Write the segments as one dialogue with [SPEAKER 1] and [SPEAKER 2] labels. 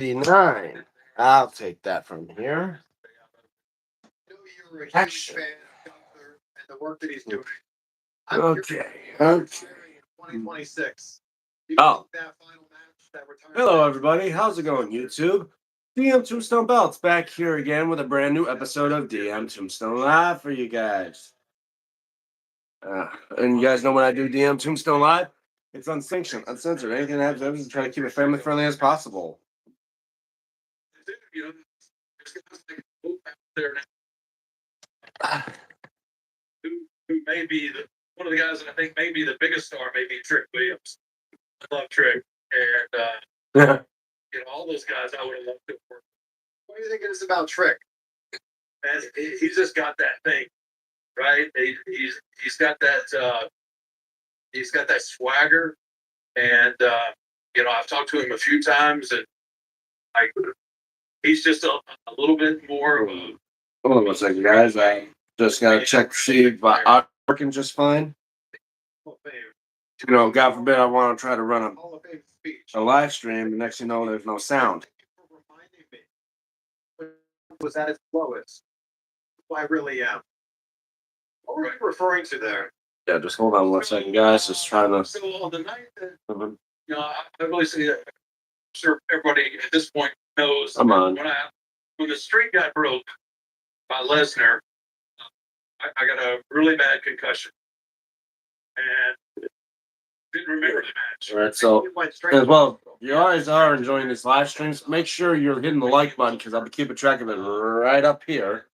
[SPEAKER 1] 9. I'll take that from here.
[SPEAKER 2] You're a huge
[SPEAKER 1] Action.
[SPEAKER 2] fan of Gunther and the work that he's doing.
[SPEAKER 1] Okay.
[SPEAKER 2] 2026.
[SPEAKER 1] Oh.
[SPEAKER 2] That final match, that retirement.
[SPEAKER 1] Hello, everybody. How's it going, YouTube? DMTombstone Belts back here again with a brand new episode of DMTombstone Live for you guys. And you guys know when I do DMTombstone Live, it's unsanctioned, uncensored. Anything that happens, I just try to keep it family friendly as possible.
[SPEAKER 2] You know, there who may be one of the guys that I think may be the biggest star, may be Trick Williams. I love Trick, and all those guys I would have loved to work. What do you think it is about Trick? Man, he's just got that thing, right? He's got that swagger, and I've talked to him a few times, and he's just a little bit more.
[SPEAKER 1] Hold on one second, guys. I just gotta check to see if I'm working just fine. God forbid I want to try to run a live stream. The next thing you know, there's no sound.
[SPEAKER 2] Was at its lowest. I really am. What were you referring to there?
[SPEAKER 1] Yeah, just hold on one second, guys. Just trying to.
[SPEAKER 2] So on the night that I really see that. I'm sure everybody at this point knows.
[SPEAKER 1] Come on.
[SPEAKER 2] When the streak got broke by Lesnar, I got a really bad concussion and didn't remember the match.
[SPEAKER 1] All right, so as well, you always are enjoying these live streams. Make sure you're hitting the like button because I'll be keeping track of it right up here.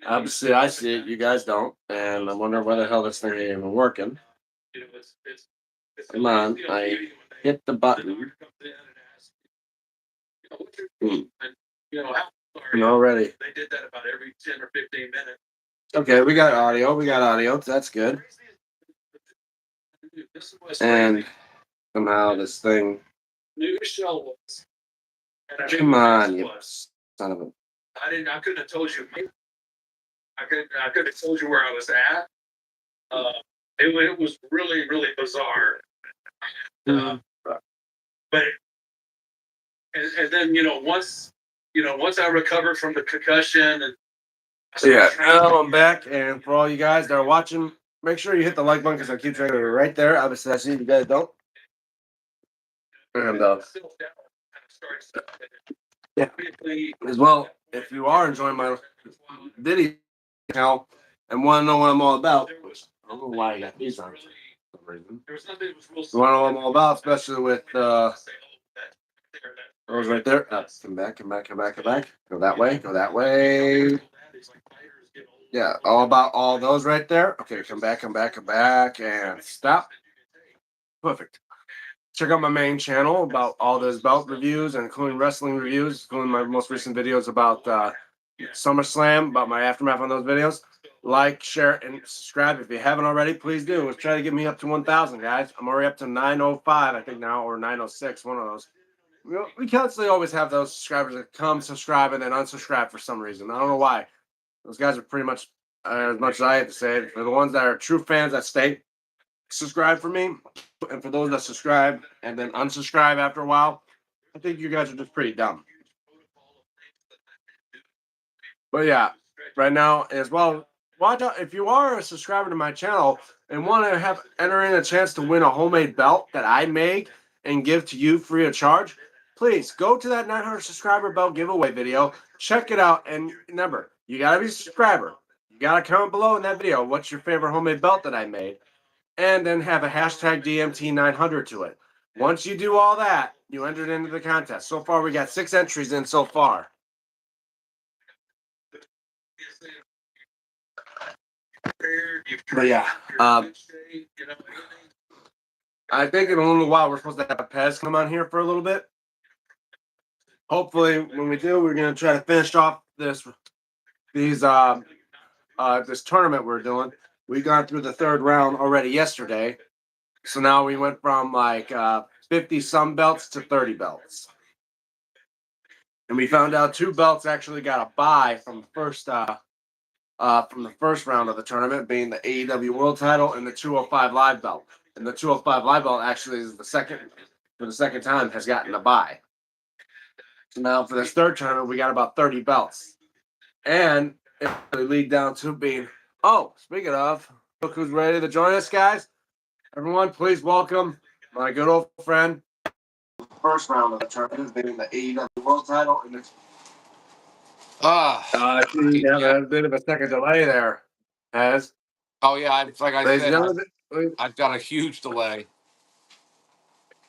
[SPEAKER 1] Obviously, I see it. You guys don't, and I wonder why the hell this thing ain't even working. Come on, I hit the button. Already.
[SPEAKER 2] They did that about every 10 or 15 minutes.
[SPEAKER 1] Okay, we got audio. That's good. And somehow this thing.
[SPEAKER 2] New shell was.
[SPEAKER 1] Come on, you son of a.
[SPEAKER 2] I couldn't have told you. I could have told you where I was at. It was really, really bizarre. But and then once I recovered from the concussion and
[SPEAKER 1] now I'm back, and for all you guys that are watching, make sure you hit the like button because I keep track of it right there. Obviously, I see you guys don't. And yeah, as well, if you are enjoying my video now and want to know what I'm all about, which I don't know why I got these on for some reason. You want to know what I'm all about, especially with those right there. Come back. Go that way. Yeah, all about all those right there. Okay, come back, and stop. Perfect. Check out my main channel about all those belt reviews, and including wrestling reviews, including my most recent videos about SummerSlam, about my aftermath on those videos. Like, share, and subscribe if you haven't already. Please do. Let's try to get me up to 1,000, guys. I'm already up to 905, I think now, or 906, one of those. We constantly always have those subscribers that come, subscribe, and then unsubscribe for some reason. I don't know why. Those guys are pretty much, as much as I have to say, for the ones that are true fans that stay, subscribe for me. And for those that subscribe and then unsubscribe after a while, I think you guys are just pretty dumb. But yeah, right now as well, watch out if you are a subscriber to my channel and want to enter in a chance to win a homemade belt that I make and give to you free of charge. Please go to that 900 subscriber belt giveaway video, check it out, and remember, you gotta be a subscriber. You gotta comment below in that video what's your favorite homemade belt that I made, and then have a hashtag DMT900 to it. Once you do all that, you entered into the contest. So far, we got 6 entries in so far. But yeah, I think in a little while we're supposed to have Pez come on here for a little bit. Hopefully, when we do, we're gonna try to finish off this tournament we're doing. We got through the 3rd round already yesterday, so now we went from like 50 some belts to 30 belts, and we found out 2 belts actually got a bye from the first round of the tournament, being the AEW World Title and the 205 Live belt. And the 205 Live belt actually is for the second time has gotten a bye. So now for this third tournament, we got about 30 belts. And it really lead down to being, oh, speaking of, look who's ready to join us, guys. Everyone, please welcome my good old friend. First round of the tournament, being the AEW World Title. And it's, you have a bit of a second delay there, as.
[SPEAKER 3] Oh yeah, like I
[SPEAKER 1] Ladies and
[SPEAKER 3] said,
[SPEAKER 1] gentlemen,
[SPEAKER 3] I've got a huge delay.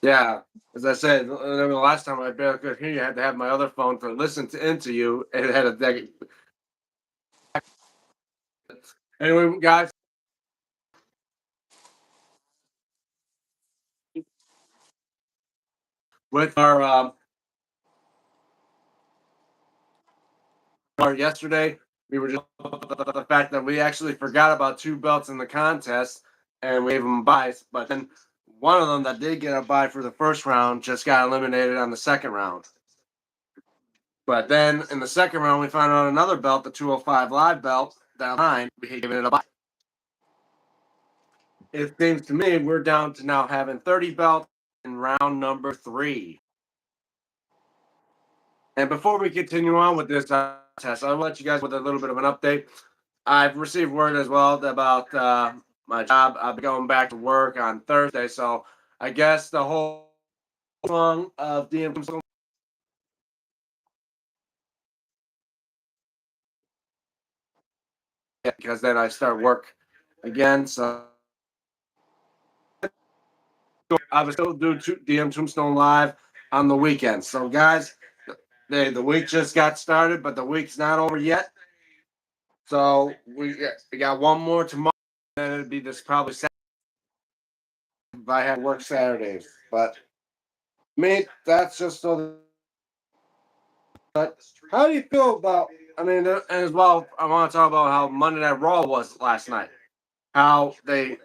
[SPEAKER 1] yeah, as I said, the last time I barely could hear you, I had to have my other phone to listen into you, and it had a decade. Anyway, guys, with our yesterday, we were just the fact that we actually forgot about two belts in the contest, and we gave them buys, but then one of them that did get a buy for the first round just got eliminated on the second round. But then in the second round, we found out another belt, the 205 Live belt, down the line, we gave it a buy. It seems to me we're down to now having 30 belts in round number 3. And before we continue on with this test, I'll let you guys with a little bit of an update. I've received word as well about my job. I'll be going back to work on Thursday, so I guess the whole song of DMTombstone, because then I start work again. So I will still do DMTombstone live on the weekends. So guys, the week just got started, but the week's not over yet. So we got one more tomorrow, and it'd be this probably Saturday if I had work Saturdays. But me, that's just so. But how do you feel about? I mean, and as well, I want to talk about how Monday Night Raw was last night. How these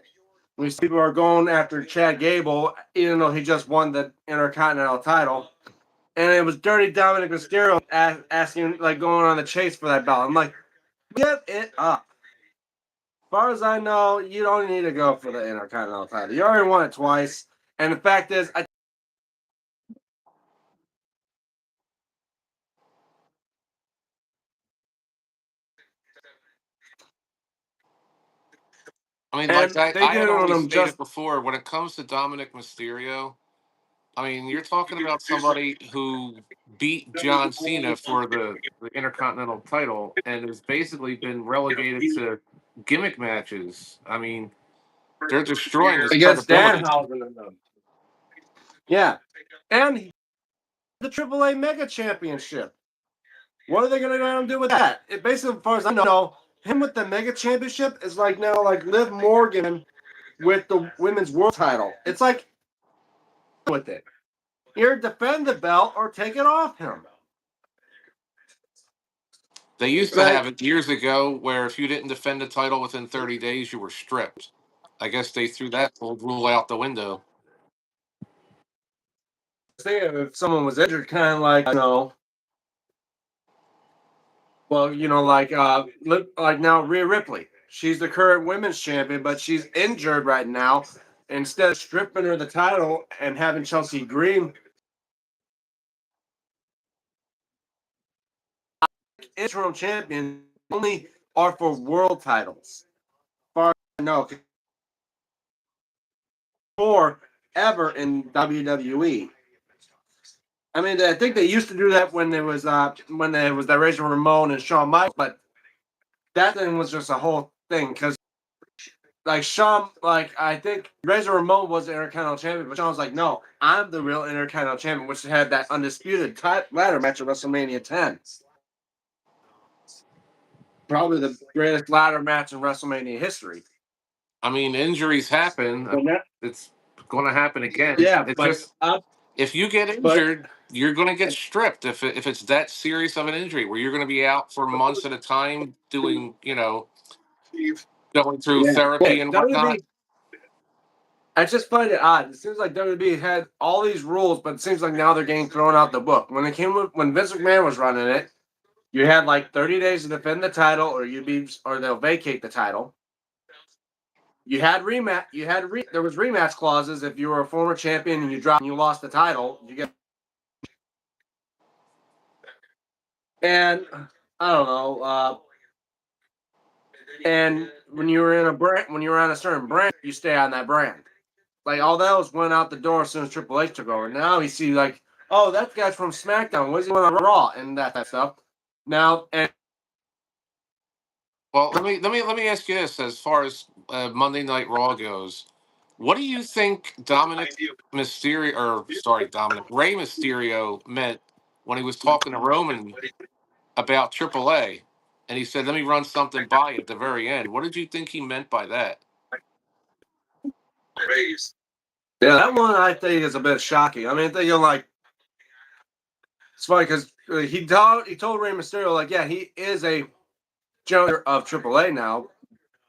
[SPEAKER 1] people are going after Chad Gable, even though he just won the Intercontinental title, and it was Dirty Dominic Mysterio asking, like, going on the chase for that belt. I'm like, get it up. As far as I know, you don't need to go for the Intercontinental title. You already won it twice, and the fact is,
[SPEAKER 3] I mean, like
[SPEAKER 1] and they
[SPEAKER 3] I
[SPEAKER 1] did
[SPEAKER 3] had
[SPEAKER 1] it on
[SPEAKER 3] always
[SPEAKER 1] them
[SPEAKER 3] stated
[SPEAKER 1] just
[SPEAKER 3] before, when it comes to Dominic Mysterio, I mean, you're talking about somebody who beat John Cena for the Intercontinental title and has basically been relegated to gimmick matches. I mean, they're destroying his
[SPEAKER 1] against
[SPEAKER 3] credibility.
[SPEAKER 1] Danhausen and them. Yeah, and the AAA Mega Championship. What are they going to do with that? It basically, as far as I know, him with the Mega Championship is like now like Liv Morgan with the Women's World Title. It's like with it. Either defend the belt or take it off him.
[SPEAKER 3] They used to
[SPEAKER 1] Like,
[SPEAKER 3] have it years ago where if you didn't defend the title within 30 days, you were stripped. I guess they threw that old rule out the window.
[SPEAKER 1] say if someone was injured, kind of like well, like now Rhea Ripley. She's the current women's champion, but she's injured right now. Instead of stripping her the title and having Chelsea Green interim champion, only are for world titles. As far as I know, for ever in WWE. I mean, I think they used to do that when there was the Razor Ramon and Shawn Michaels, but that thing was just a whole thing because like Shawn, like I think Razor Ramon was the Intercontinental Champion, but Shawn was like, "No, I'm the real Intercontinental Champion," which had that undisputed ladder match at WrestleMania 10. Probably the greatest ladder match in WrestleMania history.
[SPEAKER 3] I mean, injuries happen. It's going to happen again.
[SPEAKER 1] Yeah,
[SPEAKER 3] It's
[SPEAKER 1] but
[SPEAKER 3] just if you get injured, you're going to get stripped. If it's that serious of an injury where you're going to be out for months at a time doing, going through therapy and whatnot.
[SPEAKER 1] I just find it odd. It seems like WWE had all these rules, but it seems like now they're getting thrown out the book. When Vince McMahon was running it, you had like 30 days to defend the title, or they'll vacate the title. You had rematch. There was rematch clauses if you were a former champion and you lost the title. You get. And I don't know. And when you were in a brand, when you were on a certain brand, you stay on that brand. Like all those went out the door as soon as Triple H took over. Now you see like, oh, that guy's from SmackDown. What's he doing on Raw and that stuff. Now and
[SPEAKER 3] Well, let me ask you this: as far as Monday Night Raw goes, what do you think Dominic Mysterio, or sorry, Dominic Rey Mysterio meant when he was talking to Roman about AAA, and he said, "Let me run something by you at the very end." What did you think he meant by that?
[SPEAKER 1] yeah, that one I think is a bit shocking. I mean, thinking like it's funny because he told Rey Mysterio like, yeah, he is a general of AAA now,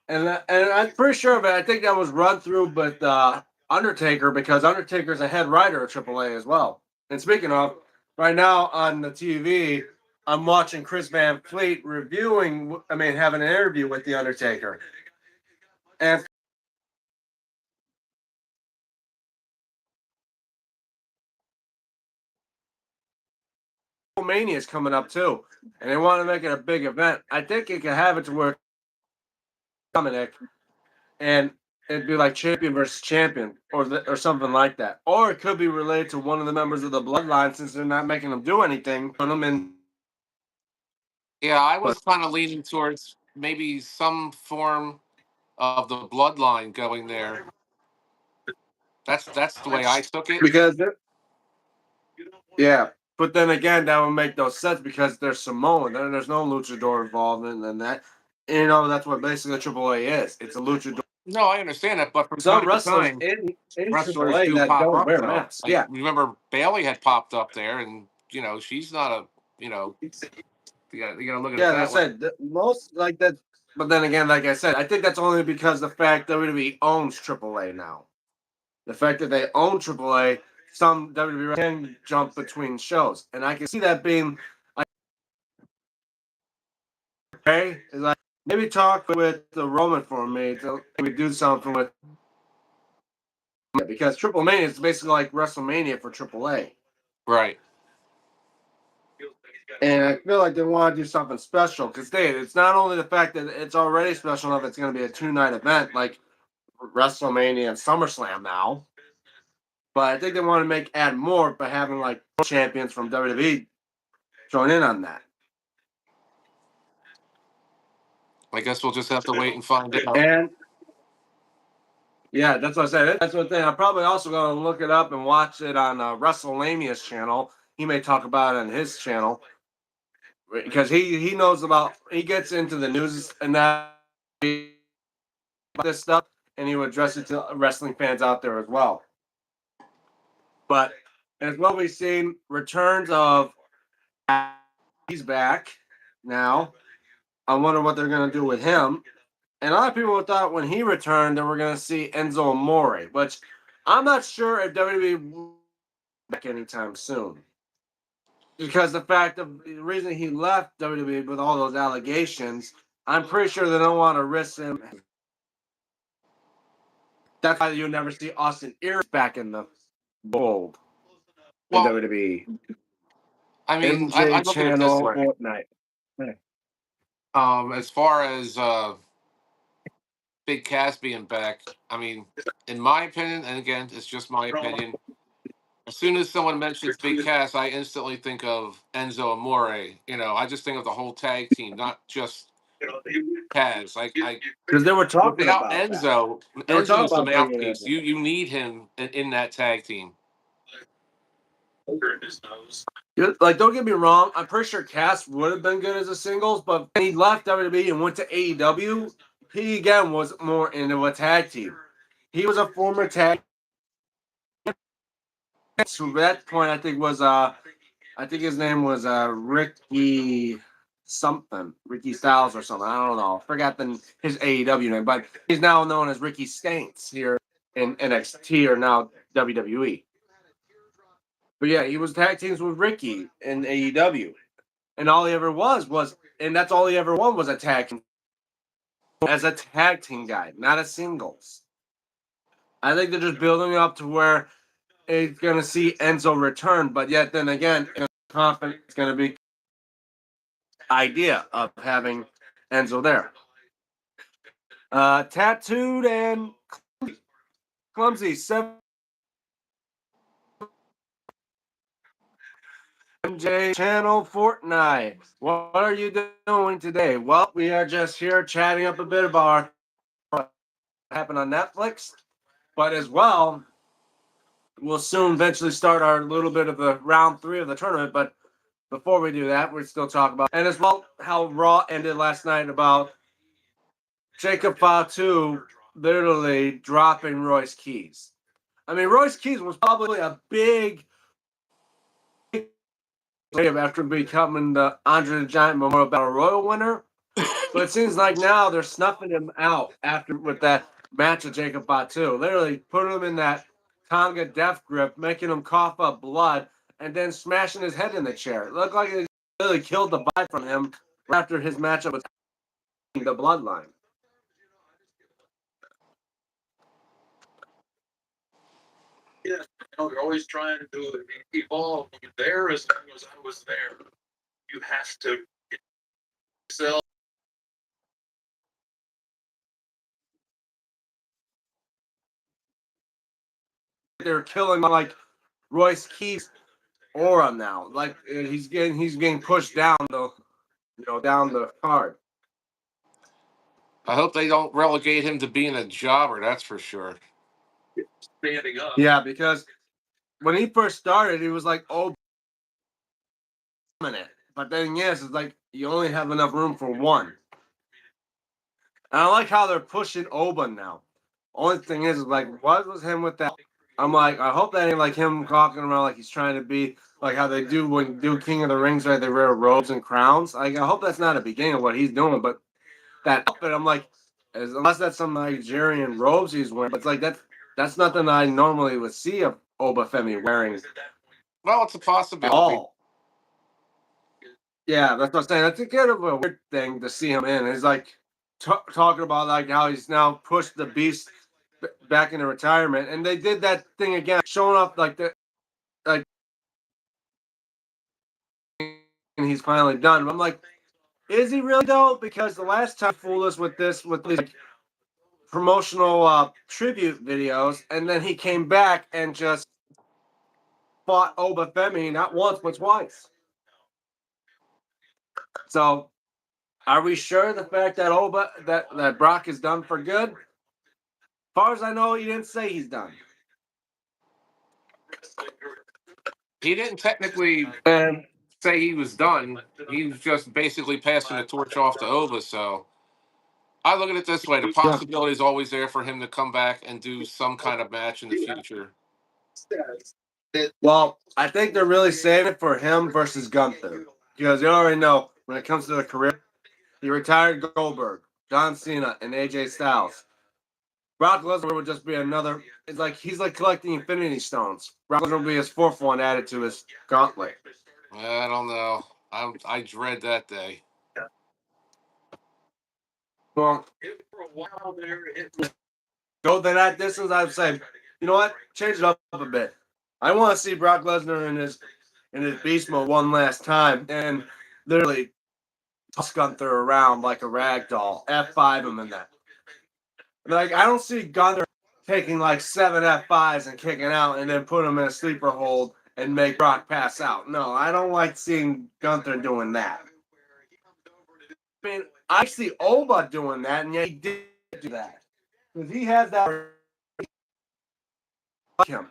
[SPEAKER 1] and I'm pretty sure of it. I think that was run through with Undertaker because Undertaker's a head writer of AAA as well. And speaking of, right now on the TV, I'm watching Chris Van Fleet reviewing. I mean, having an interview with the Undertaker, and Mania is coming up too, and they want to make it a big event. I think it can have it to where Dominic and it'd be like champion versus champion or something like that. Or it could be related to one of the members of the bloodline since they're not making them do anything on them. And
[SPEAKER 3] Yeah, I
[SPEAKER 1] but
[SPEAKER 3] was kind of leaning towards maybe some form of the bloodline going there. That's the way I took it.
[SPEAKER 1] because yeah, but then again, that would make no sense because they're Samoan. There's no luchador involvement in that. And, that's what basically AAA is. It's a luchador.
[SPEAKER 3] No, I understand that, but from
[SPEAKER 1] Some
[SPEAKER 3] time to
[SPEAKER 1] wrestlers
[SPEAKER 3] time,
[SPEAKER 1] in
[SPEAKER 3] wrestlers
[SPEAKER 1] AAA
[SPEAKER 3] do
[SPEAKER 1] that
[SPEAKER 3] pop
[SPEAKER 1] don't
[SPEAKER 3] up
[SPEAKER 1] wear
[SPEAKER 3] though.
[SPEAKER 1] masks.
[SPEAKER 3] Like
[SPEAKER 1] Yeah,
[SPEAKER 3] remember Bailey had popped up there, and she's not a you gotta look at it
[SPEAKER 1] yeah. As I
[SPEAKER 3] that way.
[SPEAKER 1] said, most like that. But then again, like I said, I think that's only because the fact WWE owns AAA now. The fact that they own AAA, some WWE can jump between shows, and I can see that being like, okay, is like maybe talk with the Roman for me to maybe do something with because Triple Mania is basically like WrestleMania for AAA,
[SPEAKER 3] Right.
[SPEAKER 1] and I feel like they want to do something special because it's not only the fact that it's already special enough, it's going to be a 2 night event like WrestleMania and SummerSlam now. But I think they want to add more by having like champions from WWE join in on that.
[SPEAKER 3] I guess we'll just have to wait and find out.
[SPEAKER 1] And yeah, that's what I said. That's what thing. I'm probably also going to look it up and watch it on WrestleMania's channel. He may talk about it on his channel because he knows about. He gets into the news and that this stuff, and he would address it to wrestling fans out there as well. But as well, we've seen returns of he's back now. I wonder what they're going to do with him. And a lot of people thought when he returned that we're going to see Enzo Amore, which I'm not sure if WWE will be back anytime soon. Because the fact of the reason he left WWE with all those allegations, I'm pretty sure they don't want to risk him. That's why you'll never see Austin Aries back in the fold in
[SPEAKER 3] Well,
[SPEAKER 1] WWE.
[SPEAKER 3] I mean, I
[SPEAKER 1] MJ
[SPEAKER 3] look at it this
[SPEAKER 1] Channel
[SPEAKER 3] way.
[SPEAKER 1] Fortnite.
[SPEAKER 3] As far as Big Cass being back, I mean, in my opinion, and again, it's just my opinion. As soon as someone mentions Big Cass, I instantly think of Enzo Amore. I just think of the whole tag team, not just Cass.
[SPEAKER 1] Because they were talking
[SPEAKER 3] Without
[SPEAKER 1] about that.
[SPEAKER 3] Enzo,
[SPEAKER 1] They were talking
[SPEAKER 3] Enzo's the
[SPEAKER 1] about bringing
[SPEAKER 3] mouthpiece.
[SPEAKER 1] Enzo.
[SPEAKER 3] You need him in that tag team.
[SPEAKER 1] Like, don't get me wrong. I'm pretty sure Cass would have been good as a singles, but when he left WWE and went to AEW, he again was more into a tag team. He was a former tag. So at that point, I think I think his name was Ricky something, Ricky Styles or something. I don't know. I forgot his AEW name, but he's now known as Ricky Stanks here in NXT or now WWE. But yeah, he was tag teams with Ricky in AEW. And all he ever and that's all he ever won was a tag team as a tag team guy, not a singles. I think they're just building up to where it's going to see Enzo return, but yet then again, confident it's going to be idea of having Enzo there. Tattooed and clumsy 7J channel Fortnite. What are you doing today? Well, we are just here chatting up a bit about what happened on Netflix, but as well, we'll soon eventually start our little bit of the round 3 of the tournament. But before we do that, we're still talking about, and as well, how Raw ended last night about Jacob Fatu literally dropping Royce Keys. I mean, Royce Keys was probably a big after becoming the Andre the Giant Memorial Battle Royal winner. But it seems like now they're snuffing him out after with that match with Jacob Fatu. Literally putting him in that Tonga death grip, making him cough up blood, and then smashing his head in the chair. It looked like they really killed the vibe from him after his matchup with the Bloodline.
[SPEAKER 2] Yeah, they're always trying to evolve. You're there as long as I was there. You have to sell.
[SPEAKER 1] They're killing like Royce Keys aura now. Like he's getting pushed down down the card.
[SPEAKER 3] I hope they don't relegate him to being a jobber. That's for sure.
[SPEAKER 2] Standing up.
[SPEAKER 1] Yeah, because when he first started, he was like, oh, dominant. But then, yes, it's like you only have enough room for one. And I like how they're pushing Oba now. Only thing is like, what was him with that? I'm like, I hope that ain't like him walking around like he's trying to be like how they do when you do King of the Rings, right? They wear robes and crowns. Like, I hope that's not a beginning of what he's doing. But that outfit, I'm like, unless that's some Nigerian robes he's wearing, but it's like that's nothing I normally would see of Oba Femi wearing.
[SPEAKER 3] Well, it's a possibility.
[SPEAKER 1] All. Yeah, that's what I'm saying. That's a kind of a weird thing to see him in. He's like talking about like how he's now pushed the Beast back into retirement, and they did that thing again, showing up like and he's finally done. But I'm like, is he really though? Because the last time he fooled us with these like, promotional tribute videos, and then he came back and just fought Oba Femi not once but twice. So, are we sure the fact that that Brock is done for good? As far as I know, he didn't say he's done.
[SPEAKER 3] He didn't technically say he was done. He was just basically passing the torch off to Oba. So I look at it this way: the possibility is always there for him to come back and do some kind of match in the future.
[SPEAKER 1] Well, I think they're really saving it for him versus Gunther because you already know when it comes to the career, he retired Goldberg, John Cena, and AJ Styles. Brock Lesnar would just be another. It's like he's like collecting Infinity Stones. Brock Lesnar would be his 4th one added to his gauntlet.
[SPEAKER 3] I don't know. I dread that day.
[SPEAKER 1] Well,
[SPEAKER 2] For a while there,
[SPEAKER 1] go to that distance, I'd say, you know what? Change it up a bit. I want to see Brock Lesnar in his beast mode one last time and literally toss Gunther around like a rag doll. F5 him in that. Like, I don't see Gunther taking like 7 F5s and kicking out and then put him in a sleeper hold and make Brock pass out. No, I don't like seeing Gunther doing that. I mean, I see Oba doing that, and yet he did do that. Because he has that. Him.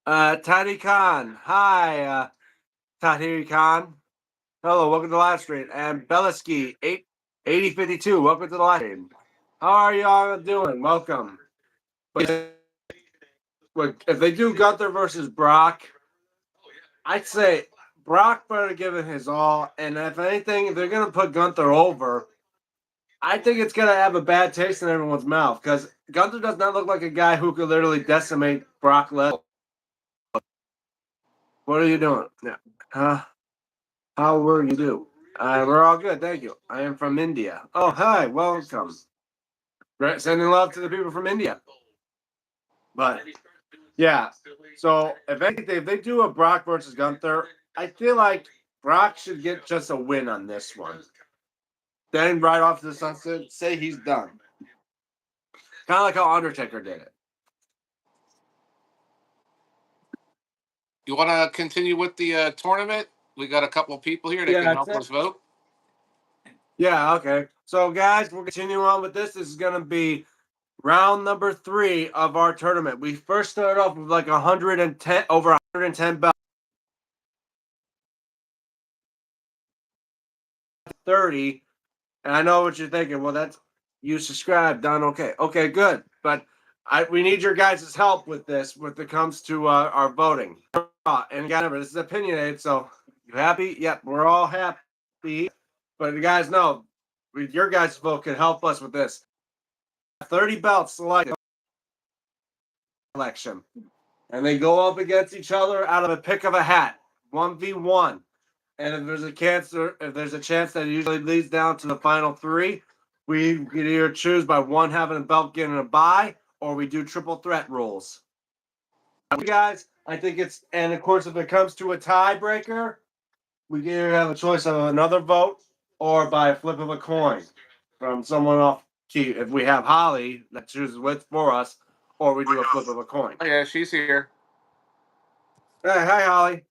[SPEAKER 1] Tadi Khan. Hi, Tahiri Khan. Hello, welcome to the live stream. And Beliski, 8052, welcome to the live stream. How are you all doing? Welcome. But if they do Gunther versus Brock, I'd say Brock better give it his all. And if anything, if they're going to put Gunther over, I think it's going to have a bad taste in everyone's mouth because Gunther does not look like a guy who could literally decimate Brock Lesnar. What are you doing? Yeah. How were you do? We're all good, thank you. I am from India. Oh, hi, welcome. Sending love to the people from India. But yeah, so if anything, if they do a Brock versus Gunther, I feel like Brock should get just a win on this one. Then right off the sunset, say he's done. Kind of like how Undertaker did it.
[SPEAKER 3] You want to continue with the tournament? We got a couple of people here that
[SPEAKER 1] Yeah,
[SPEAKER 3] can help
[SPEAKER 1] that's
[SPEAKER 3] us vote.
[SPEAKER 1] Yeah, okay. So, guys, we'll continue on with this. This is going to be round number 3 of our tournament. We first started off with like 110, over 110 belts. 30. And I know what you're thinking. Well, that's you subscribe, done. Okay, good. But we need your guys' help with this when it comes to our voting. And remember, this is opinionated. So, you happy? Yep, we're all happy. But you guys know, your guys' vote can help us with this. 30 belts selected election, and they go up against each other out of a pick of a hat, 1v1. And if there's a chance that it usually leads down to the final 3, we can either choose by one having a belt getting a bye, or we do triple threat rules. Guys, I think and of course, if it comes to a tiebreaker, we can either have a choice of another vote or by a flip of a coin from someone off key. If we have Holly that chooses for us, or we do a flip of a coin.
[SPEAKER 3] Oh, yeah, she's here.
[SPEAKER 1] Hey, hi, Holly.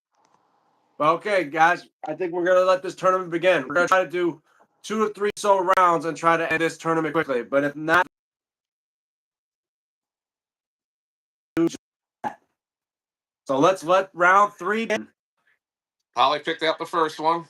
[SPEAKER 1] Okay, guys, I think we're going to let this tournament begin. We're going to try to do 2 or 3 rounds and try to end this tournament quickly. But if not, so let's let round 3 begin.
[SPEAKER 3] Holly picked out the first one.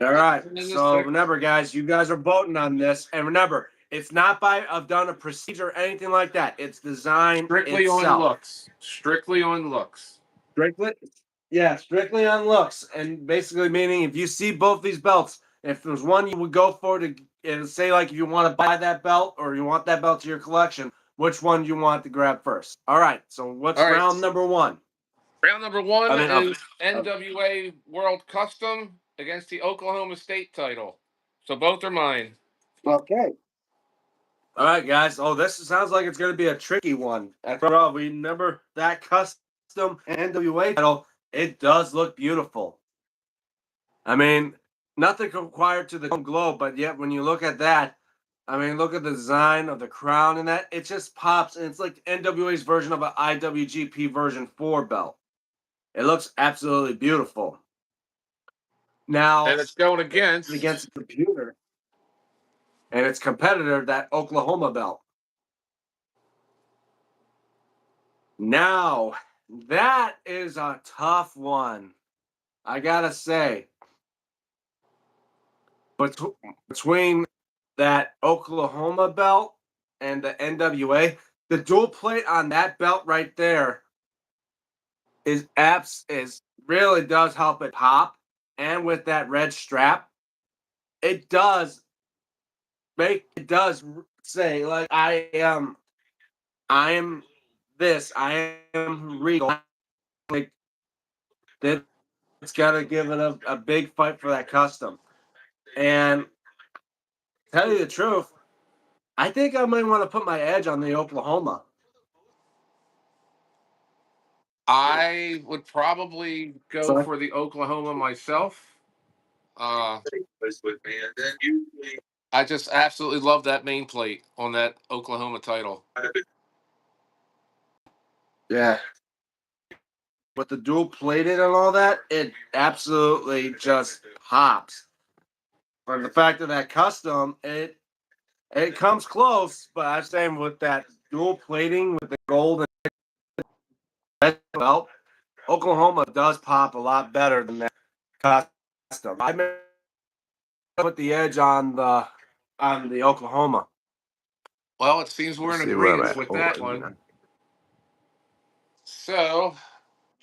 [SPEAKER 1] All right. So remember, guys, you guys are voting on this. And remember, it's not by I've done a procedure or anything like that. It's designed
[SPEAKER 3] Strictly
[SPEAKER 1] itself.
[SPEAKER 3] on looks. Strictly on looks.
[SPEAKER 1] Strictly on looks. And basically meaning if you see both these belts, if there's one you would go for and say like if you want to buy that belt or you want that belt to your collection, which one do you want to grab first? All right. So what's round number 1?
[SPEAKER 3] Round number 1 is NWA World Custom against the Oklahoma State title. So both are mine.
[SPEAKER 1] Okay. All right, guys. Oh, this sounds like it's going to be a tricky one. After all, we remember that custom NWA title. It does look beautiful. I mean, nothing required to the globe, but yet when you look at that, I mean, look at the design of the crown and that. It just pops, and it's like NWA's version of an IWGP version 4 belt. It looks absolutely beautiful. Now,
[SPEAKER 3] and it's going against
[SPEAKER 1] the computer and its competitor, that Oklahoma belt. Now, that is a tough one. I gotta say, between that Oklahoma belt and the NWA, the dual plate on that belt right there is really does help it pop, and with that red strap, it does say like I am regal. Like that, it's got to give it a big fight for that custom. And tell you the truth, I think I might want to put my edge on the Oklahoma.
[SPEAKER 3] I would probably go for the Oklahoma myself.
[SPEAKER 2] With me, and then usually
[SPEAKER 3] I just absolutely love that main plate on that Oklahoma title.
[SPEAKER 1] Yeah. With the dual plated and all that, it absolutely just pops. For the fact of that custom, it comes close, but I'm saying with that dual plating with the gold and red belt, Oklahoma does pop a lot better than that custom. I may put the edge on the Oklahoma.
[SPEAKER 3] Well, it seems we're in agreement with that one. So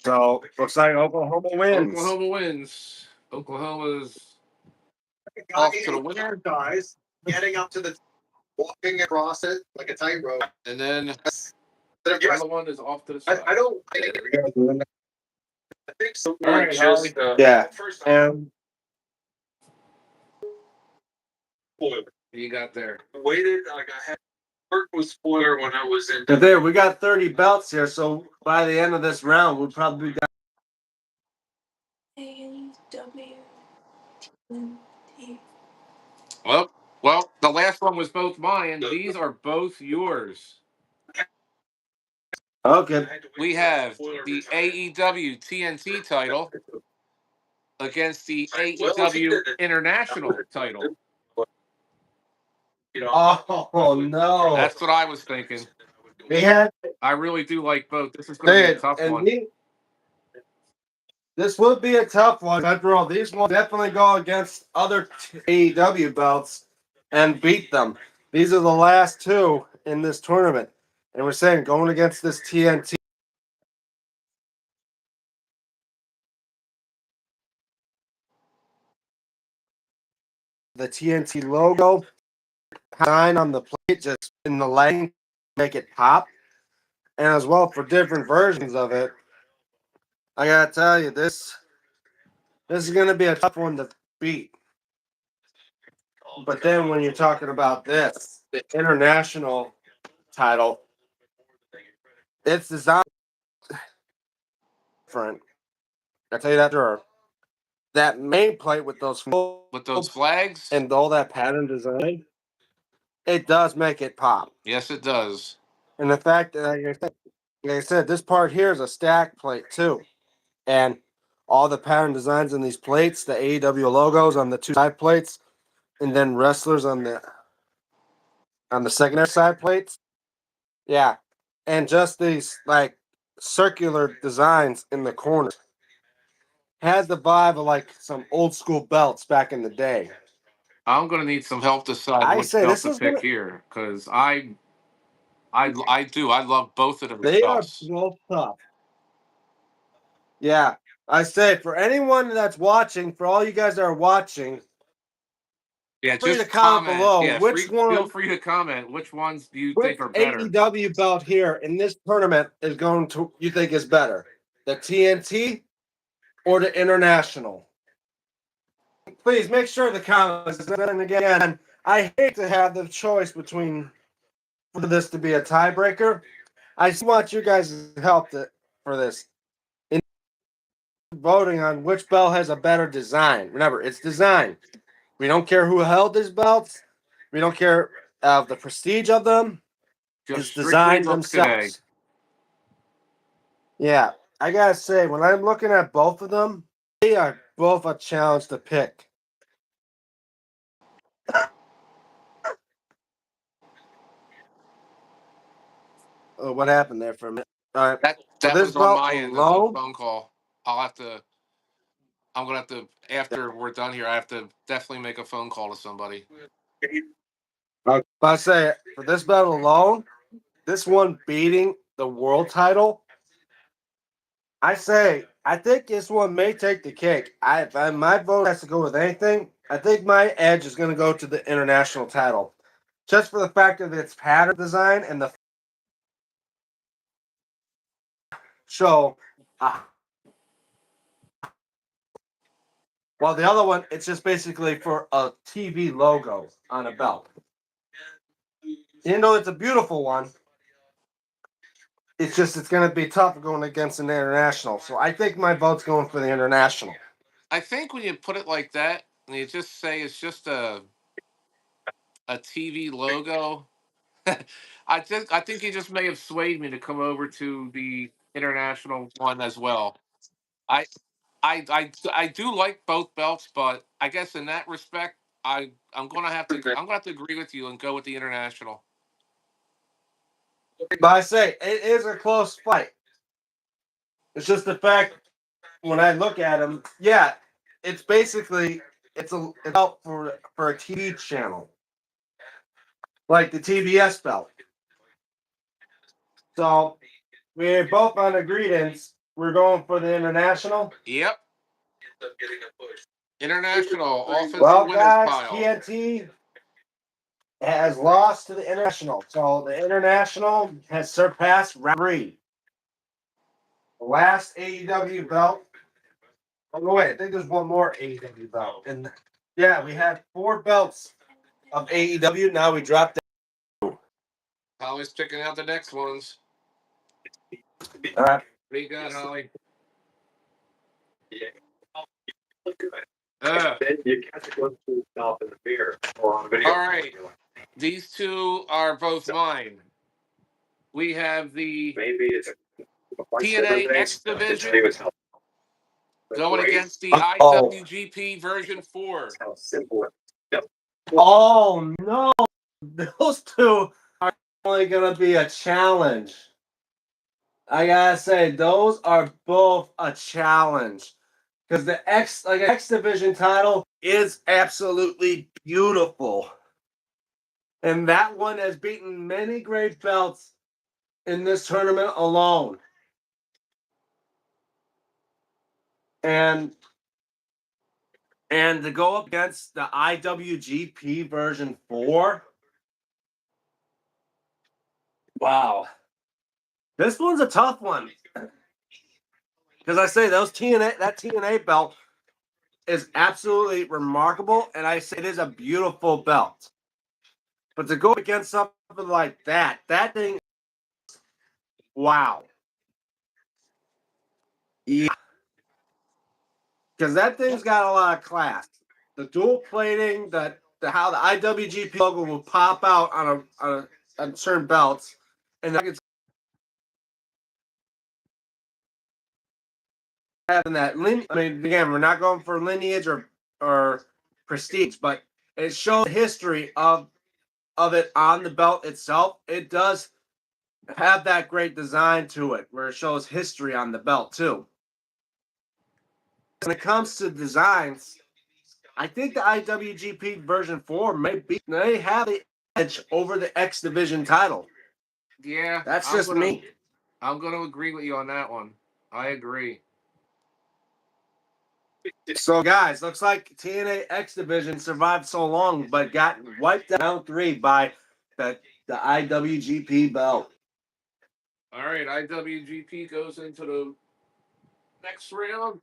[SPEAKER 1] looks like Oklahoma wins.
[SPEAKER 3] Oklahoma wins. Oklahoma's off to the winner.
[SPEAKER 2] Guys, getting up to the walking across it like a tightrope,
[SPEAKER 3] And then the other one is off to the side.
[SPEAKER 2] I don't think I think so.
[SPEAKER 3] All right,
[SPEAKER 2] Just
[SPEAKER 1] Yeah.
[SPEAKER 2] first
[SPEAKER 3] What you got there?
[SPEAKER 2] waited like I had work with spoiler when I was in.
[SPEAKER 1] But there, we got 30 belts here, so by the end of this round, we'll probably got
[SPEAKER 3] Well, the last one was both mine. These are both yours.
[SPEAKER 1] Okay.
[SPEAKER 3] We have the AEW TNT title against the AEW International title.
[SPEAKER 1] Oh no.
[SPEAKER 3] That's what I was thinking.
[SPEAKER 1] We had
[SPEAKER 3] I really do like both. This is going to be a tough one.
[SPEAKER 1] This would be a tough one. After all, these will definitely go against other AEW belts and beat them. These are the last two in this tournament. And we're saying going against this TNT. The TNT logo, sign on the plate, just in the lighting, make it pop. And as well for different versions of it. I gotta tell you, this is gonna be a tough one to beat. But then when you're talking about this, the international title, it's designed different. I tell you that sure. That main plate with those
[SPEAKER 3] flags
[SPEAKER 1] and all that pattern design, it does make it pop.
[SPEAKER 3] Yes, it does.
[SPEAKER 1] And the fact that, like I said, this part here is a stack plate too, and all the pattern designs in these plates, the AEW logos on the two side plates, and then wrestlers on the secondary side plates. Yeah, and just these like circular designs in the corners has the vibe of like some old school belts back in the day.
[SPEAKER 3] I'm going to need some help deciding
[SPEAKER 1] I
[SPEAKER 3] which
[SPEAKER 1] say
[SPEAKER 3] belt
[SPEAKER 1] this
[SPEAKER 3] to
[SPEAKER 1] is
[SPEAKER 3] pick
[SPEAKER 1] gonna.
[SPEAKER 3] here because I do. I love both of those
[SPEAKER 1] They are
[SPEAKER 3] belts.
[SPEAKER 1] both tough. Yeah, I say for anyone that's watching, for all you guys that are watching,
[SPEAKER 3] Yeah,
[SPEAKER 1] free to
[SPEAKER 3] just
[SPEAKER 1] comment
[SPEAKER 3] comment.
[SPEAKER 1] below
[SPEAKER 3] Yeah,
[SPEAKER 1] which
[SPEAKER 3] feel
[SPEAKER 1] one,
[SPEAKER 3] free to comment which ones do you
[SPEAKER 1] which
[SPEAKER 3] think are better.
[SPEAKER 1] AEW belt here in this tournament is going to you think is better, the TNT or the international? Please make sure the comments. And again, I hate to have the choice between for this to be a tiebreaker. I just want you guys' help for this. In voting on which belt has a better design. Remember, it's design. We don't care who held these belts. We don't care of the prestige of them.
[SPEAKER 3] Just
[SPEAKER 1] It's
[SPEAKER 3] strictly
[SPEAKER 1] design
[SPEAKER 3] look today.
[SPEAKER 1] themselves. Yeah, I gotta say, when I'm looking at both of them, they are both a challenge to pick. Oh, what happened there for a minute? All right.
[SPEAKER 3] That
[SPEAKER 1] For this
[SPEAKER 3] was on
[SPEAKER 1] belt
[SPEAKER 3] my end. That's a
[SPEAKER 1] alone,
[SPEAKER 3] phone call. I'm gonna have to after we're done here. I have to definitely make a phone call to somebody.
[SPEAKER 1] I say for this belt alone, this one beating the world title, I think this one may take the cake. If my vote has to go with anything, I think my edge is going to go to the international title, just for the fact of its pattern design and the show. While the other one, it's just basically for a TV logo on a belt. Even though it's a beautiful one, it's going to be tough going against an international. So I think my vote's going for the international.
[SPEAKER 3] I think when you put it like that, and you just say it's just a TV logo, I think you just may have swayed me to come over to the international one as well. I I do like both belts, but I guess in that respect, I'm gonna have to agree with you and go with the international.
[SPEAKER 1] But I say it is a close fight. It's just the fact when I look at them, yeah, it's basically it's out for a TV channel, like the TBS belt. So we're both on agreements. We're going for the international.
[SPEAKER 3] Yep, international offensive
[SPEAKER 1] Well,
[SPEAKER 3] winners
[SPEAKER 1] guys,
[SPEAKER 3] pile.
[SPEAKER 1] TNT has lost to the international. So the international has surpassed round three. The last AEW belt. Oh no, wait, I think there's one more AEW belt. And yeah, we had 4 belts of AEW. Now we dropped it.
[SPEAKER 3] Holly's picking out the next ones.
[SPEAKER 1] All right.
[SPEAKER 3] What do you got, Holly?
[SPEAKER 2] Then you catch it going through yourself in the mirror or on video.
[SPEAKER 3] All right. These two are both mine. We have the
[SPEAKER 2] Maybe it's
[SPEAKER 3] TNA X Division going against the
[SPEAKER 1] Oh.
[SPEAKER 3] IWGP version 4.
[SPEAKER 2] How simple.
[SPEAKER 1] Oh no, those two are only gonna be a challenge. I gotta say, those are both a challenge because the X Division title is absolutely beautiful, and that one has beaten many great belts in this tournament alone. And to go up against the IWGP version 4. Wow. This one's a tough one. Because I say that TNA belt is absolutely remarkable, and I say it is a beautiful belt. But to go against something like that thing, wow. Yeah. Because that thing's got a lot of class. The dual plating, how the IWGP logo will pop out on certain belts, and it's having that. I mean, again, we're not going for lineage or prestige, but it shows the history of it on the belt itself. It does have that great design to it, where it shows history on the belt too. When it comes to designs, I think the IWGP version 4 may have the edge over the X Division title.
[SPEAKER 3] Yeah,
[SPEAKER 1] That's just me.
[SPEAKER 3] I'm going to agree with you on that one. I agree.
[SPEAKER 1] So, guys, looks like TNA X Division survived so long, but got wiped out 3 by the IWGP belt.
[SPEAKER 3] All right, IWGP goes into the next round.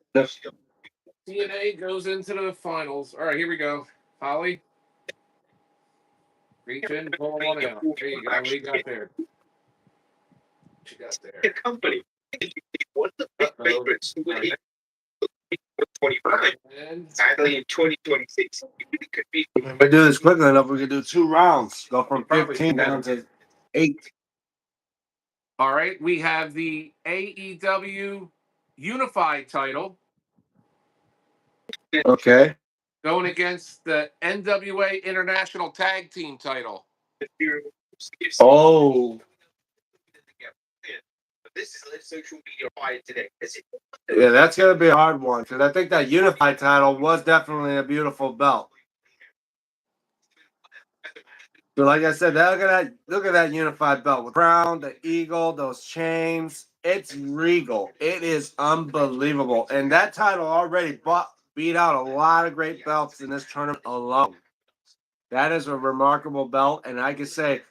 [SPEAKER 3] TNA goes into the finals. All right, here we go. Holly, reach in, pull one out. There you go. What do you got there? What you got there?
[SPEAKER 2] Company. One of the big favorites who would 25.
[SPEAKER 3] And
[SPEAKER 2] Sadly, in 2026, it could be.
[SPEAKER 1] If we do this quickly enough, we could do 2 rounds. Go from
[SPEAKER 3] Probably
[SPEAKER 1] 15 down to 8.
[SPEAKER 3] all right, we have the AEW Unified title
[SPEAKER 1] Okay.
[SPEAKER 3] going against the NWA International Tag Team title.
[SPEAKER 1] Oh.
[SPEAKER 2] This is social media quiet today.
[SPEAKER 1] Yeah, that's going to be a hard one because I think that Unified title was definitely a beautiful belt. But like I said, look at that Unified belt with crown, the eagle, those chains. It's regal. It is unbelievable. And that title already beat out a lot of great belts in this tournament alone. That is a remarkable belt, and I can say,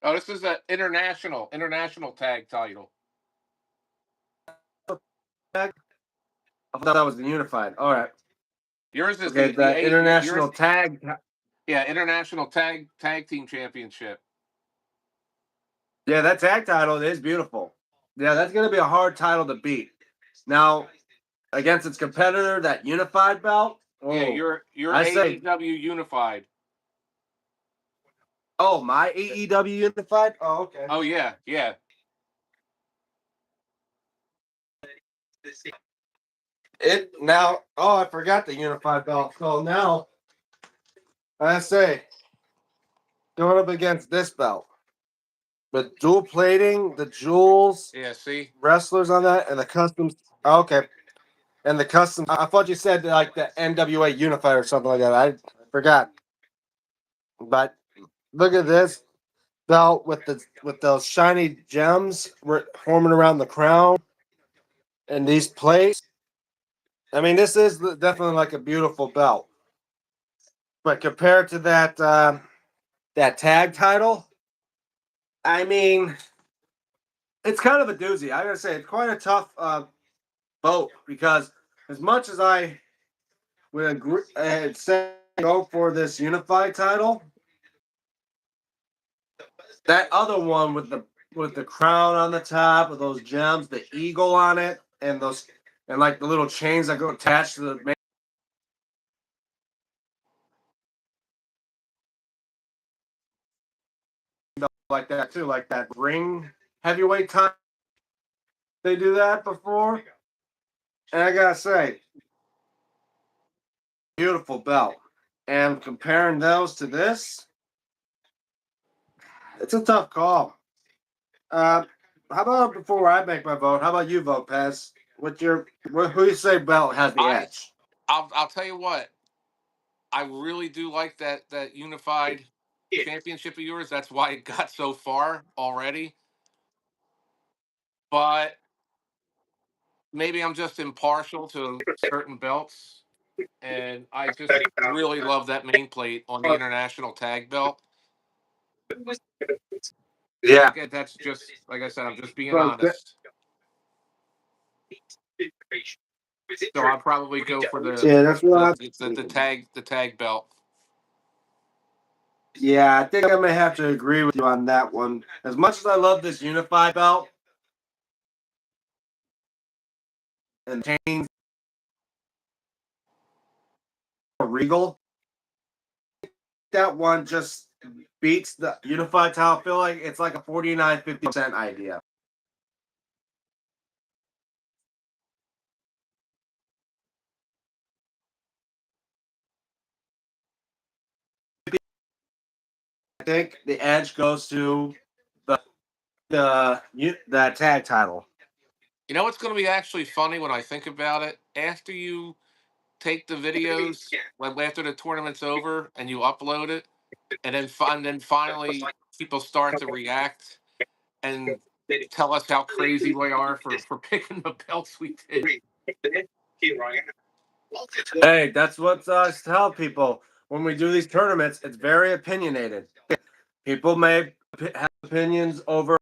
[SPEAKER 3] Oh, this is an international tag title.
[SPEAKER 1] I thought that was the Unified. All right.
[SPEAKER 3] Yours is
[SPEAKER 1] Okay, the international
[SPEAKER 3] yours,
[SPEAKER 1] tag.
[SPEAKER 3] yeah, international tag team championship.
[SPEAKER 1] Yeah, that tag title is beautiful. Yeah, that's going to be a hard title to beat. Now, against its competitor, that Unified belt. Oh,
[SPEAKER 3] Yeah, you're
[SPEAKER 1] I say,
[SPEAKER 3] AEW Unified.
[SPEAKER 1] oh, my AEW Unified. Oh, okay.
[SPEAKER 3] Oh yeah.
[SPEAKER 1] It now. Oh, I forgot the Unified belt. So now, I say, going up against this belt, with dual plating, the jewels,
[SPEAKER 3] Yeah, see?
[SPEAKER 1] wrestlers on that, and the customs. Oh, okay. And the custom. I thought you said like the NWA Unified or something like that. I forgot. But look at this belt with those shiny gems forming around the crown and these plates. I mean, this is definitely like a beautiful belt. But compared to that tag title, I mean, it's kind of a doozy. I gotta say, it's quite a tough vote because as much as I would agree, say go for this Unified title, that other one with the crown on the top, with those gems, the eagle on it, and those and like the little chains that go attached to the main belt like that too, like that ring heavyweight time. They do that before, and I gotta say, beautiful belt. And comparing those to this, it's a tough call. How about before I make my vote? How about you vote, Pez? Who you say belt has the
[SPEAKER 3] I
[SPEAKER 1] edge?
[SPEAKER 3] I'll tell you what. I really do like that unified championship of yours. That's why it got so far already. But maybe I'm just impartial to certain belts, and I just really love that main plate on the international tag belt.
[SPEAKER 1] Yeah.
[SPEAKER 3] Again, that's just like I said. I'm just being
[SPEAKER 1] Well,
[SPEAKER 3] honest. So I'll probably go for
[SPEAKER 1] yeah, that's what
[SPEAKER 3] the tag belt.
[SPEAKER 1] Yeah, I think I may have to agree with you on that one. As much as I love this unified belt and chains regal, that one just beats the unified title. I feel like it's like a 49-50% idea. I think the edge goes to the tag title.
[SPEAKER 3] You know what's going to be actually funny when I think about it? After you take the videos, when after the tournament's over, and you upload it, and then finally people start to react and tell us how crazy we are for picking the belts we did.
[SPEAKER 1] Hey, that's what I tell people when we do these tournaments. It's very opinionated. People may have opinions over,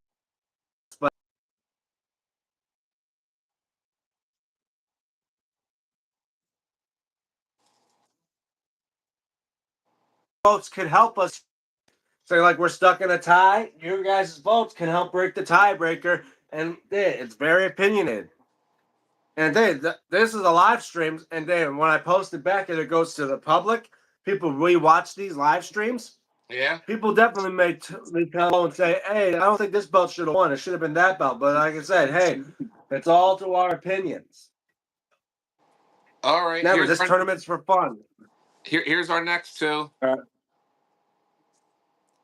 [SPEAKER 1] but votes could help us. Say, like, we're stuck in a tie. Your guys' votes can help break the tiebreaker, and it's very opinionated. And this is a live stream, and then when I post it back and it goes to the public, people rewatch these live streams.
[SPEAKER 3] Yeah.
[SPEAKER 1] People definitely may tell and say, "Hey, I don't think this belt should have won. It should have been that belt." But like I said, hey, it's all to our opinions.
[SPEAKER 3] All right.
[SPEAKER 1] Remember, this tournament's for fun.
[SPEAKER 3] Here's our next two.
[SPEAKER 1] All right.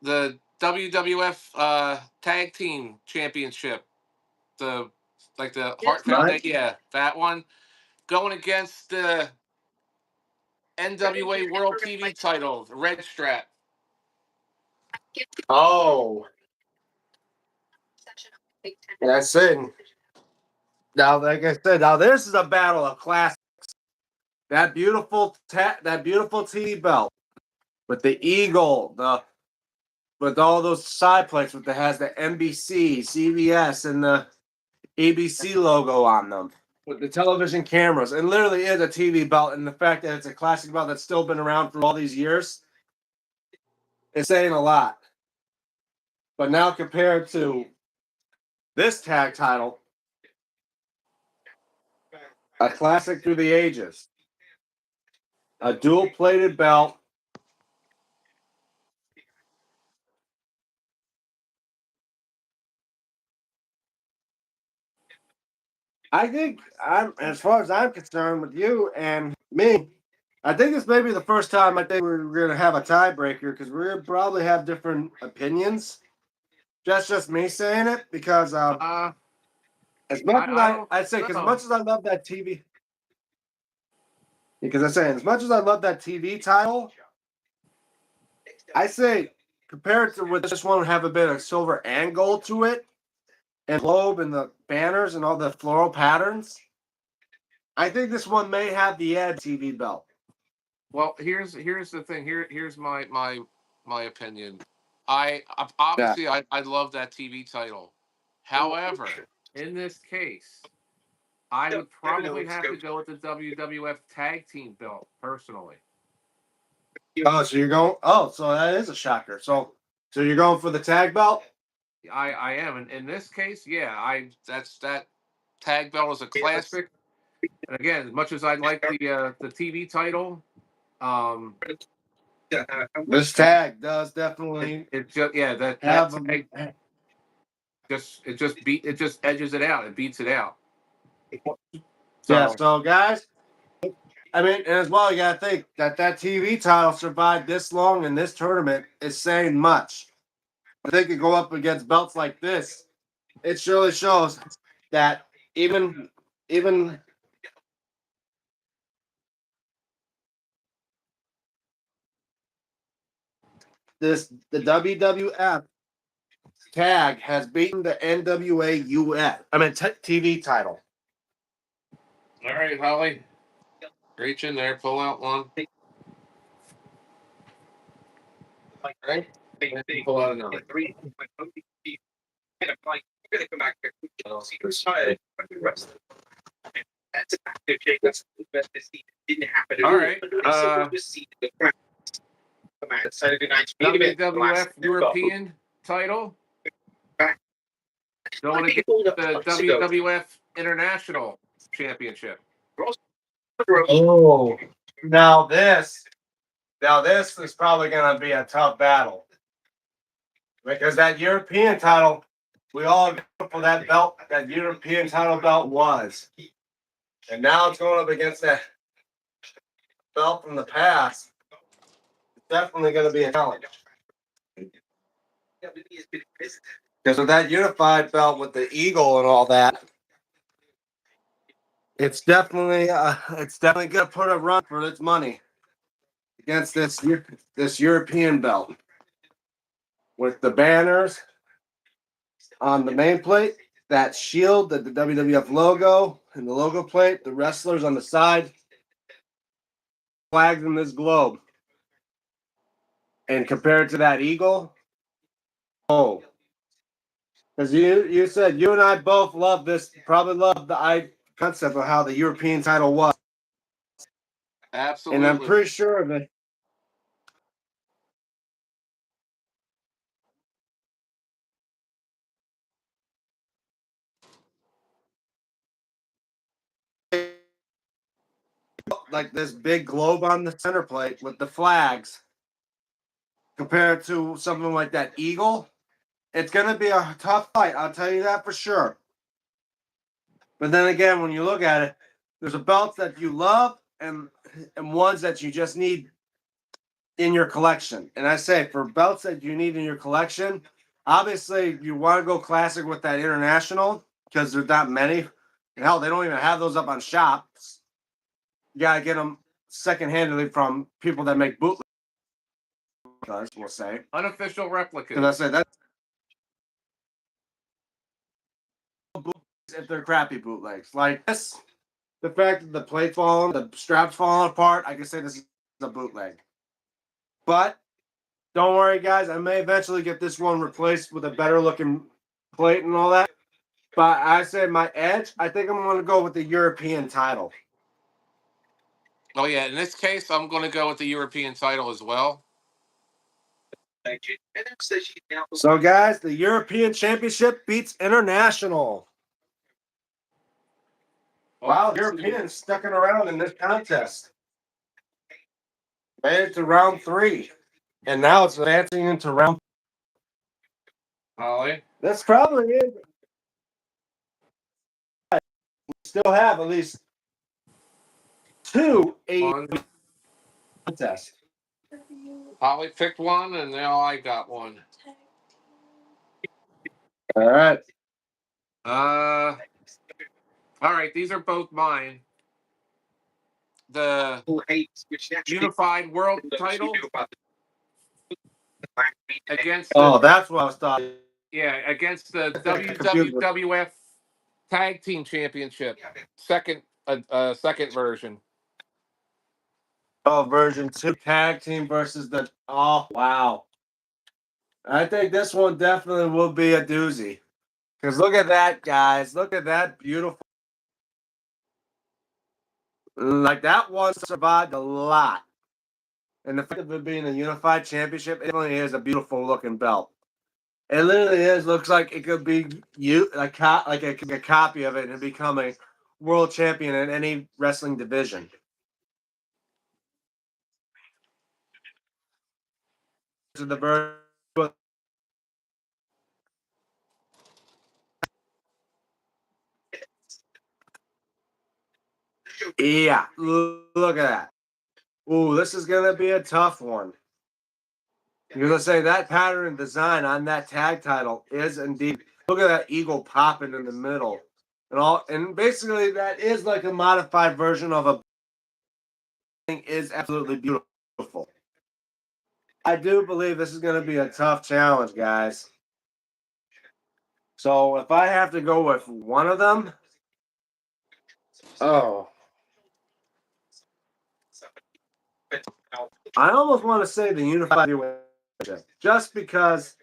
[SPEAKER 3] The WWF Tag Team Championship. The Hart Foundation. Yeah, that one. Going against the NWA World TV title, the red strap.
[SPEAKER 1] Oh, that's it. Now, like I said, now this is a battle of classics. That beautiful TV belt with the eagle, with all those side plates with has the NBC, CBS, and the ABC logo on them. With the television cameras. It literally is a TV belt, and the fact that it's a classic belt that's still been around for all these years is saying a lot. But now compared to this tag title, a classic through the ages, a dual-plated belt. I think as far as I'm concerned with you and me, I think this may be the first time I think we're going to have a tiebreaker because we're going to probably have different opinions. That's just me saying it because as much as I'd say, because as much as I love that TV, because I'm saying as much as I love that TV title, I say compared to with this one have a bit of silver and gold to it, and globe and the banners and all the floral patterns. I think this one may have the edge TV belt.
[SPEAKER 3] Well, here's the thing. Here's my opinion. I obviously I love that TV title. However, in this case, I would probably have to go with the WWF Tag Team belt personally.
[SPEAKER 1] Oh, so you're going? Oh, so that is a shocker. So you're going for the tag belt?
[SPEAKER 3] I am, and in this case, yeah, that tag belt is a classic. And again, as much as I like the TV title,
[SPEAKER 1] This tag does definitely
[SPEAKER 3] it just that
[SPEAKER 1] have
[SPEAKER 3] tag it just edges it out. It beats it out.
[SPEAKER 1] yeah.
[SPEAKER 3] So
[SPEAKER 1] So guys, I mean, and as well, you gotta think that TV title survived this long in this tournament is saying much. If they could go up against belts like this, it surely shows that even the WWF tag has beaten the NWA US. I mean TV title.
[SPEAKER 3] all right, Holly, reach in there, pull out one. All right, and pull out another. All right. WWF European title going against the WWF International Championship.
[SPEAKER 1] Oh, now this is probably going to be a tough battle because that European title, we all know for that belt, that European title belt was, and now it's going up against that belt from the past. It's definitely going to be a challenge. Because with that unified belt with the eagle and all that, it's definitely going to put a run for its money against this European belt with the banners on the main plate, that shield, the WWF logo, and the logo plate, the wrestlers on the side, flags in this globe, and compared to that eagle, oh. Because you said you and I both love this, probably love the concept of how the European title was.
[SPEAKER 3] Absolutely.
[SPEAKER 1] And I'm pretty sure of it. Like this big globe on the center plate with the flags, compared to something like that eagle, it's going to be a tough fight. I'll tell you that for sure. But then again, when you look at it, there's a belts that you love and ones that you just need in your collection. And I say for belts that you need in your collection, obviously you want to go classic with that international because there's not many. And hell, they don't even have those up on shops. You gotta get them second-handedly from people that make bootlegs. We'll say
[SPEAKER 3] Unofficial replicas.
[SPEAKER 1] because I said that's if they're crappy bootlegs like this. The fact that the plate falling, the straps falling apart, I can say this is a bootleg. But don't worry, guys. I may eventually get this one replaced with a better looking plate and all that. But I said my edge, I think I'm going to go with the European title.
[SPEAKER 3] Oh yeah, in this case, I'm going to go with the European title as well.
[SPEAKER 1] So, guys, the European Championship beats International. Wow, Europeans sticking around in this contest. Made it to round 3. And now it's advancing into round.
[SPEAKER 3] Holly.
[SPEAKER 1] That's probably it. We still have at least 2 contests.
[SPEAKER 3] Holly picked one, and now I got one.
[SPEAKER 1] All right.
[SPEAKER 3] All right, these are both mine. The Unified World title against
[SPEAKER 1] that's what I was talking.
[SPEAKER 3] against the WWF Tag Team Championship, second version.
[SPEAKER 1] Oh, version 2 tag team versus the. Oh, wow. I think this one definitely will be a doozy. Because look at that, guys. Look at that beautiful. Like that one survived a lot. And the fact of it being a unified championship, it really is a beautiful looking belt. It literally is. Looks like it could be like a copy of it and becoming world champion in any wrestling division. To the version. Yeah, look at that. Ooh, this is gonna be a tough one. You're gonna say that pattern and design on that tag title is indeed. Look at that eagle popping in the middle, and basically that is like a modified version of a. Thing is absolutely beautiful. I do believe this is gonna be a tough challenge, guys. So if I have to go with one of them, oh, I almost want to say the unified championship, just because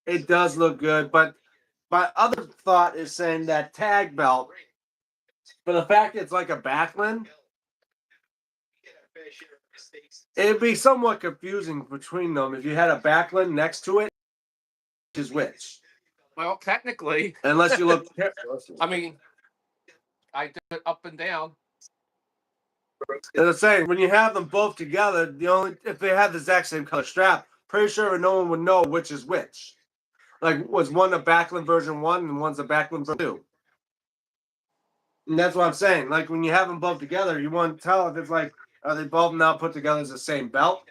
[SPEAKER 1] it does look good. But my other thought is saying that tag belt, for the fact it's like a Backlund, it'd be somewhat confusing between them if you had a Backlund next to it, which is which.
[SPEAKER 3] Well, technically,
[SPEAKER 1] Unless you look.
[SPEAKER 3] I mean, I did it up and down.
[SPEAKER 1] As I'm saying, when you have them both together, if they have the exact same color strap, pretty sure no one would know which is which. Like, was one a Backlund version 1 and one's a Backlund version 2? And that's what I'm saying. Like, when you have them both together, you want to tell if it's like, are they both now put together as the same belt?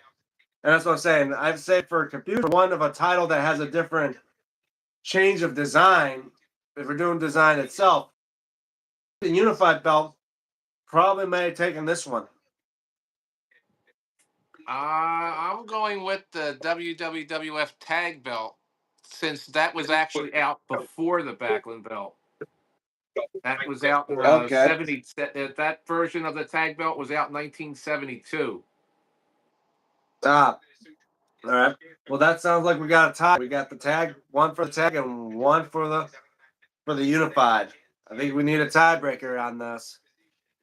[SPEAKER 1] And that's what I'm saying. I'd say for confusion, one of a title that has a different change of design, if we're doing design itself, the unified belt probably may have taken this one.
[SPEAKER 3] I'm going with the WWF tag belt since that was actually out before the Backlund belt. That was out in
[SPEAKER 1] Okay.
[SPEAKER 3] 70. That version of the tag belt was out in 1972.
[SPEAKER 1] Ah, all right. Well, that sounds like we got a tie. We got the tag, one for the tag and one for the unified. I think we need a tiebreaker on this.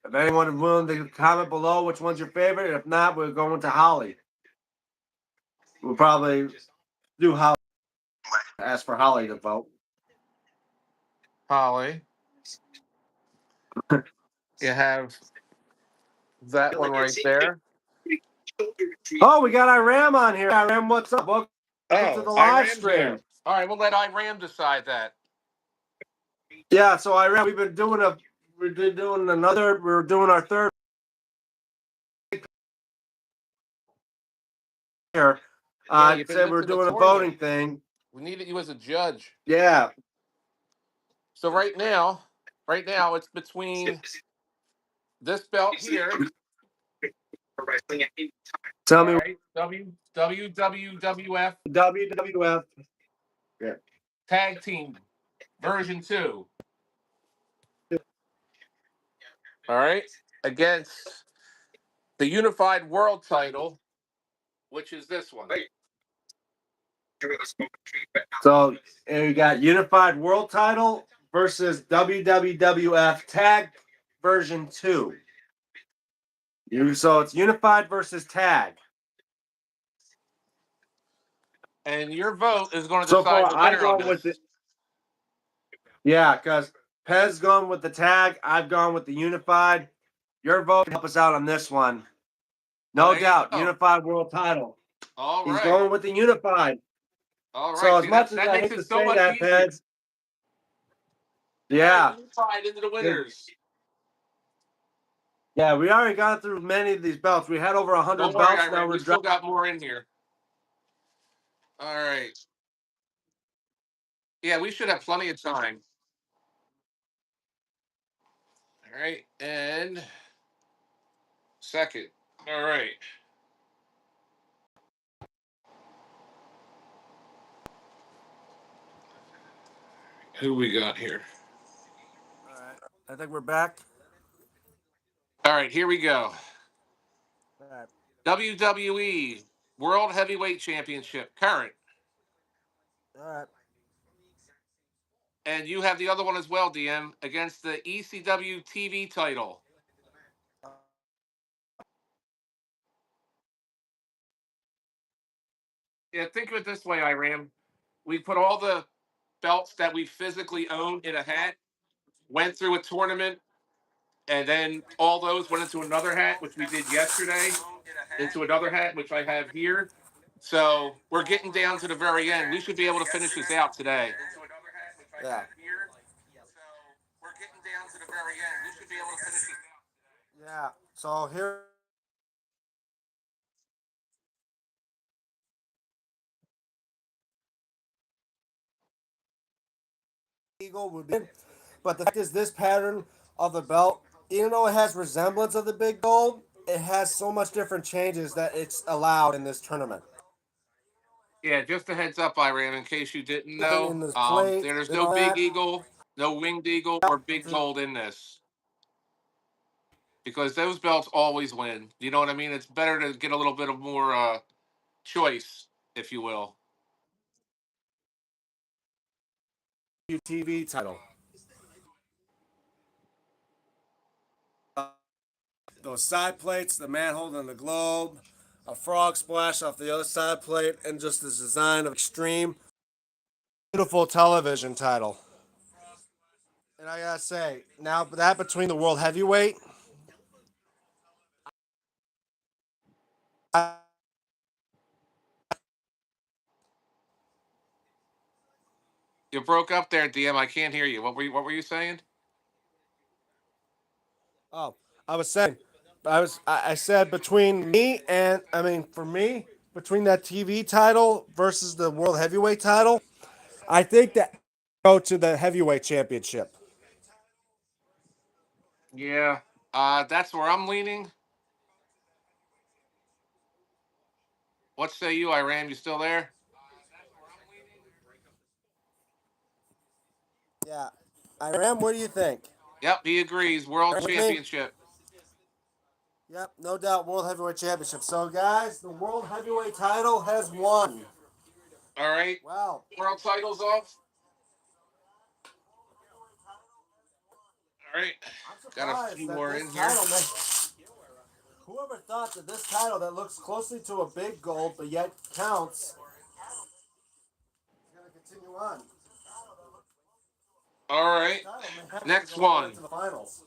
[SPEAKER 1] If anyone is willing to comment below which one's your favorite, if not, we're going to Holly. We'll probably do Holly. Ask for Holly to vote.
[SPEAKER 3] Holly. You have that one right there.
[SPEAKER 1] Oh, we got Iram on here. Iram, what's up? Welcome to the live
[SPEAKER 3] Iram's
[SPEAKER 1] stream.
[SPEAKER 3] there. All right, we'll let Iram decide that.
[SPEAKER 1] Yeah, so Iram, we're doing our third here.
[SPEAKER 3] You've been
[SPEAKER 1] Said we're
[SPEAKER 3] into the
[SPEAKER 1] doing a
[SPEAKER 3] tournament.
[SPEAKER 1] voting thing.
[SPEAKER 3] We needed you as a judge.
[SPEAKER 1] Yeah.
[SPEAKER 3] So right now it's between this belt here.
[SPEAKER 1] Tell me.
[SPEAKER 3] Right, WWF
[SPEAKER 1] WWF. Yeah.
[SPEAKER 3] Tag Team Version 2. All right, against the Unified World Title, which is this one.
[SPEAKER 1] So you got Unified World Title versus WWF Tag Version 2. So it's Unified versus Tag.
[SPEAKER 3] And your vote is going to
[SPEAKER 1] So
[SPEAKER 3] decide
[SPEAKER 1] far,
[SPEAKER 3] the
[SPEAKER 1] I've
[SPEAKER 3] winner on
[SPEAKER 1] gone
[SPEAKER 3] this.
[SPEAKER 1] with it. Yeah, because Pez's gone with the Tag. I've gone with the Unified. Your vote can help us out on this one. No doubt. Unified World Title.
[SPEAKER 3] All
[SPEAKER 1] He's
[SPEAKER 3] right.
[SPEAKER 1] going with the Unified.
[SPEAKER 3] All right.
[SPEAKER 1] So as
[SPEAKER 3] See,
[SPEAKER 1] much as
[SPEAKER 3] that
[SPEAKER 1] I
[SPEAKER 3] makes
[SPEAKER 1] hate
[SPEAKER 3] it
[SPEAKER 1] to
[SPEAKER 3] so
[SPEAKER 1] say
[SPEAKER 3] much
[SPEAKER 1] that,
[SPEAKER 3] easier.
[SPEAKER 1] Pez. Yeah.
[SPEAKER 3] Unified into the winners.
[SPEAKER 1] Yeah, we already got through many of these belts. We had over 100
[SPEAKER 3] Don't worry,
[SPEAKER 1] belts. Now
[SPEAKER 3] we
[SPEAKER 1] we're
[SPEAKER 3] still got more in here. All right. Yeah, we should have plenty of time. All right, and second. All right. Who we got here?
[SPEAKER 1] All right. I think we're back.
[SPEAKER 3] All right, here we go.
[SPEAKER 1] All right.
[SPEAKER 3] WWE World Heavyweight Championship, current.
[SPEAKER 1] All right.
[SPEAKER 3] And you have the other one as well, DM, against the ECW TV title. Yeah, think of it this way, Iram. We put all the belts that we physically own in a hat, went through a tournament, and then all those went into another hat, which we did yesterday, into another hat, which I have here. So we're getting down to the very end. We should be able to finish this out today.
[SPEAKER 1] Yeah. Yeah. So here. Eagle would be, but the fact is, this pattern of the belt, even though it has resemblance of the big gold, it has so much different changes that it's allowed in this tournament.
[SPEAKER 3] Yeah, just a heads up, Iram, in case you didn't know.
[SPEAKER 1] In this plate
[SPEAKER 3] There's
[SPEAKER 1] and
[SPEAKER 3] no
[SPEAKER 1] all
[SPEAKER 3] big
[SPEAKER 1] that.
[SPEAKER 3] eagle, no winged eagle, or big gold in this because those belts always win. You know what I mean? It's better to get a little bit of more choice, if you will.
[SPEAKER 1] TV title. Those side plates, the manhole and the globe, a frog splash off the other side plate, and just this design of extreme, beautiful television title. And I gotta say, now that between the world heavyweight, I,
[SPEAKER 3] You broke up there, DM. I can't hear you. What were you saying?
[SPEAKER 1] oh, I was saying, I said between me and I mean for me between that TV title versus the world heavyweight title, I think that go to the heavyweight championship.
[SPEAKER 3] Yeah, that's where I'm leaning. What say you, Iram? You still there?
[SPEAKER 1] Yeah, Iram, what do you think?
[SPEAKER 3] Yep, he agrees. World
[SPEAKER 1] With me?
[SPEAKER 3] Championship.
[SPEAKER 1] Yep, no doubt, world heavyweight championship. So, guys, the world heavyweight title has won.
[SPEAKER 3] All right.
[SPEAKER 1] Wow,
[SPEAKER 3] World titles off. All right.
[SPEAKER 1] I'm
[SPEAKER 3] Got a
[SPEAKER 1] surprised
[SPEAKER 3] few
[SPEAKER 1] that
[SPEAKER 3] more
[SPEAKER 1] this
[SPEAKER 3] in here.
[SPEAKER 1] title, man. Whoever thought that this title that looks closely to a big gold but yet counts is going to continue on.
[SPEAKER 3] All
[SPEAKER 1] This
[SPEAKER 3] right.
[SPEAKER 1] title may have to
[SPEAKER 3] Next
[SPEAKER 1] go all the way
[SPEAKER 3] one.
[SPEAKER 1] to the finals.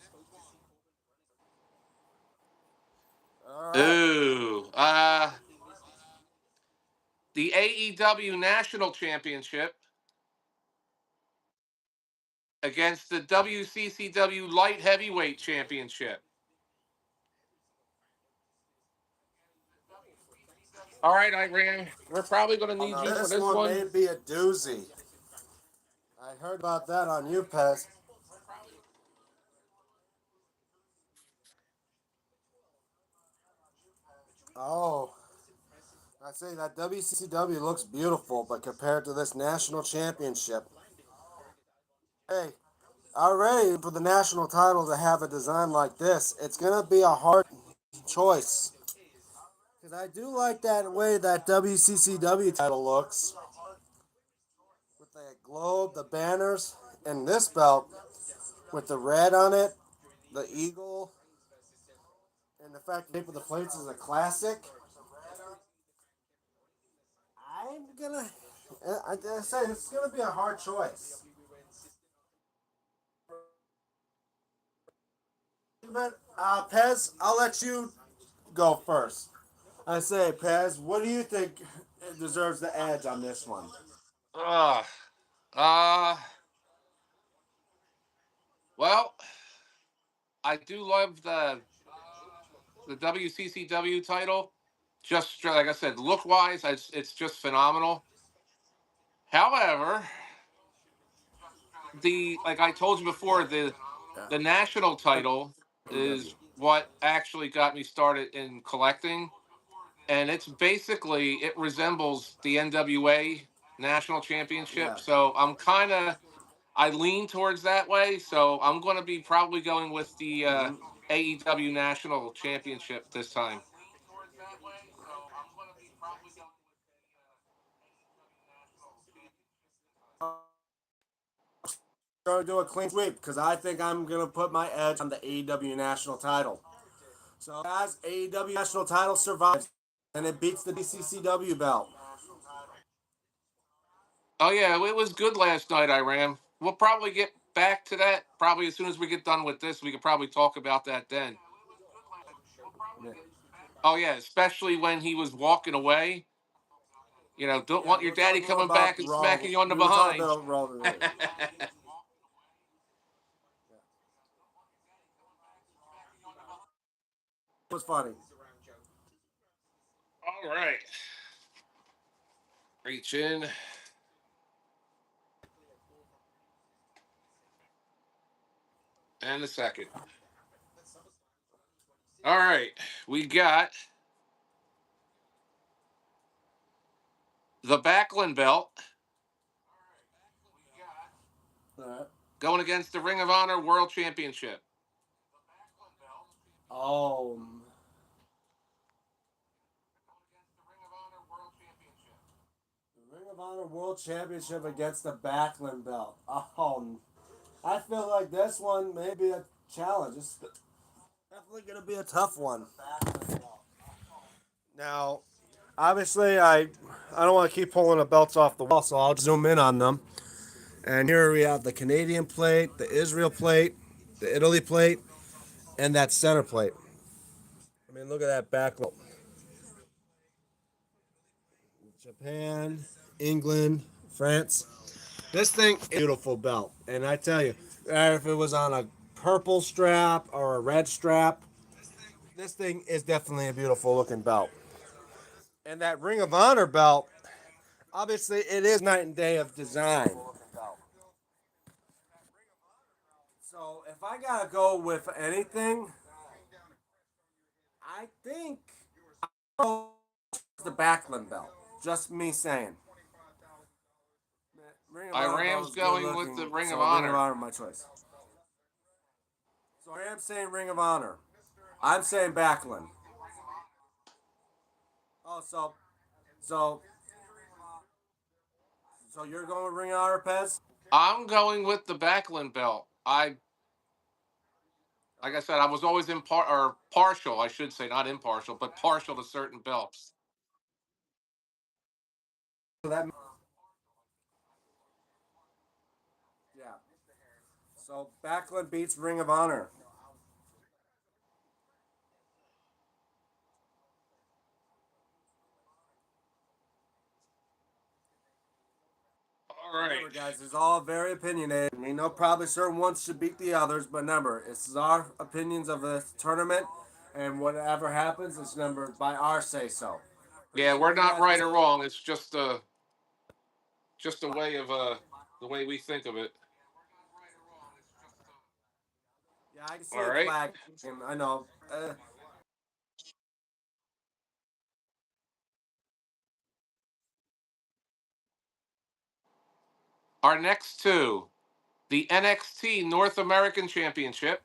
[SPEAKER 1] All right.
[SPEAKER 3] Ooh. The AEW National Championship against the WCCW Light Heavyweight Championship. All right, Iran. We're probably going to need
[SPEAKER 1] Now,
[SPEAKER 3] you for
[SPEAKER 1] this
[SPEAKER 3] this
[SPEAKER 1] one
[SPEAKER 3] one.
[SPEAKER 1] may be a doozy. I heard about that on UPES. Oh, I say that WCCW looks beautiful, but compared to this national championship, hey, already for the national title to have a design like this, it's gonna be a hard choice. Because I do like that way that WCCW title looks with the globe, the banners, and this belt with the red on it, the eagle, and the fact that the plates is a classic. I'm gonna, I say it's gonna be a hard choice. But Pez, I'll let you go first. I say, Pez, what do you think deserves the edge on this one?
[SPEAKER 3] Uh, uh, well, I do love the WCCW title. Just like I said, look wise, it's just phenomenal. However, the like I told you before,
[SPEAKER 1] Yeah.
[SPEAKER 3] the national title
[SPEAKER 1] AEW.
[SPEAKER 3] is what actually got me started in collecting, and it's basically it resembles the NWA national championship.
[SPEAKER 1] Yeah.
[SPEAKER 3] So I lean towards that way. So I'm going to be probably going with the
[SPEAKER 1] Mm-hmm.
[SPEAKER 3] AEW national championship this time.
[SPEAKER 1] Going to do a clean sweep because I think I'm going to put my edge on the AEW national title. So, as AEW national title survives and it beats the DCCW belt.
[SPEAKER 3] Oh yeah, it was good last night, Iram. We'll probably get back to that probably as soon as we get done with this. We could probably talk about that then.
[SPEAKER 1] Yeah.
[SPEAKER 3] Oh yeah, especially when he was walking away. You know, don't want your
[SPEAKER 1] we'll talk
[SPEAKER 3] daddy
[SPEAKER 1] more
[SPEAKER 3] coming
[SPEAKER 1] about
[SPEAKER 3] back and
[SPEAKER 1] Raw.
[SPEAKER 3] smacking you on the
[SPEAKER 1] We will talk
[SPEAKER 3] behind.
[SPEAKER 1] about Raw today. It was funny.
[SPEAKER 3] All right. Reach in. And a second. All right. We got the Backlund belt
[SPEAKER 1] All right.
[SPEAKER 3] going against the Ring of Honor World Championship.
[SPEAKER 1] Oh. The Ring of Honor World Championship against the Backlund belt. Oh. I feel like this one may be a challenge. It's definitely going to be a tough one. Now, obviously, I don't want to keep pulling the belts off the wall, so I'll zoom in on them. And here we have the Canadian plate, the Israel plate, the Italy plate, and that center plate. I mean, look at that back. Japan, England, France. This thing is a beautiful belt. And I tell you, if it was on a purple strap or a red strap, this thing is definitely a beautiful looking belt. And that Ring of Honor belt, obviously, it is night and day of design. So if I gotta go with anything, I think I'll go the Backlund belt. Just me saying. Ring of Honor belt
[SPEAKER 3] Iram's
[SPEAKER 1] is good
[SPEAKER 3] going with
[SPEAKER 1] looking,
[SPEAKER 3] the Ring of
[SPEAKER 1] so Ring of
[SPEAKER 3] Honor.
[SPEAKER 1] Honor my choice. So I am saying Ring of Honor. I'm saying Backlund. Oh, so you're going with Ring of Honor, Pez?
[SPEAKER 3] I'm going with the Backlund belt. Like I said, I was always partial, I should say, not impartial, but partial to certain belts.
[SPEAKER 1] So that yeah. So Backlund beats Ring of Honor.
[SPEAKER 3] All right.
[SPEAKER 1] Remember, guys, it's all very opinionated. We know probably certain ones should beat the others, but remember, this is our opinions of the tournament, and whatever happens is numbered by our say so.
[SPEAKER 3] Yeah, we're not right or wrong. It's just a way of the way we think of it.
[SPEAKER 1] Yeah, I can see
[SPEAKER 3] All
[SPEAKER 1] a
[SPEAKER 3] right.
[SPEAKER 1] flag. I know.
[SPEAKER 3] Our next two, the NXT North American Championship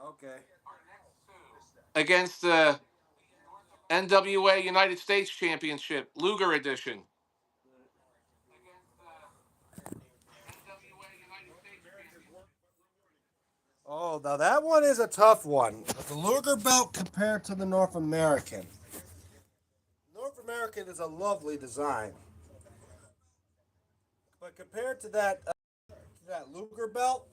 [SPEAKER 1] Okay.
[SPEAKER 3] against the NWA United States Championship, Luger Edition.
[SPEAKER 1] Oh, now that one is a tough one. The Luger belt compared to the North American. North American is a lovely design, but compared to that Luger belt,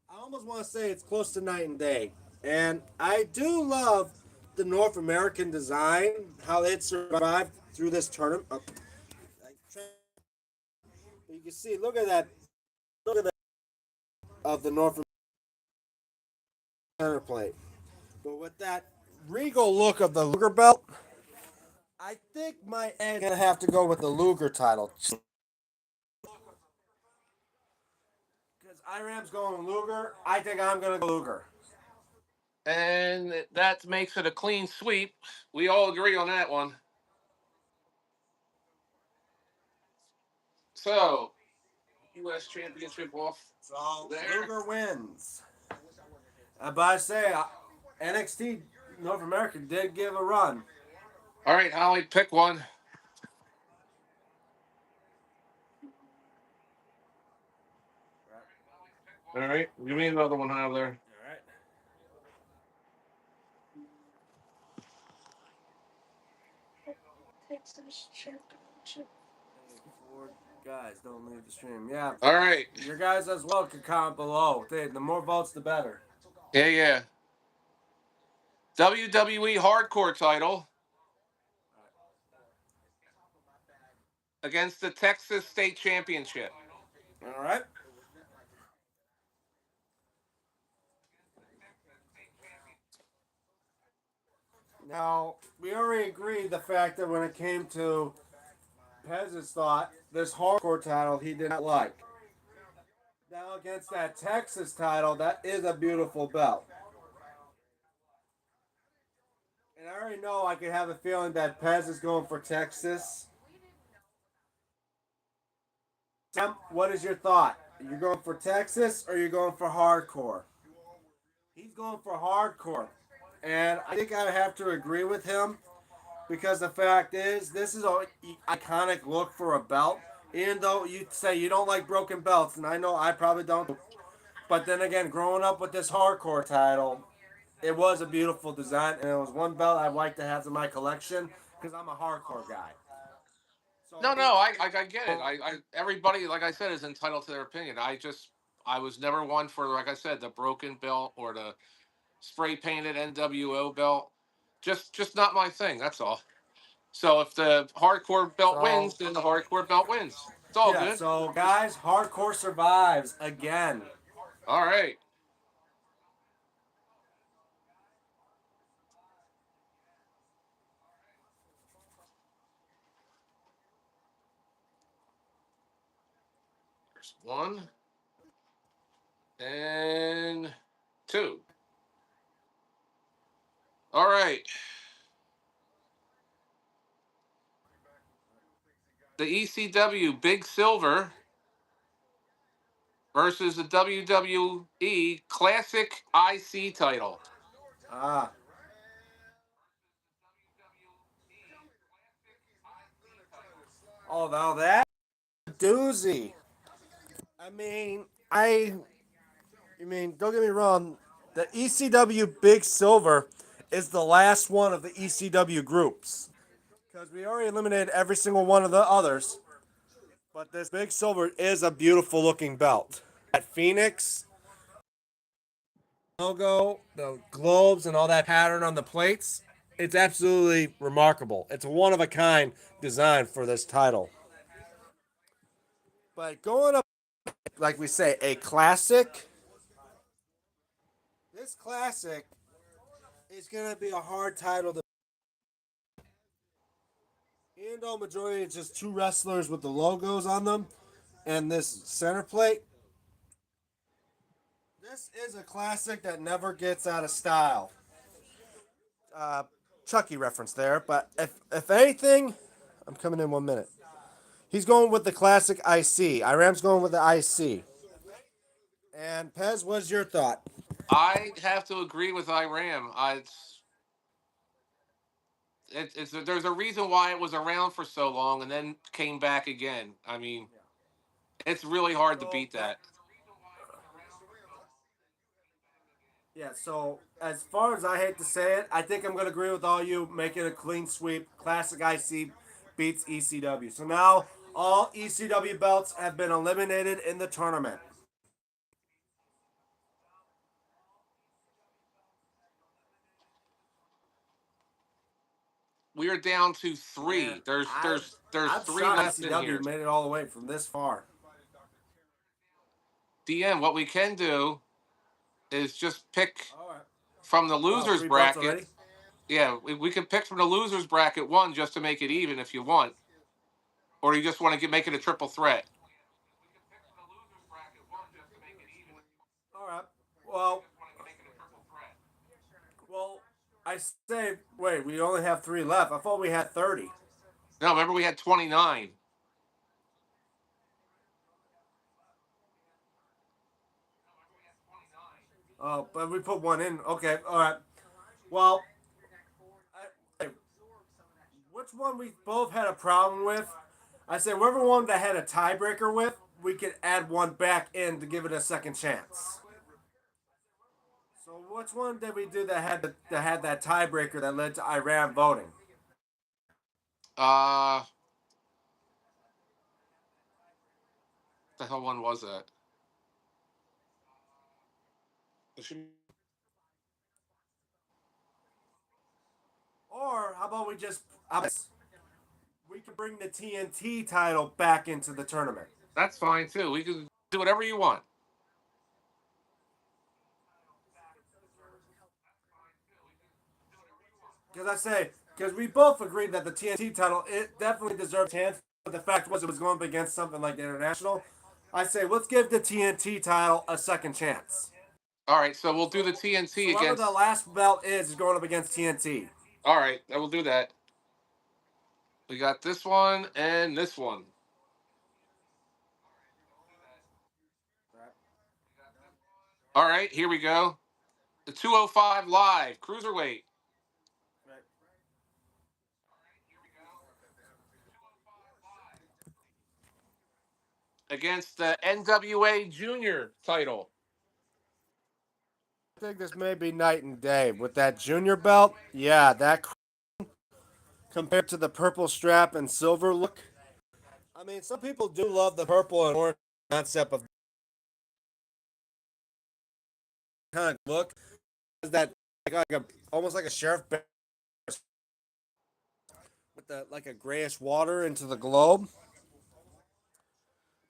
[SPEAKER 1] I almost want to say it's close to night and day. And I do love the North American design, how it survived through this tournament. You can see, look at that of the North American center plate. But with that regal look of the Luger belt, I think my edge gonna have to go with the Luger title. Because Iram's going Luger, I think I'm gonna go Luger.
[SPEAKER 3] And that makes it a clean sweep. We all agree on that one. So, U.S. Championship off
[SPEAKER 1] So
[SPEAKER 3] there.
[SPEAKER 1] Luger wins. But I say NXT North America did give a run.
[SPEAKER 3] All right, Holly, pick one. All right, give me another one out there.
[SPEAKER 1] All right. Guys, don't leave the stream. Yeah.
[SPEAKER 3] All right.
[SPEAKER 1] Your guys as well can comment below. The more votes, the better.
[SPEAKER 3] Yeah, yeah. WWE Hardcore title against the Texas State Championship.
[SPEAKER 1] All right. Now, we already agreed the fact that when it came to Pez's thought, this hardcore title he did not like. Now, against that Texas title, that is a beautiful belt. And I already know I can have a feeling that Pez is going for Texas. Sam, what is your thought? You're going for Texas or you're going for hardcore? He's going for hardcore. And I think I have to agree with him because the fact is, this is an iconic look for a belt. Even though you say you don't like broken belts, and I know I probably don't. But then again, growing up with this hardcore title, it was a beautiful design, and it was one belt I'd like to have in my collection because I'm a hardcore guy. So
[SPEAKER 3] No, no, I get it. Everybody, like I said, is entitled to their opinion. I was never one for, like I said, the broken belt or the spray painted NWO belt. Just not my thing. That's all. So if the hardcore belt
[SPEAKER 1] So
[SPEAKER 3] wins, then the hardcore belt wins. It's all
[SPEAKER 1] yeah,
[SPEAKER 3] good.
[SPEAKER 1] so guys, hardcore survives again.
[SPEAKER 3] All right. There's one and two. All right. The ECW Big Silver versus the WWE Classic IC title.
[SPEAKER 1] Ah, oh, now that doozy. I mean, don't get me wrong. The ECW Big Silver is the last one of the ECW groups because we already eliminated every single one of the others. But this Big Silver is a beautiful looking belt. That Phoenix logo, the globes, and all that pattern on the plates, it's absolutely remarkable. It's a one of a kind design for this title. But going up, like we say, a classic. This classic is going to be a hard title to. Even though majority is just two wrestlers with the logos on them and this center plate, this is a classic that never gets out of style. Uh, Chucky reference there, but if anything, I'm coming in 1 minute. He's going with the classic IC. Iram's going with the IC. And Pez, what's your thought?
[SPEAKER 3] I have to agree with Iram. It's there's a reason why it was around for so long and then came back again. I mean, it's really hard to
[SPEAKER 1] So
[SPEAKER 3] beat that.
[SPEAKER 1] yeah, so as far as I hate to say it, I think I'm going to agree with all you making a clean sweep. Classic IC beats ECW. So now all ECW belts have been eliminated in the tournament.
[SPEAKER 3] We are down to
[SPEAKER 1] Man,
[SPEAKER 3] three. There's
[SPEAKER 1] I,
[SPEAKER 3] there's there's
[SPEAKER 1] I'm
[SPEAKER 3] three
[SPEAKER 1] shocked
[SPEAKER 3] left in
[SPEAKER 1] ECW
[SPEAKER 3] here.
[SPEAKER 1] made it all the way from this far.
[SPEAKER 3] DM, what we can do is just pick
[SPEAKER 1] All right.
[SPEAKER 3] from the
[SPEAKER 1] Wow,
[SPEAKER 3] losers
[SPEAKER 1] three belts
[SPEAKER 3] bracket.
[SPEAKER 1] already?
[SPEAKER 3] Yeah, we can pick from the losers bracket one just to make it even if you want, or you just want to make it a triple threat.
[SPEAKER 1] All right. Well, well, I say, wait, we only have three left. I thought we had 30.
[SPEAKER 3] No, remember we had 29.
[SPEAKER 1] Oh, but we put one in. Okay, all right. Well, which one we both had a problem with? I say whichever one that had a tiebreaker with, we could add one back in to give it a second chance. So which one did we do that had that tiebreaker that led to Iran voting?
[SPEAKER 3] Uh, The hell one was that? It should-
[SPEAKER 4] Or how about we could bring the TNT title back into the tournament?
[SPEAKER 3] That's fine too. We can do whatever you want.
[SPEAKER 4] Because we both agreed that the TNT title it definitely deserved a chance. But the fact was, it was going up against something like the international. I say let's give the TNT title a second chance.
[SPEAKER 3] All right, so we'll do the TNT
[SPEAKER 4] So whoever
[SPEAKER 3] against.
[SPEAKER 4] the last belt is going up against TNT.
[SPEAKER 3] All right, I will do that. We got this one and this one. All right, here we go. The 205 Live Cruiserweight against the NWA Junior title.
[SPEAKER 4] I think this may be night and day with that junior belt. Yeah, that compared to the purple strap and silver look. I mean, some people do love the purple and orange concept of kind of look. Is that like a almost like a sheriff with the like a grayish water into the globe?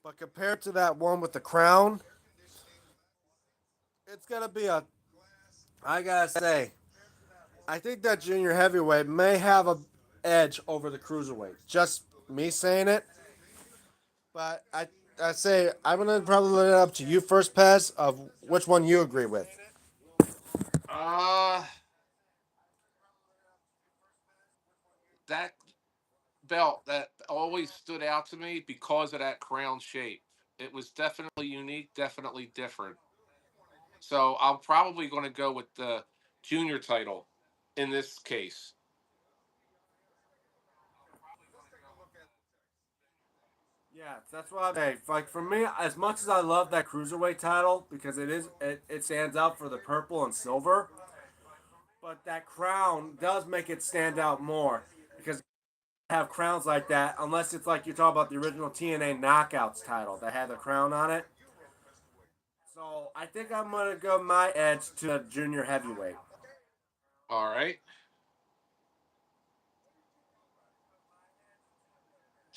[SPEAKER 4] But compared to that one with the crown, it's gonna be a. I gotta say, I think that junior heavyweight may have a edge over the cruiserweight. Just me saying it, but I say I'm gonna probably let it up to you first, Pez, of which one you agree with.
[SPEAKER 3] Uh, that belt that always stood out to me because of that crown shape. It was definitely unique, definitely different. So I'm probably going to go with the junior title in this case.
[SPEAKER 4] Yeah, that's what I say. Like for me, as much as I love that cruiserweight title because it stands out for the purple and silver, but that crown does make it stand out more because have crowns like that unless it's like you're talking about the original TNA Knockouts title that had the crown on it. So I think I'm gonna go my edge to junior heavyweight.
[SPEAKER 3] All right.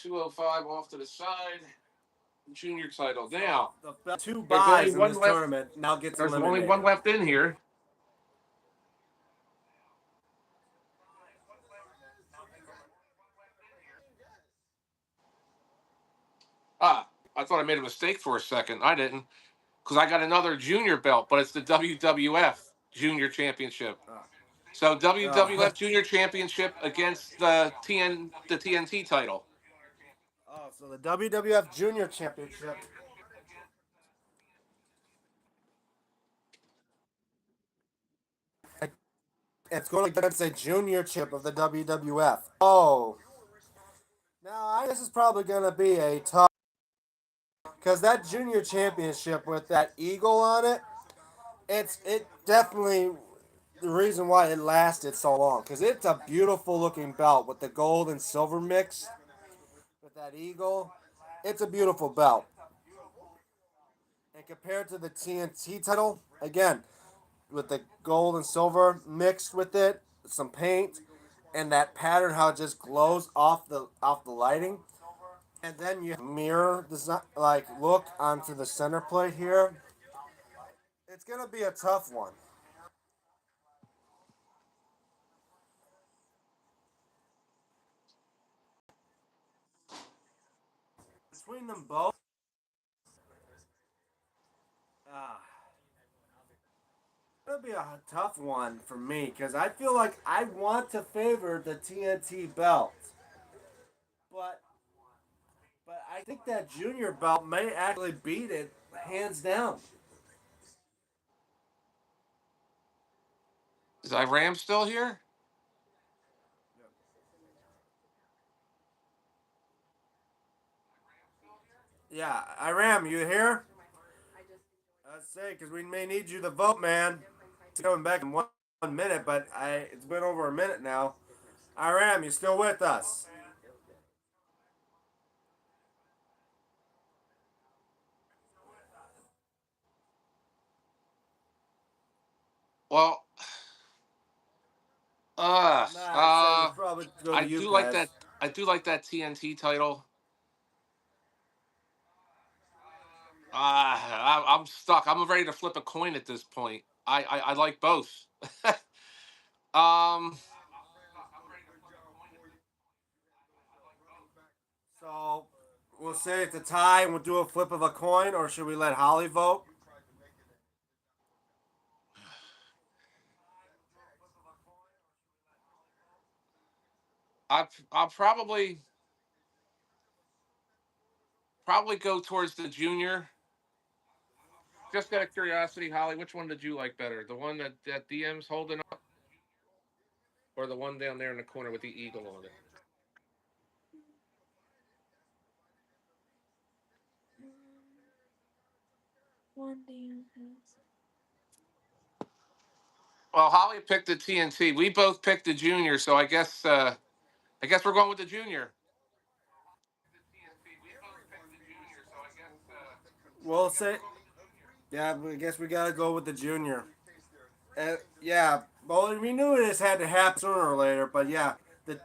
[SPEAKER 3] 205 off to the side. Junior title. Now,
[SPEAKER 4] The two
[SPEAKER 3] there's only
[SPEAKER 4] buys in
[SPEAKER 3] one
[SPEAKER 4] this
[SPEAKER 3] left.
[SPEAKER 4] tournament now gets
[SPEAKER 3] There's only
[SPEAKER 4] eliminated.
[SPEAKER 3] one left in here. Ah, I thought I made a mistake for a second. I didn't, because I got another junior belt, but it's the WWF Junior Championship. So WWF Junior Championship against the TNT title.
[SPEAKER 4] Oh, so the WWF Junior Championship. It's going against a junior chip of the WWF. Oh, now I guess it's probably going to be a tough because that junior championship with that eagle on it, it definitely the reason why it lasted so long because it's a beautiful looking belt with the gold and silver mix with that eagle. It's a beautiful belt. And compared to the TNT title, again, with the gold and silver mixed with it, some paint, and that pattern how it just glows off the lighting. And then you mirror design like look onto the center plate here. It's gonna be a tough one. Between them both, uh, it's gonna be a tough one for me because I feel like I want to favor the TNT belt, but I think that junior belt may actually beat it hands down.
[SPEAKER 3] Is Iram still here?
[SPEAKER 4] Yeah, Iram, you here? I'd say because we may need you to vote, man. It's coming back in one minute, but it's been over a minute now. Iram, you still with us?
[SPEAKER 3] Well, uh,
[SPEAKER 4] Nah, I'd say we
[SPEAKER 3] uh,
[SPEAKER 4] probably go
[SPEAKER 3] I
[SPEAKER 4] to you,
[SPEAKER 3] do like
[SPEAKER 4] Pez.
[SPEAKER 3] that. I do like that TNT title. I'm stuck. I'm ready to flip a coin at this point. I like both. um,
[SPEAKER 4] So we'll say it's a tie and we'll do a flip of a coin, or should we let Holly vote?
[SPEAKER 3] I'll probably go towards the junior. Just out of curiosity, Holly, which one did you like better? The one that DM's holding up, or the one down there in the corner with the eagle on it? Well, Holly picked the TNT. We both picked the junior, so I guess we're going with the junior.
[SPEAKER 4] We'll say, yeah, I guess we gotta go with the junior. Yeah, well, we knew this had to happen sooner or later, but yeah, the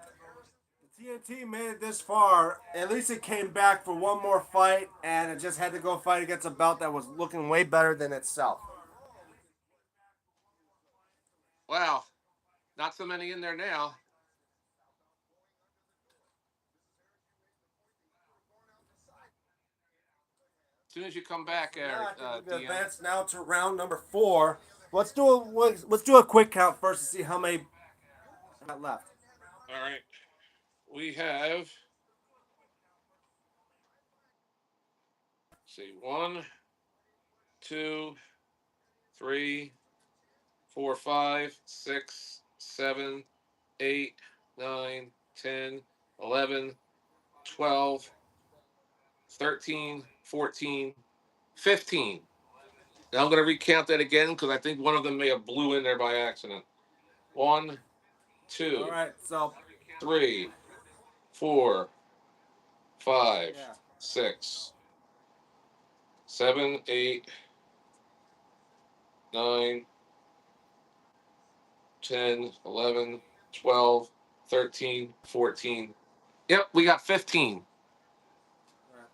[SPEAKER 4] TNT made it this far. At least it came back for one more fight, and it just had to go fight against a belt that was looking way better than itself.
[SPEAKER 3] Wow, not so many in there now. As soon as you come back,
[SPEAKER 4] So now I think we can
[SPEAKER 3] DM.
[SPEAKER 4] advance now to round number 4. Let's do a quick count first to see how many got left.
[SPEAKER 3] All right, we have. Let's see, 1, 2, 3, 4, 5, 6, 7, 8, 9, 10, 11, 12, 13, 14, 15. Now I'm going to recount that again because I think one of them may have blew in there by accident. One,
[SPEAKER 4] All
[SPEAKER 3] two,
[SPEAKER 4] right, so
[SPEAKER 3] 3, 4, 5,
[SPEAKER 4] yeah,
[SPEAKER 3] 6, 7, 8, 9, 10, 11, 12, 13, 14. Yep, we got 15.
[SPEAKER 4] all right.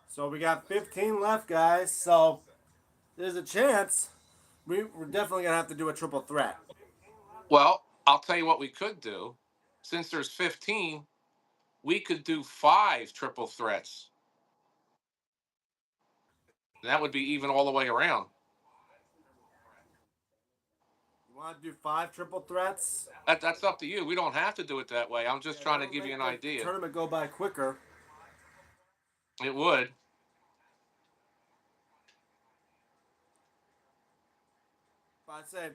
[SPEAKER 4] So we got 15 left, guys. So there's a chance we're definitely gonna have to do a triple threat.
[SPEAKER 3] Well, I'll tell you what we could do. Since there's 15, we could do 5 triple threats. That would be even all the way around.
[SPEAKER 4] You want to do 5 triple threats?
[SPEAKER 3] That's up to you. We don't have to do it that way. I'm just
[SPEAKER 4] Yeah,
[SPEAKER 3] trying to
[SPEAKER 4] that'll
[SPEAKER 3] give you
[SPEAKER 4] make
[SPEAKER 3] an
[SPEAKER 4] the
[SPEAKER 3] idea.
[SPEAKER 4] tournament go by quicker.
[SPEAKER 3] It would.
[SPEAKER 4] But I'd say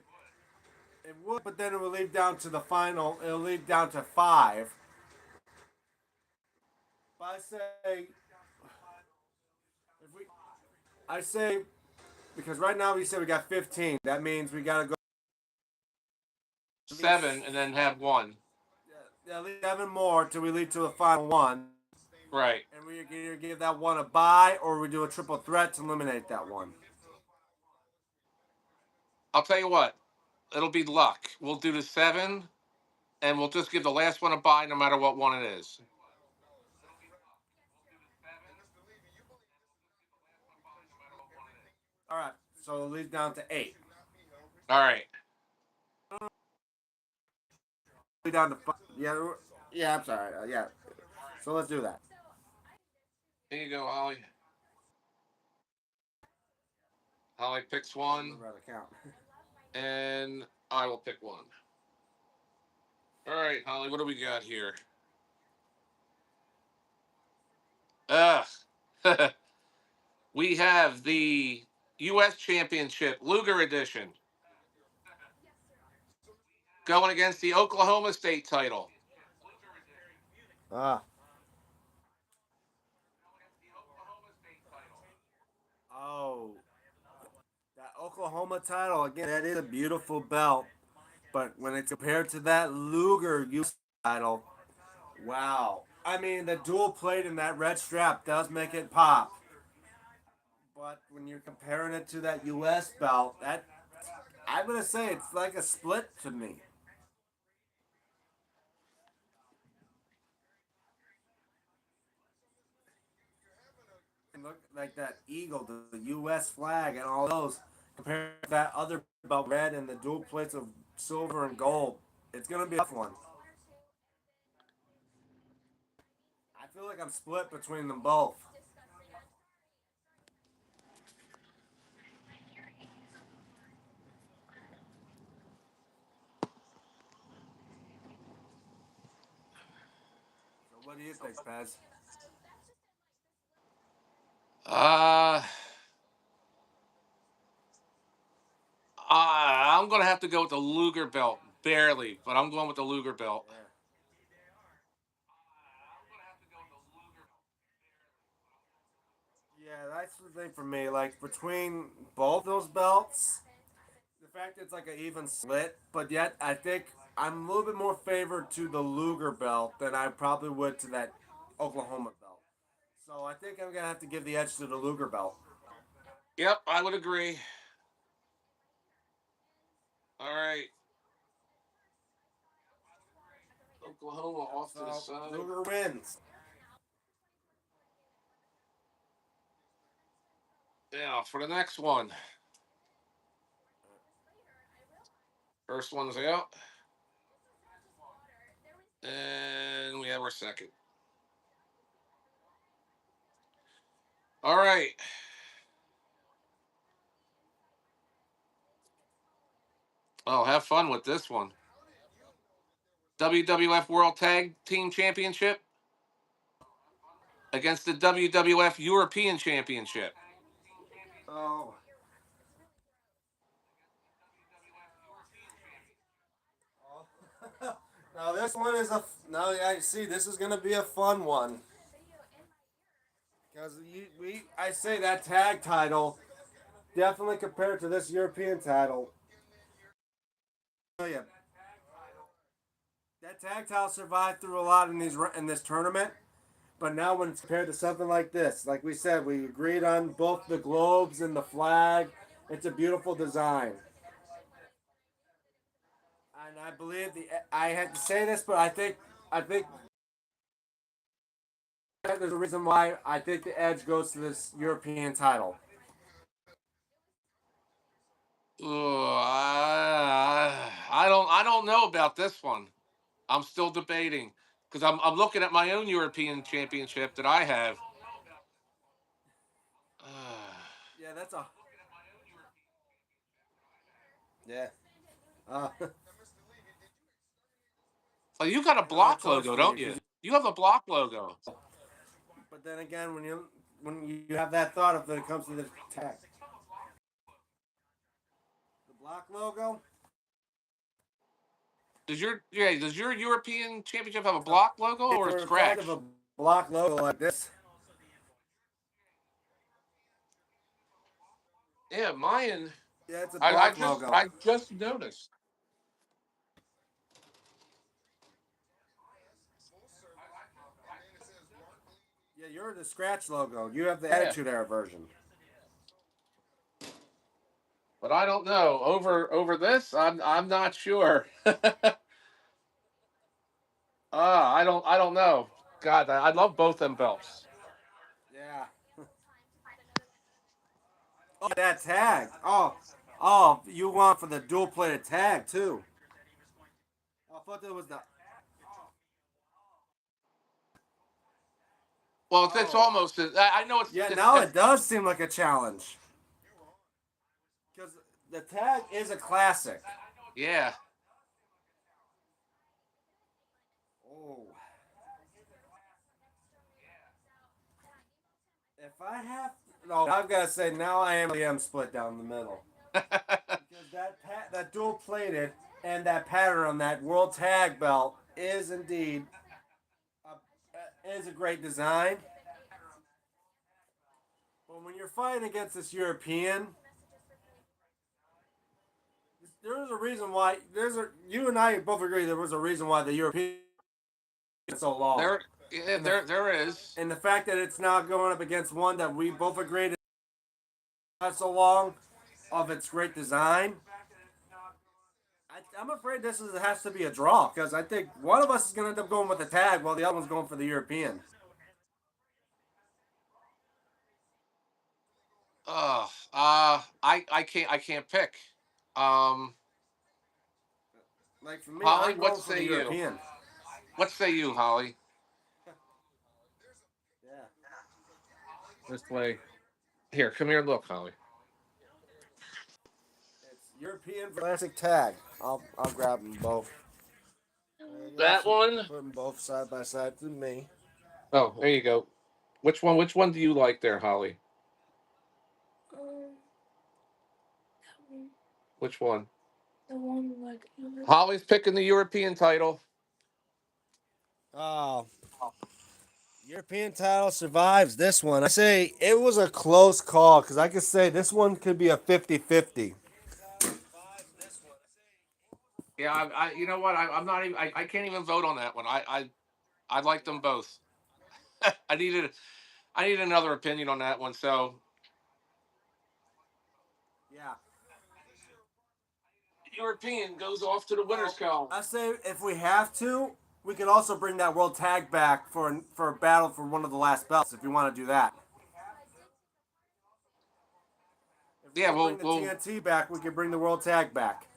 [SPEAKER 4] it would, but then it will lead down to the final. It'll lead down to 5. But I say because right now we say we got 15. That means we gotta go
[SPEAKER 3] 7 and then have 1.
[SPEAKER 4] at least 7 more till we lead to the final one.
[SPEAKER 3] Right.
[SPEAKER 4] And we either give that one a bye or we do a triple threat to eliminate that one.
[SPEAKER 3] I'll tell you what. It'll be luck. We'll do the 7 and we'll just give the last one a bye no matter what one it is.
[SPEAKER 4] All right, so it leads down to 8.
[SPEAKER 3] All right.
[SPEAKER 4] Lead down to 5. Yeah, I'm sorry. Yeah. So let's do that.
[SPEAKER 3] Here you go, Holly. Holly picks one,
[SPEAKER 4] Remember how to count.
[SPEAKER 3] and I will pick one. All right, Holly, what do we got here? Ugh. We have the U.S. Championship Luger Edition going against the Oklahoma State title.
[SPEAKER 4] Ah. Oh. That Oklahoma title, again, that is a beautiful belt. But when it's compared to that Luger U.S. title, wow. I mean, the dual plate and that red strap does make it pop. But when you're comparing it to that U.S. belt, that I'm gonna say it's like a split to me. And look like that eagle, the U.S. flag, and all those compared to that other belt, red and the dual plates of silver and gold. It's gonna be a tough one. I feel like I'm split between them both. So what do you think, Pez?
[SPEAKER 3] Uh, I'm gonna have to go with the Luger belt, barely, but I'm going with the Luger belt.
[SPEAKER 4] Yeah. Yeah, that's the thing for me. Like between both those belts, the fact it's like an even split, but yet I think I'm a little bit more favored to the Luger belt than I probably would to that Oklahoma belt. So I think I'm gonna have to give the edge to the Luger belt.
[SPEAKER 3] Yep, I would agree. All right, Oklahoma off to the
[SPEAKER 4] So
[SPEAKER 3] side.
[SPEAKER 4] Luger wins.
[SPEAKER 3] Yeah, for the next one. First one's out, and we have our second. All right. Oh, have fun with this one. WWF World Tag Team Championship against the WWF European Championship.
[SPEAKER 4] Oh. Now this one is a. Now I see this is gonna be a fun one because I say that tag title definitely compared to this European title. Oh yeah, that tag title survived through a lot in this tournament, but now when it's compared to something like this, like we said, we agreed on both the globes and the flag. It's a beautiful design, and I believe the. I had to say this, but I think there's a reason why I think the edge goes to this European title.
[SPEAKER 3] I don't know about this one. I'm still debating because I'm looking at my own European Championship that I have.
[SPEAKER 4] Yeah, that's a. Yeah. Uh,
[SPEAKER 3] Oh, you got a
[SPEAKER 4] another
[SPEAKER 3] block
[SPEAKER 4] choice
[SPEAKER 3] logo,
[SPEAKER 4] for you,
[SPEAKER 3] don't you? You have a block logo.
[SPEAKER 4] but then again, when you have that thought if it comes to the tag, the block logo,
[SPEAKER 3] Does your European Championship have a block logo or a
[SPEAKER 4] for the fact of
[SPEAKER 3] scratch?
[SPEAKER 4] a block logo like this.
[SPEAKER 3] Yeah, mine.
[SPEAKER 4] Yeah, it's a
[SPEAKER 3] I, I
[SPEAKER 4] block
[SPEAKER 3] just
[SPEAKER 4] logo.
[SPEAKER 3] I just noticed.
[SPEAKER 4] Yeah, you're the scratch logo. You have the
[SPEAKER 3] Yeah,
[SPEAKER 4] Attitude Era version.
[SPEAKER 3] but I don't know. Over this, I'm not sure. I don't know. God, I love both them belts.
[SPEAKER 4] Yeah. Oh, that tag. Oh, you want for the dual plated tag too. I thought that was the.
[SPEAKER 3] Well, it's
[SPEAKER 4] Oh,
[SPEAKER 3] almost. I know it's
[SPEAKER 4] yeah.
[SPEAKER 3] it's
[SPEAKER 4] Now
[SPEAKER 3] it's
[SPEAKER 4] it does seem like a challenge because the tag is a classic.
[SPEAKER 3] yeah.
[SPEAKER 4] Oh. If I have, no, I've got to say now I am split down the middle because that dual plated and that pattern on that world tag belt is indeed is a great design. But when you're fighting against this European, there's a reason why you and I both agree there was a reason why the European is so long,
[SPEAKER 3] there, yeah,
[SPEAKER 4] and the
[SPEAKER 3] there is.
[SPEAKER 4] and the fact that it's now going up against one that we both agreed so long of its great design. I'm afraid has to be a draw because I think one of us is going to end up going with the tag while the other one's going for the European.
[SPEAKER 3] I can't pick. Um,
[SPEAKER 4] Like for me,
[SPEAKER 3] Holly,
[SPEAKER 4] I'm
[SPEAKER 3] what
[SPEAKER 4] going for
[SPEAKER 3] say
[SPEAKER 4] the
[SPEAKER 3] you?
[SPEAKER 4] European.
[SPEAKER 3] What say you, Holly?
[SPEAKER 4] Yeah.
[SPEAKER 3] This way. Here, come here. Look, Holly.
[SPEAKER 4] It's European classic tag. I'll grab them both.
[SPEAKER 3] That one.
[SPEAKER 4] Put them both side by side to me.
[SPEAKER 3] Oh, there you go. Which one? Which one do you like there, Holly? Which one? Holly's picking the European title.
[SPEAKER 4] Oh, European title survives this one. I say it was a close call because I could say this one could be a 50-50.
[SPEAKER 3] Yeah, you know what? I'm not even. I can't even vote on that one. I like them both. I needed. I need another opinion on that one. So
[SPEAKER 4] Yeah.
[SPEAKER 3] European goes off to the winners' column.
[SPEAKER 4] I say if we have to, we could also bring that world tag back for a battle for one of the last belts if you want to do that. If we
[SPEAKER 3] Yeah,
[SPEAKER 4] can bring
[SPEAKER 3] we'll
[SPEAKER 4] the
[SPEAKER 3] we'll
[SPEAKER 4] TNT back, we can bring the world tag back.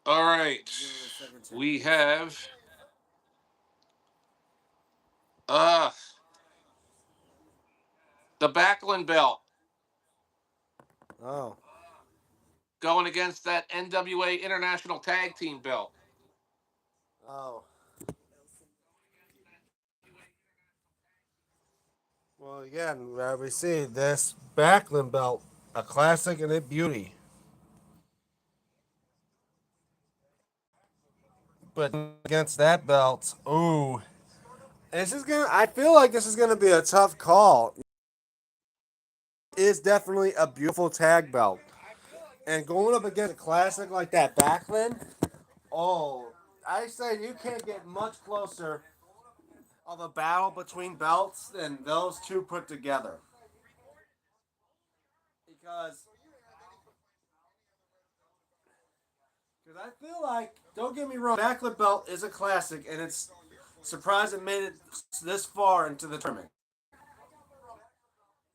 [SPEAKER 3] All right.
[SPEAKER 4] Give it a second to.
[SPEAKER 3] We have uh the Backlund belt
[SPEAKER 4] Oh.
[SPEAKER 3] going against that NWA International Tag Team belt.
[SPEAKER 4] Oh. Well, again, we see this Backlund belt, a classic and a beauty. But against that belt, ooh, this is gonna. I feel like this is gonna be a tough call. It is definitely a beautiful tag belt, and going up against a classic like that Backlund, oh, I say you can't get much closer of a battle between belts than those two put together. Because I feel like, don't get me wrong, Backlund belt is a classic, and it's surprised it made it this far into the tournament.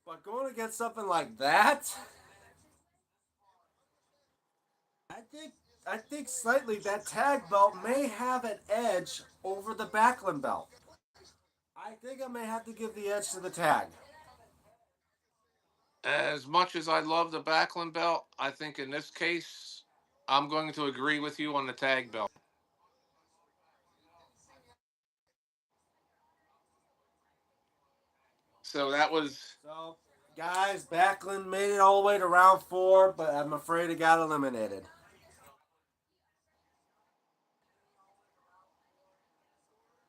[SPEAKER 4] But going against something like that, I think I think slightly that tag belt may have an edge over the Backlund belt. I think I may have to give the edge to the tag.
[SPEAKER 3] As much as I love the Backlund belt, I think in this case, I'm going to agree with you on the tag belt. So that was
[SPEAKER 4] So, guys, Backlund made it all the way to round 4, but I'm afraid it got eliminated.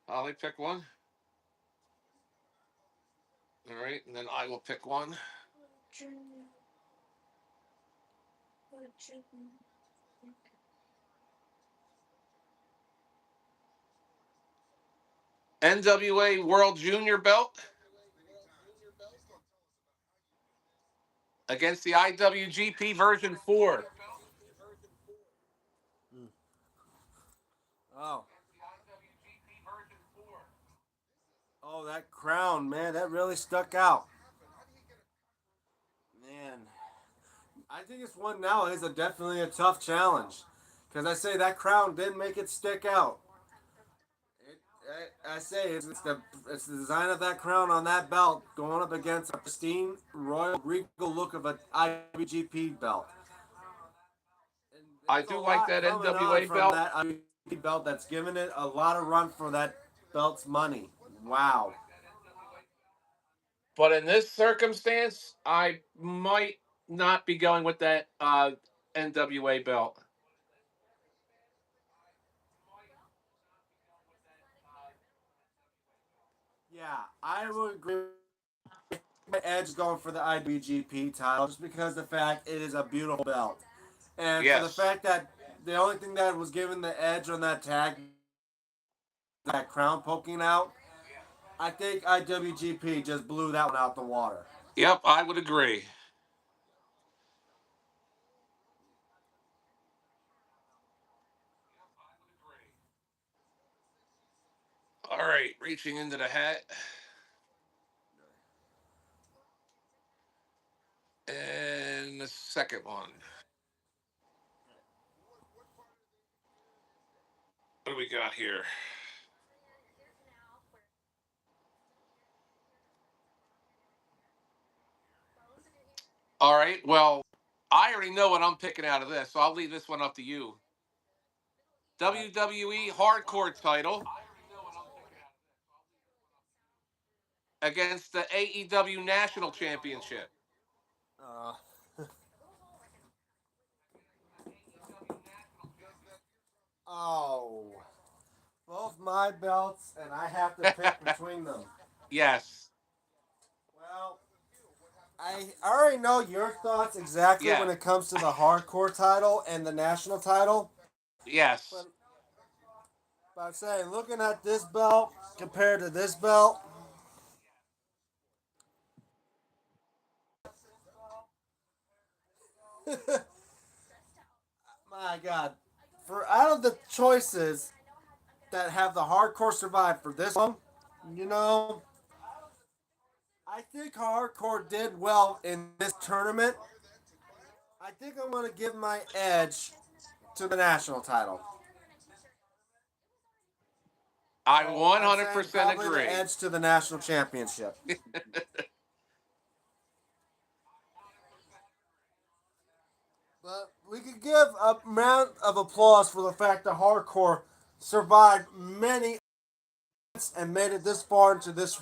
[SPEAKER 3] Holly pick one. All right, and then I will pick one. NWA World Junior belt against the IWGP version 4.
[SPEAKER 4] Oh, oh, that crown, man, that really stuck out. Man, I think this one now is definitely a tough challenge. Because I say that crown didn't make it stick out. I say it's the design of that crown on that belt going up against a pristine royal regal look of an IWGP belt. And
[SPEAKER 3] I
[SPEAKER 4] there's a
[SPEAKER 3] do like
[SPEAKER 4] lot
[SPEAKER 3] that
[SPEAKER 4] coming on
[SPEAKER 3] NWA
[SPEAKER 4] from
[SPEAKER 3] belt,
[SPEAKER 4] that IWGP belt that's given it a lot of run for that belt's money. Wow.
[SPEAKER 3] but in this circumstance, I might not be going with that NWA belt.
[SPEAKER 4] Yeah, I would agree. My edge going for the IWGP title just because the fact it is a beautiful belt. And for the
[SPEAKER 3] Yes.
[SPEAKER 4] fact that the only thing that was given the edge on that tag, that crown poking out, I think IWGP just blew that one out the water.
[SPEAKER 3] Yep, I would agree. All right, reaching into the hat. And the second one. What do we got here? All right. Well, I already know what I'm picking out of this, so I'll leave this one up to you. WWE Hardcore title against the AEW National Championship.
[SPEAKER 4] Uh, oh, both my belts, and I have to pick between them.
[SPEAKER 3] Yes.
[SPEAKER 4] Well, I already know your thoughts exactly
[SPEAKER 3] Yeah.
[SPEAKER 4] when it comes to the hardcore title and the national title.
[SPEAKER 3] Yes.
[SPEAKER 4] But I'm saying, looking at this belt compared to this belt, my God, for out of the choices that have the hardcore survive for this one, you know, I think hardcore did well in this tournament. I think I'm going to give my edge to the national title.
[SPEAKER 3] I
[SPEAKER 4] So I'm saying
[SPEAKER 3] 100%
[SPEAKER 4] probably the
[SPEAKER 3] agree.
[SPEAKER 4] edge to the national championship. But we could give a round of applause for the fact that hardcore survived many and made it this far into this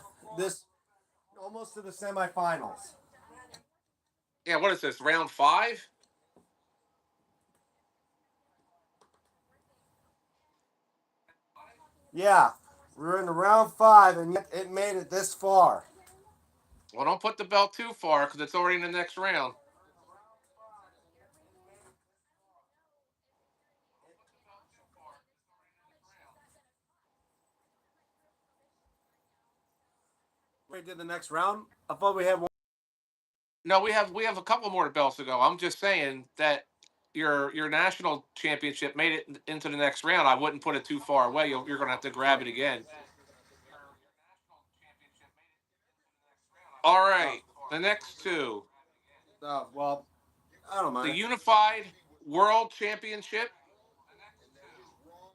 [SPEAKER 4] almost to the semifinals.
[SPEAKER 3] Yeah, what is this? Round 5?
[SPEAKER 4] Yeah, we're in the round 5 and yet it made it this far.
[SPEAKER 3] Well, don't put the belt too far because it's already in the next round.
[SPEAKER 4] We did the next round. I thought we had one.
[SPEAKER 3] No, we have a couple more belts to go. I'm just saying that your national championship made it into the next round. I wouldn't put it too far away. You're going to have to grab it again. All right, the next two:
[SPEAKER 4] Well, I don't
[SPEAKER 3] the
[SPEAKER 4] mind.
[SPEAKER 3] Unified World Championship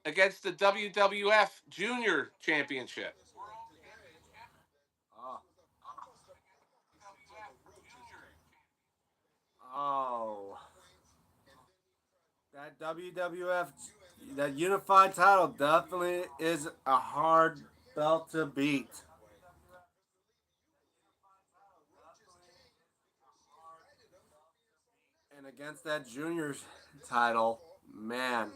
[SPEAKER 3] against the WWF Junior Championship.
[SPEAKER 4] Oh. Oh. That WWF, that unified title definitely is a hard belt to beat. And against that juniors title, man,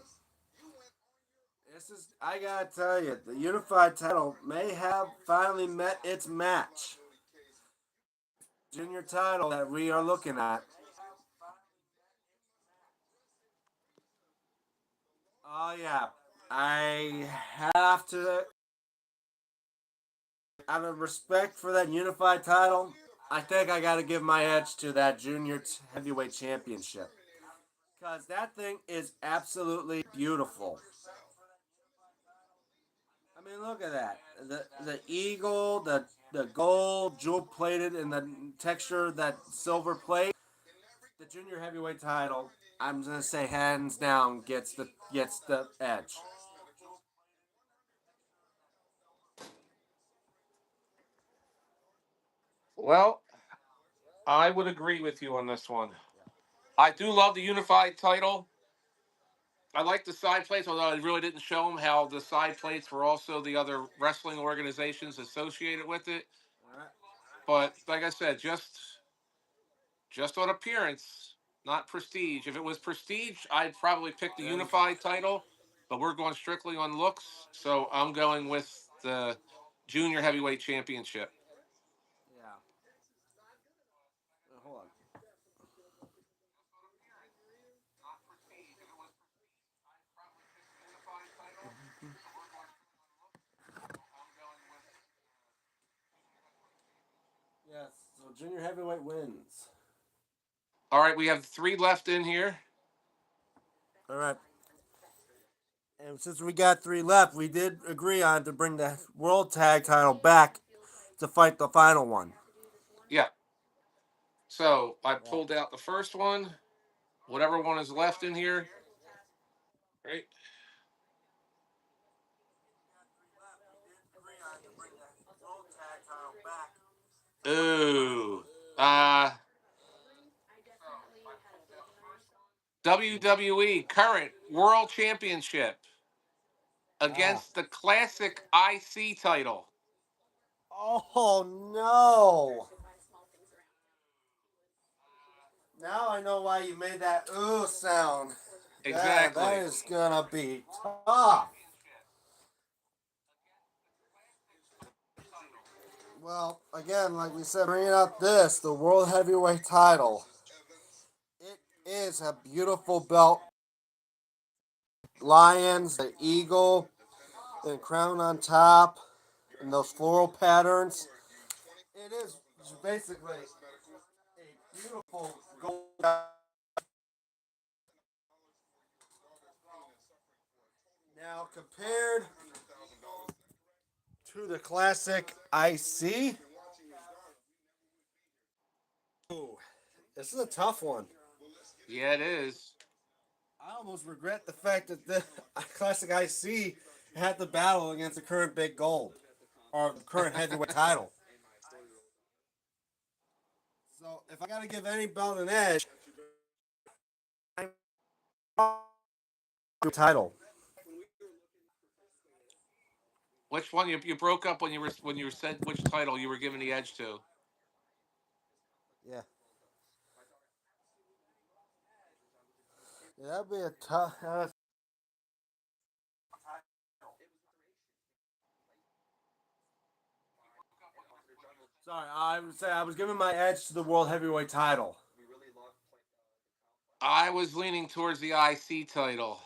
[SPEAKER 4] this is, I gotta tell you, the unified title may have finally met its match. Junior title that we are looking at. Oh, yeah. I have to, out of respect for that unified title, I think I got to give my edge to that junior heavyweight championship. Because that thing is absolutely beautiful. I mean, look at that. The eagle, the gold, jewel plated, and the texture of that silver plate. The junior heavyweight title, I'm gonna say hands down, gets the edge.
[SPEAKER 3] Well, I would agree with you on this one. I do love the unified title. I like the side plates, although I really didn't show them how the side plates were also the other wrestling organizations associated with it.
[SPEAKER 4] All right.
[SPEAKER 3] But like I said, just on appearance, not prestige. If it was prestige, I'd probably pick the
[SPEAKER 4] Then,
[SPEAKER 3] unified title. But we're going strictly on looks, so I'm going with the junior heavyweight championship.
[SPEAKER 4] yeah. Hold on. Yes. So junior heavyweight wins.
[SPEAKER 3] All right, we have 3 left in here.
[SPEAKER 4] All right. And since we got 3 left, we did agree on to bring the world tag title back to fight the final one.
[SPEAKER 3] Yeah. So I
[SPEAKER 4] Yeah.
[SPEAKER 3] pulled out the first one. Whatever one is left in here. Right. Ooh. WWE current World Championship
[SPEAKER 4] Ah.
[SPEAKER 3] against the classic IC title.
[SPEAKER 4] Oh no! Now I know why you made that ooh sound. Yeah, that
[SPEAKER 3] Exactly.
[SPEAKER 4] is gonna be tough. Well, again, like we said, bringing up the World Heavyweight title. It is a beautiful belt. Lions, the eagle, and crown on top, and those floral patterns. It is basically a beautiful gold. Now, compared to the classic IC, ooh, this is a tough one.
[SPEAKER 3] Yeah, it is.
[SPEAKER 4] I almost regret the fact that the classic IC had the battle against the current big gold or current heavyweight title. So if I gotta give any belt an edge, title.
[SPEAKER 3] Which one you broke up when you said which title you were giving the edge to?
[SPEAKER 4] Yeah. Yeah, that'd be a tough. Sorry, I would say I was giving my edge to the world heavyweight title.
[SPEAKER 3] I was leaning towards the IC title.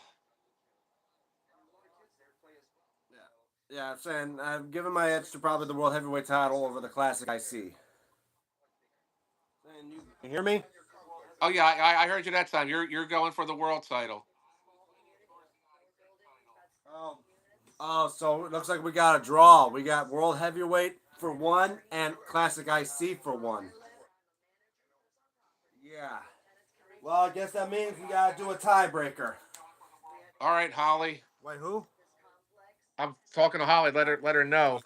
[SPEAKER 4] Yeah, I'm saying I'm giving my edge to probably the world heavyweight title over the classic IC. You hear me?
[SPEAKER 3] Oh yeah, I heard you that time. You're going for the world title.
[SPEAKER 4] Oh, oh, so it looks like we got a draw. We got world heavyweight for one and classic IC for one. Yeah. Well, I guess that means we gotta do a tiebreaker.
[SPEAKER 3] All right, Holly.
[SPEAKER 4] Wait, who?
[SPEAKER 3] I'm talking to Holly. Let her know.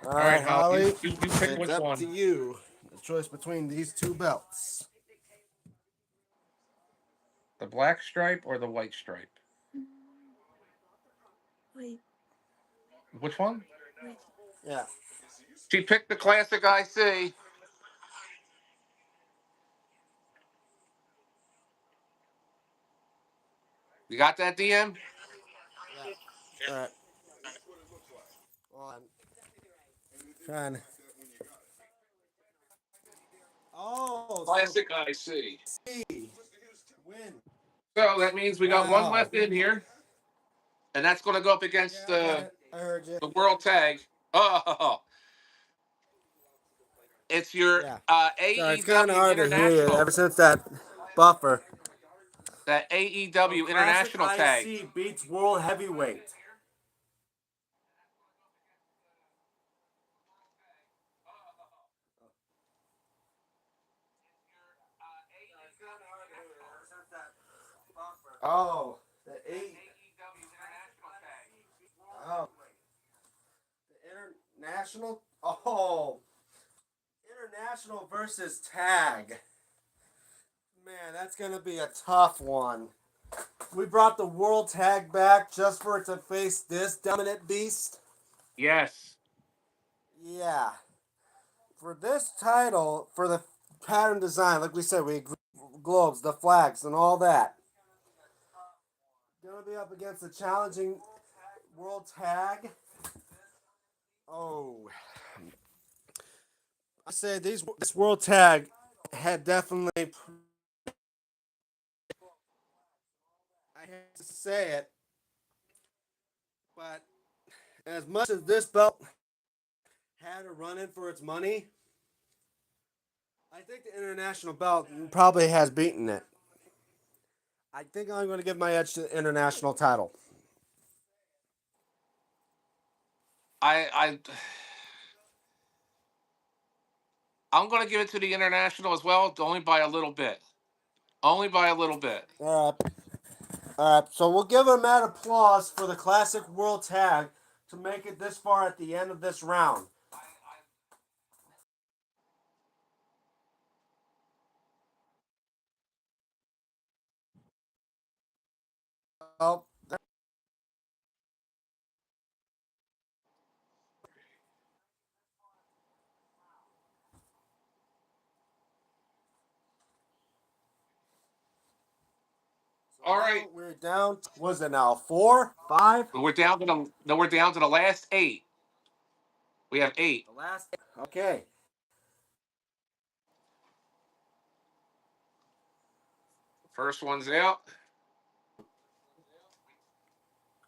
[SPEAKER 4] All
[SPEAKER 3] All right,
[SPEAKER 4] right,
[SPEAKER 3] Holly.
[SPEAKER 4] Holly.
[SPEAKER 3] You pick
[SPEAKER 4] It's
[SPEAKER 3] which
[SPEAKER 4] up to
[SPEAKER 3] one.
[SPEAKER 4] you. The choice between these two belts.
[SPEAKER 3] The black stripe or the white stripe? Which one?
[SPEAKER 4] Yeah.
[SPEAKER 3] She picked the classic IC. You got that, DM?
[SPEAKER 4] Yeah. All right. Well, I'm trying. Oh, so
[SPEAKER 3] Classic IC.
[SPEAKER 4] C win.
[SPEAKER 3] So that means we got one
[SPEAKER 4] Wow.
[SPEAKER 3] left in here, and that's going to go up against
[SPEAKER 4] Yeah, I got it. I heard you.
[SPEAKER 3] the world tag. Oh, it's your
[SPEAKER 4] Yeah. Sorry, it's kind of
[SPEAKER 3] AEW
[SPEAKER 4] hard to hear you
[SPEAKER 3] International.
[SPEAKER 4] ever since that buffer.
[SPEAKER 3] That
[SPEAKER 4] So
[SPEAKER 3] AEW
[SPEAKER 4] classic
[SPEAKER 3] International tag.
[SPEAKER 4] IC beats world heavyweight. Oh, the eight. Oh, the international. Oh, international versus tag. Man, that's gonna be a tough one. We brought the world tag back just for it to face this dominant beast.
[SPEAKER 3] Yes.
[SPEAKER 4] Yeah. For this title, for the pattern design, like we said, we globes, the flags, and all that. Gonna be up against a challenging world tag. Oh, I say this world tag had definitely. I hate to say it, but as much as this belt had a run in for its money, I think the international belt probably has beaten it. I think I'm going to give my edge to the international title.
[SPEAKER 3] I I'm going to give it to the international as well, only by a little bit. Only by a little bit.
[SPEAKER 4] All right. So we'll give a mad applause for the Classic World Tag to make it this far at the end of this round. Oh,
[SPEAKER 3] All right.
[SPEAKER 4] we're down. Was it now 4, 5?
[SPEAKER 3] We're down to the no, we're down to the last 8. We have 8.
[SPEAKER 4] The last. Okay.
[SPEAKER 3] First one's out.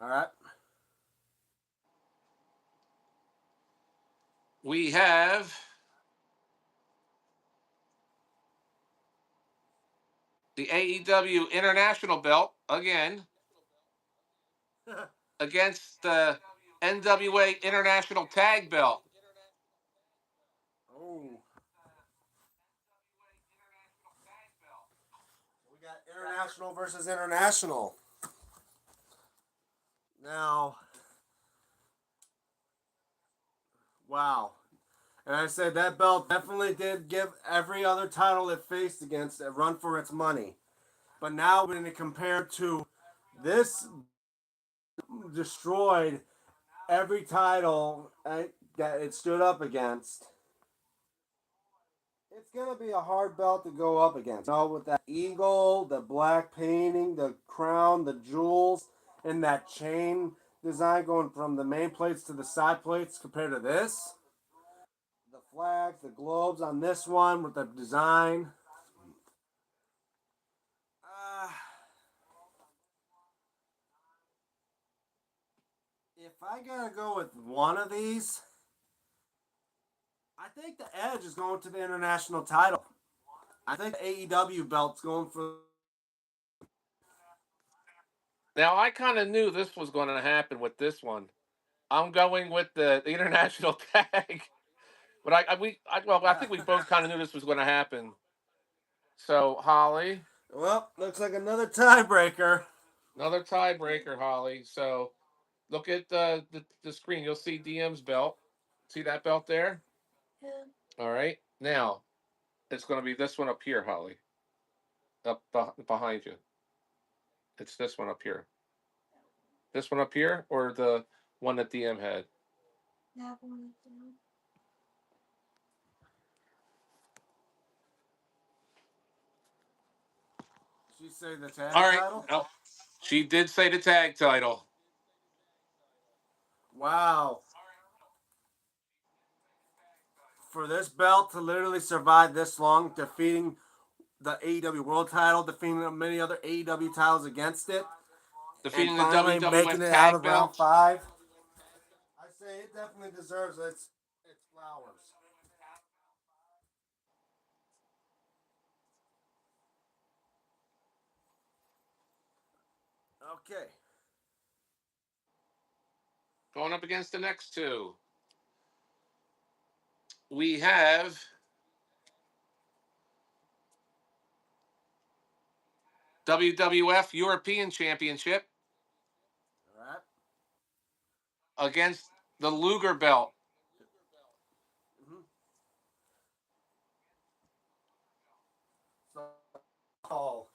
[SPEAKER 4] All right.
[SPEAKER 3] We have the AEW International Belt again against the NWA International Tag Belt.
[SPEAKER 4] Oh. We got international versus international. Now, wow. And I said that belt definitely did give every other title it faced against a run for its money. But now when it compared to this destroyed every title that it stood up against, it's gonna be a hard belt to go up against. You know, with that eagle, the black painting, the crown, the jewels, and that chain design going from the main plates to the side plates compared to this. The flags, the globes on this one with the design. Uh, if I gotta go with one of these, I think the edge is going to the international title. I think the AEW belt's going for.
[SPEAKER 3] Now I kind of knew this was going to happen with this one. I'm going with the international tag, but I think we both kind of knew this was going to happen. So Holly,
[SPEAKER 4] Well, looks like another tiebreaker.
[SPEAKER 3] another tiebreaker, Holly. So look at the screen. You'll see DM's belt. See that belt there? All right. Now it's going to be this one up here, Holly. Up behind you. It's this one up here. This one up here, or the one that DM had.
[SPEAKER 4] Did she say the tag
[SPEAKER 3] All right.
[SPEAKER 4] title?
[SPEAKER 3] Oh, she did say the tag title.
[SPEAKER 4] Wow. For this belt to literally survive this long, defeating the AEW World title, defeating many other AEW titles against it, and
[SPEAKER 3] Defeating the
[SPEAKER 4] finally making
[SPEAKER 3] WWF
[SPEAKER 4] it out
[SPEAKER 3] tag
[SPEAKER 4] of round
[SPEAKER 3] belt.
[SPEAKER 4] 5, I say it definitely deserves its flowers. Okay.
[SPEAKER 3] Going up against the next two. We have WWF European Championship
[SPEAKER 4] All right.
[SPEAKER 3] against the Luger belt.
[SPEAKER 4] Mm-hmm. So,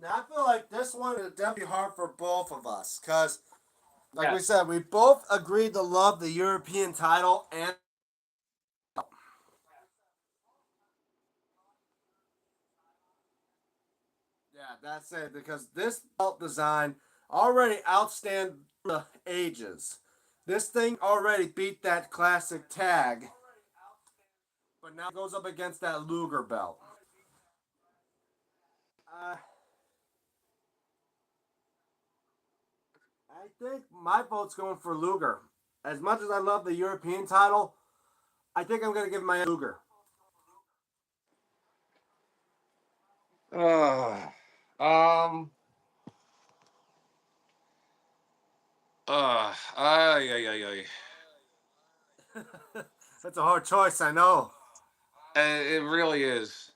[SPEAKER 4] now I feel like this one is definitely hard for both of us because, like we
[SPEAKER 3] Yes.
[SPEAKER 4] said, we both agreed to love the European title and. Yeah, that's it. Because this belt design already outstand the ages. This thing already beat that classic tag, but now it goes up against that Luger belt. Uh, I think my vote's going for Luger. As much as I love the European title, I think I'm gonna give my Luger.
[SPEAKER 3] Um. Ay, ay, ay, ay.
[SPEAKER 4] That's a hard choice, I know.
[SPEAKER 3] It really is.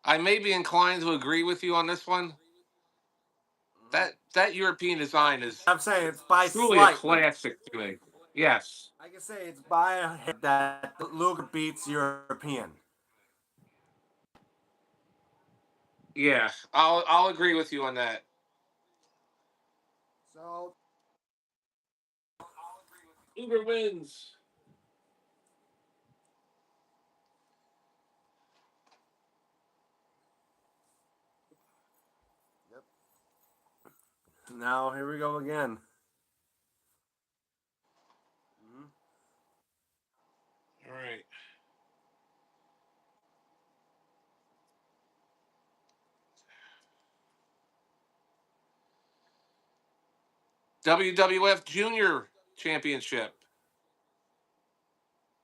[SPEAKER 3] I may be inclined to agree with you on this one. That European design is
[SPEAKER 4] I'm saying it's by
[SPEAKER 3] truly a
[SPEAKER 4] slightly.
[SPEAKER 3] classic to me. Yes.
[SPEAKER 4] I can say it's by a hit that Luger beats European.
[SPEAKER 3] Yeah. I'll agree with you on that.
[SPEAKER 4] So
[SPEAKER 3] Uber wins.
[SPEAKER 4] now here we go again.
[SPEAKER 3] All right. WWF Junior Championship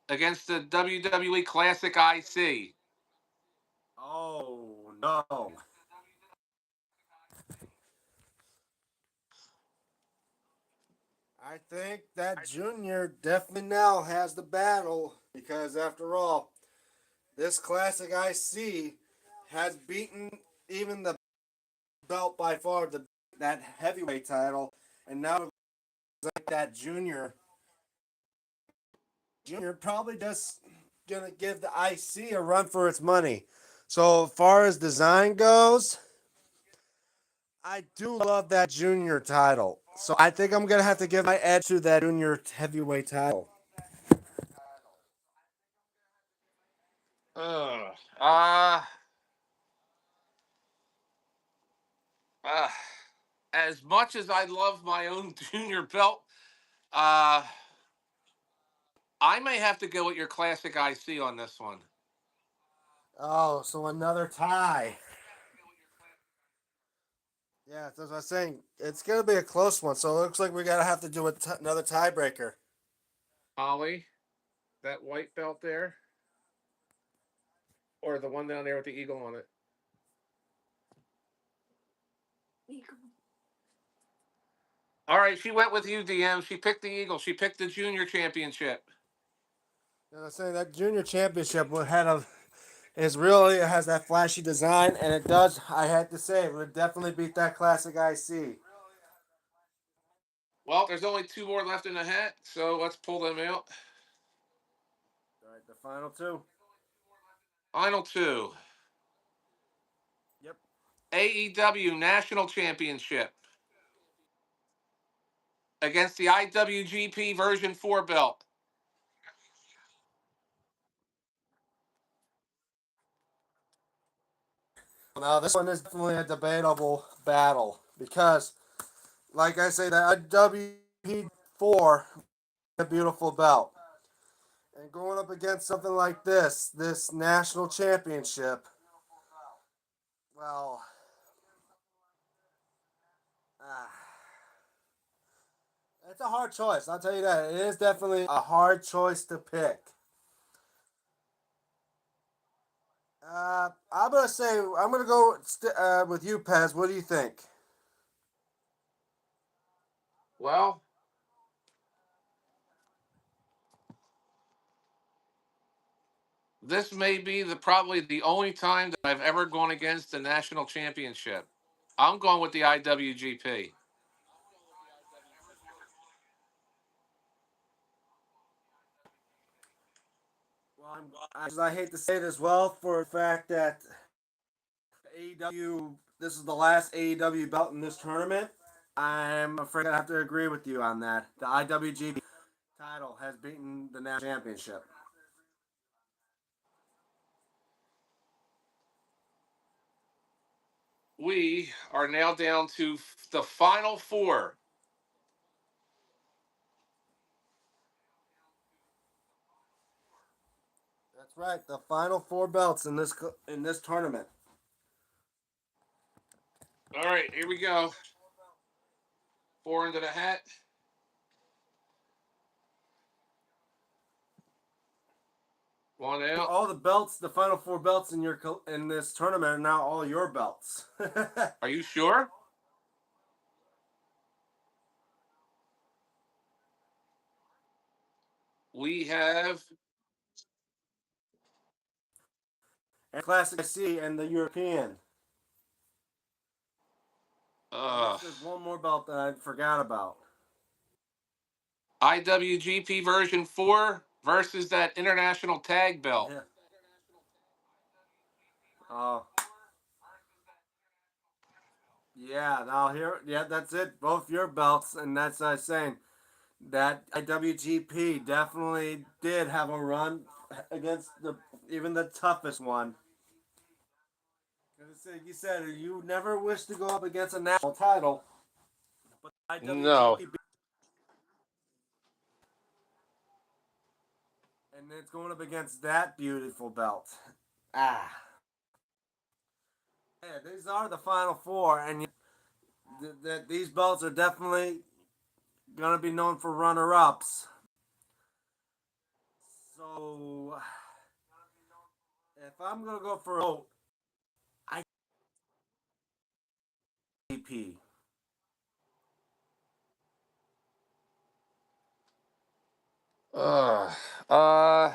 [SPEAKER 3] against the WWE Classic IC.
[SPEAKER 4] Oh no. I think that Junior definitely now has the battle because after all, this classic IC has beaten even the belt by far, the that heavyweight title, and now like that Junior probably just gonna give the IC a run for its money. So as far as design goes, I do love that Junior title. So I think I'm gonna have to give my edge to that Junior heavyweight title.
[SPEAKER 3] Ugh. Uh, uh, as much as I love my own junior belt, uh, I may have to go with your Classic IC on this one.
[SPEAKER 4] Oh, so another tie. Yeah, that's what I was saying. It's gonna be a close one. So it looks like we're gonna have to do another tiebreaker.
[SPEAKER 3] Ollie, that white belt there, or the one down there with the eagle on it. All right, she went with you, DM. She picked the eagle. She picked the junior championship.
[SPEAKER 4] And I'm saying that Junior Championship had a is really it has that flashy design, and it does. I had to say, it would definitely beat that classic IC.
[SPEAKER 3] Well, there's only two more left in the hat, so let's pull them out.
[SPEAKER 4] All right, the final two.
[SPEAKER 3] Final two.
[SPEAKER 4] Yep.
[SPEAKER 3] AEW National Championship against the IWGP version 4 belt.
[SPEAKER 4] Now this one is definitely a debatable battle because, like I say, the IWP4 a beautiful belt, and going up against something like this national championship. Well, ah, it's a hard choice. I'll tell you that. It is definitely a hard choice to pick. I'm gonna say I'm gonna go with you, Pez. What do you think?
[SPEAKER 3] Well, this may be probably the only time that I've ever gone against the national championship. I'm going with the IWGP.
[SPEAKER 4] Well, I hate to say it as well for the fact that AEW. This is the last AEW belt in this tournament. I'm afraid I have to agree with you on that. The IWGP title has beaten the national championship.
[SPEAKER 3] We are now down to the final four.
[SPEAKER 4] That's right. The final four belts in this tournament.
[SPEAKER 3] All right, here we go. Four into the hat. One out.
[SPEAKER 4] All the belts, the final four belts in this tournament are now all your belts.
[SPEAKER 3] Are you sure? We have
[SPEAKER 4] And Classic C and the European. There's one more belt that I forgot about.
[SPEAKER 3] IWGP version 4 versus that international tag belt.
[SPEAKER 4] Yeah. Oh. Yeah, now that's it. Both your belts, and that's what I was saying. That IWGP definitely did have a run against even the toughest one. You said you never wish to go up against a national title, but
[SPEAKER 3] No.
[SPEAKER 4] IWGP, and it's going up against that beautiful belt. Ah, yeah, these are the final four, and these belts are definitely gonna be known for runner-ups. So, if I'm gonna go for a vote, IWGP.
[SPEAKER 3] Uh, uh,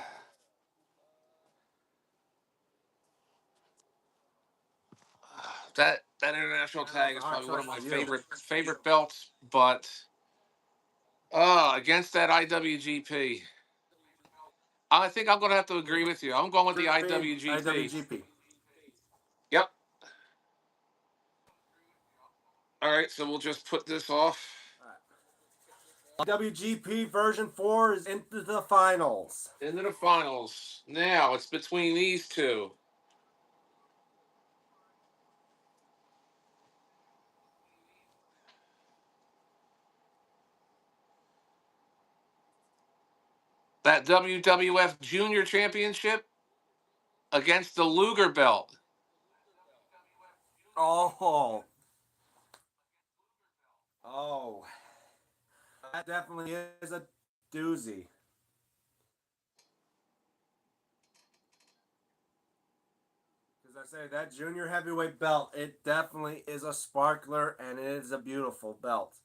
[SPEAKER 3] that international
[SPEAKER 4] I know it's
[SPEAKER 3] tag
[SPEAKER 4] a
[SPEAKER 3] is
[SPEAKER 4] hard
[SPEAKER 3] probably one
[SPEAKER 4] choice
[SPEAKER 3] of my
[SPEAKER 4] for you.
[SPEAKER 3] favorite belts, but against that IWGP, I think I'm gonna have to agree with you. I'm going with the IWGP.
[SPEAKER 4] IWGP.
[SPEAKER 3] Yep. All right, so we'll just put this off.
[SPEAKER 4] WGP version 4 is into the finals.
[SPEAKER 3] Into the finals. Now it's between these two. That WWF Junior Championship against the Luger belt.
[SPEAKER 4] Oh. Oh. That definitely is a doozy. Because I say that junior heavyweight belt, it definitely is a sparkler and it is a beautiful belt.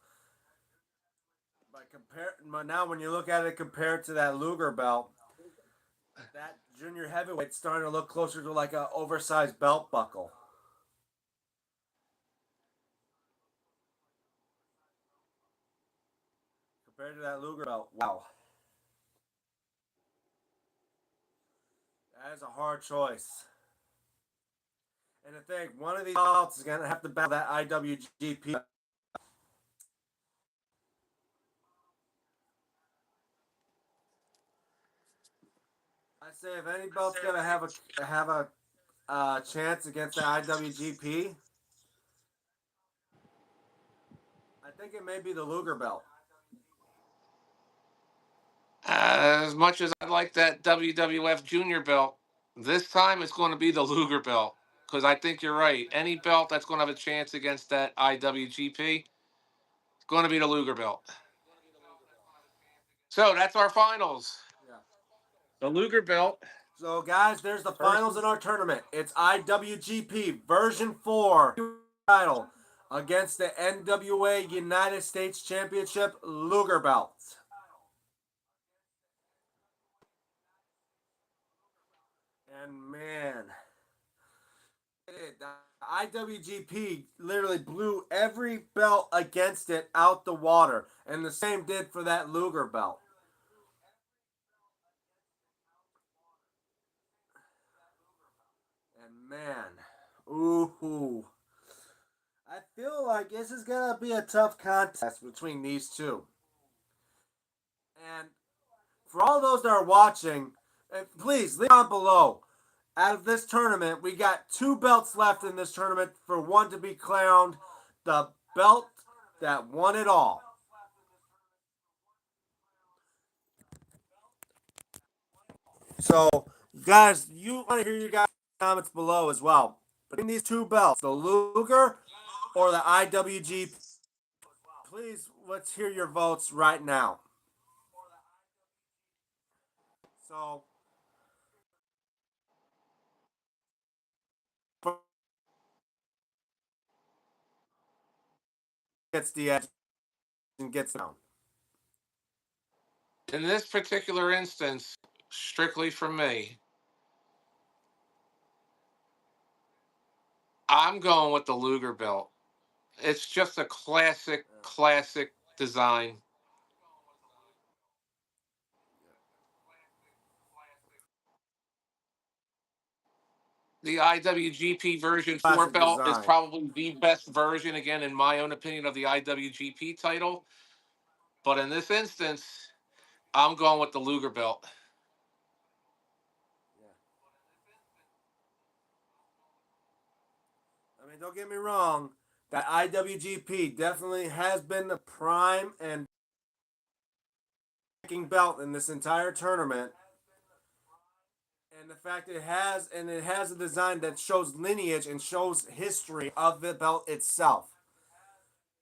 [SPEAKER 4] But now when you look at it compared to that Luger belt, that junior heavyweight's starting to look closer to like an oversized belt buckle. Compared to that Luger belt, wow. That is a hard choice. And I think one of these belts is going to have to battle that IWGP. I say if any belt's going to have a chance against the IWGP, I think it may be the Luger belt.
[SPEAKER 3] As much as I like that WWF Junior belt, this time it's going to be the Luger belt. Because I think you're right. Any belt that's going to have a chance against that IWGP, it's going to be the Luger belt. So that's our finals.
[SPEAKER 4] Yeah.
[SPEAKER 3] The Luger belt.
[SPEAKER 4] So, guys, there's the finals in our tournament. It's IWGP version 4 title against the NWA United States Championship Luger belt. And man, the IWGP literally blew every belt against it out the water. And the same did for that Luger belt. And man, ooh. I feel like this is going to be a tough contest between these two. And for all those that are watching, please leave down below. Out of this tournament, we got 2 belts left in this tournament for one to be crowned the belt that won it all. So, guys, you want to hear your guys' comments below as well. Between these 2 belts, the Luger or the IWGP, please let's hear your votes right now. So, gets the edge and gets down.
[SPEAKER 3] In this particular instance, strictly for me, I'm going with the Luger belt. It's just a classic design. The IWGP version 4
[SPEAKER 4] Classic
[SPEAKER 3] belt is
[SPEAKER 4] design.
[SPEAKER 3] probably the best version, again, in my own opinion, of the IWGP title. But in this instance, I'm going with the Luger belt.
[SPEAKER 4] I mean, don't get me wrong. That IWGP definitely has been the prime and belt in this entire tournament. And the fact it has a design that shows lineage and shows history of the belt itself.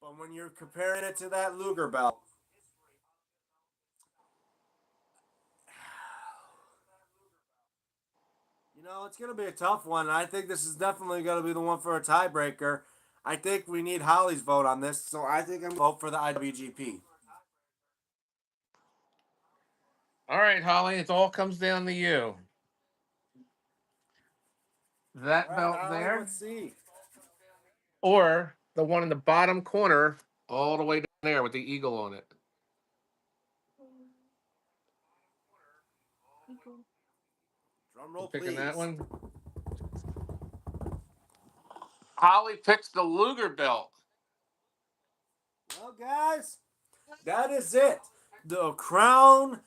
[SPEAKER 4] But when you're comparing it to that Luger belt, it's going to be a tough one. I think this is definitely going to be the one for a tiebreaker. I think we need Holly's vote on this, so I think I'm going to vote for the IWGP.
[SPEAKER 3] All right, Holly, it all comes down to you.
[SPEAKER 4] All
[SPEAKER 3] That
[SPEAKER 4] right,
[SPEAKER 3] belt
[SPEAKER 4] Holly,
[SPEAKER 3] there,
[SPEAKER 4] let's see.
[SPEAKER 3] or the one in the bottom corner, all the way down there with the eagle on it.
[SPEAKER 4] Drum
[SPEAKER 3] You
[SPEAKER 4] roll,
[SPEAKER 3] picking that
[SPEAKER 4] please.
[SPEAKER 3] one? Holly picks the Luger belt.
[SPEAKER 4] Well, guys, that is it. The crown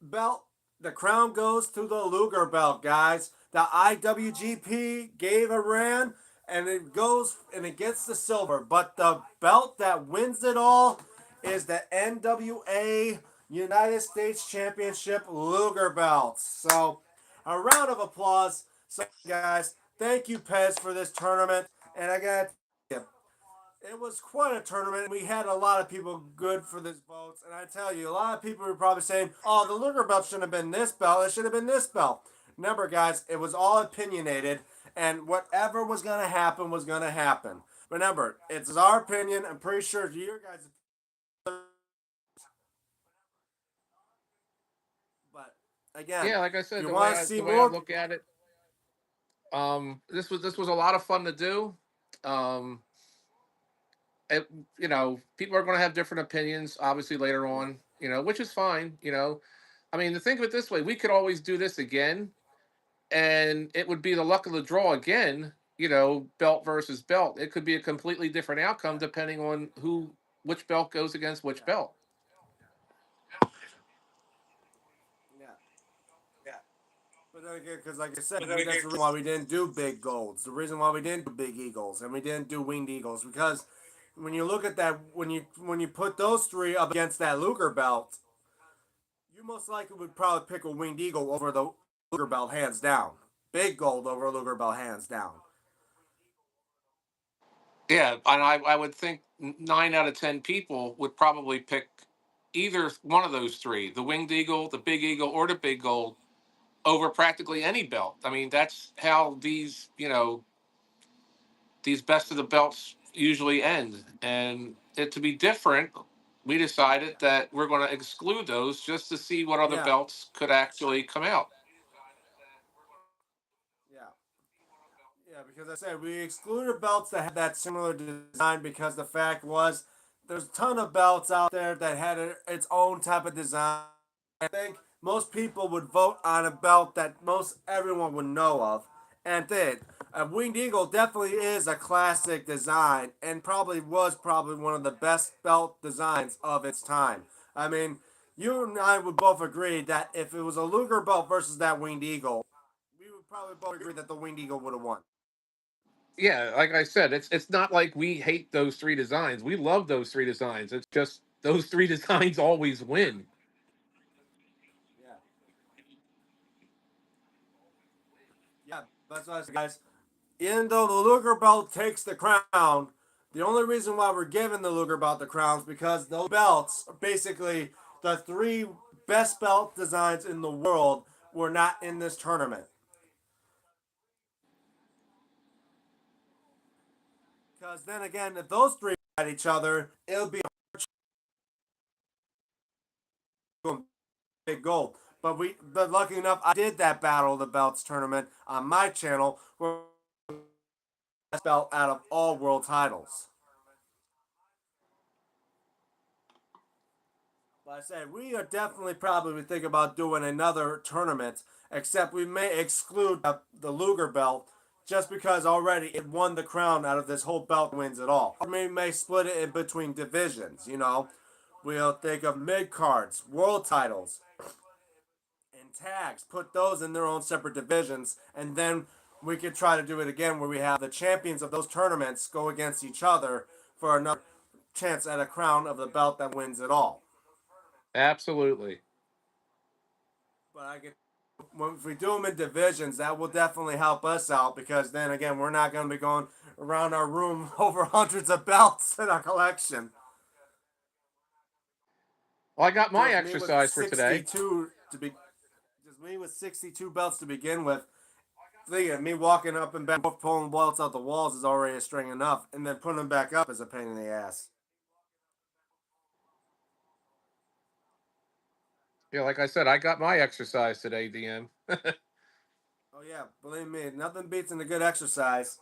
[SPEAKER 4] belt, the crown goes to the Luger belt, guys. The IWGP gave a ran, and it gets the silver. But the belt that wins it all is the NWA United States Championship Luger belt. So, a round of applause. So, guys, thank you, Pez, for this tournament. And I got to it was quite a tournament. We had a lot of people good for this votes, and I tell you, a lot of people were probably saying, "Oh, the Luger belt shouldn't have been this belt. It should have been this belt." Remember, guys, it was all opinionated, and whatever was going to happen was going to happen. Remember, it's our opinion. I'm pretty sure your guys. But again,
[SPEAKER 3] Yeah, like I
[SPEAKER 4] if
[SPEAKER 3] said,
[SPEAKER 4] you want to see
[SPEAKER 3] the way I
[SPEAKER 4] more,
[SPEAKER 3] look at it, this was a lot of fun to do. Um, it, people are going to have different opinions, obviously later
[SPEAKER 4] yeah,
[SPEAKER 3] on, which is fine. I mean, to think of it this way, we could always do this again, and it would be the luck of the draw again. Belt versus belt. It could be a completely different outcome depending on which belt goes against which
[SPEAKER 4] yeah,
[SPEAKER 3] belt.
[SPEAKER 4] yeah. But then again, because like I said, that's the reason why we didn't do big golds. The reason why we didn't do big eagles and we didn't do winged eagles because when you look at that, when you put those three up against that Luger belt, you most likely would probably pick a winged eagle over the Luger belt hands down. Big gold over Luger belt hands down.
[SPEAKER 3] Yeah, and I would think 9 out of 10 people would probably pick either one of those three: the winged eagle, the big eagle, or the big gold over practically any belt. I mean, that's how these best of the belts usually end. And it to be different, we decided that we're going to exclude those just to see what other
[SPEAKER 4] Yeah,
[SPEAKER 3] belts could actually come out.
[SPEAKER 4] yeah. Yeah, because I said we excluded belts that had that similar design because the fact was there's a ton of belts out there that had its own type of design. I think most people would vote on a belt that most everyone would know of. And did. A Winged Eagle definitely is a classic design and probably one of the best belt designs of its time. I mean, you and I would both agree that if it was a Luger belt versus that Winged Eagle, we would probably both agree that the Winged Eagle would have won.
[SPEAKER 3] Yeah, like I said, it's not like we hate those three designs. We love those three designs. It's just those three designs always win.
[SPEAKER 4] Yeah. Yeah, that's what I said, guys. Even though the Luger belt takes the crown, the only reason why we're giving the Luger belt the crown is because those belts are basically the three best belt designs in the world were not in this tournament. Because then again, if those three at each other. It'll be a big goal. But lucky enough, I did that Battle of the Belts tournament on my channel, where best belt out of all world titles. But I said we are definitely probably thinking about doing another tournament, except we may exclude the Luger belt just because already it won the crown out of this whole belt wins it all. Or we may split it in between divisions, you know. We'll think of mid cards, world titles, and tags. Put those in their own separate divisions, and then we could try to do it again where we have the champions of those tournaments go against each other for another chance at a crown of the belt that wins it all.
[SPEAKER 3] Absolutely.
[SPEAKER 4] But I get if we do them in divisions, that will definitely help us out because then again, we're not going to be going around our room over hundreds of belts in our collection.
[SPEAKER 3] Well, I got my
[SPEAKER 4] Just me with
[SPEAKER 3] exercise for today.
[SPEAKER 4] 62 to be, just me with 62 belts to begin with. Thinking me walking up and back, pulling belts out the walls is already a string enough, and then putting them back up is a pain in the ass.
[SPEAKER 3] Yeah, like I said, I got my exercise today, DM.
[SPEAKER 4] Oh yeah, believe me, nothing beats in a good exercise.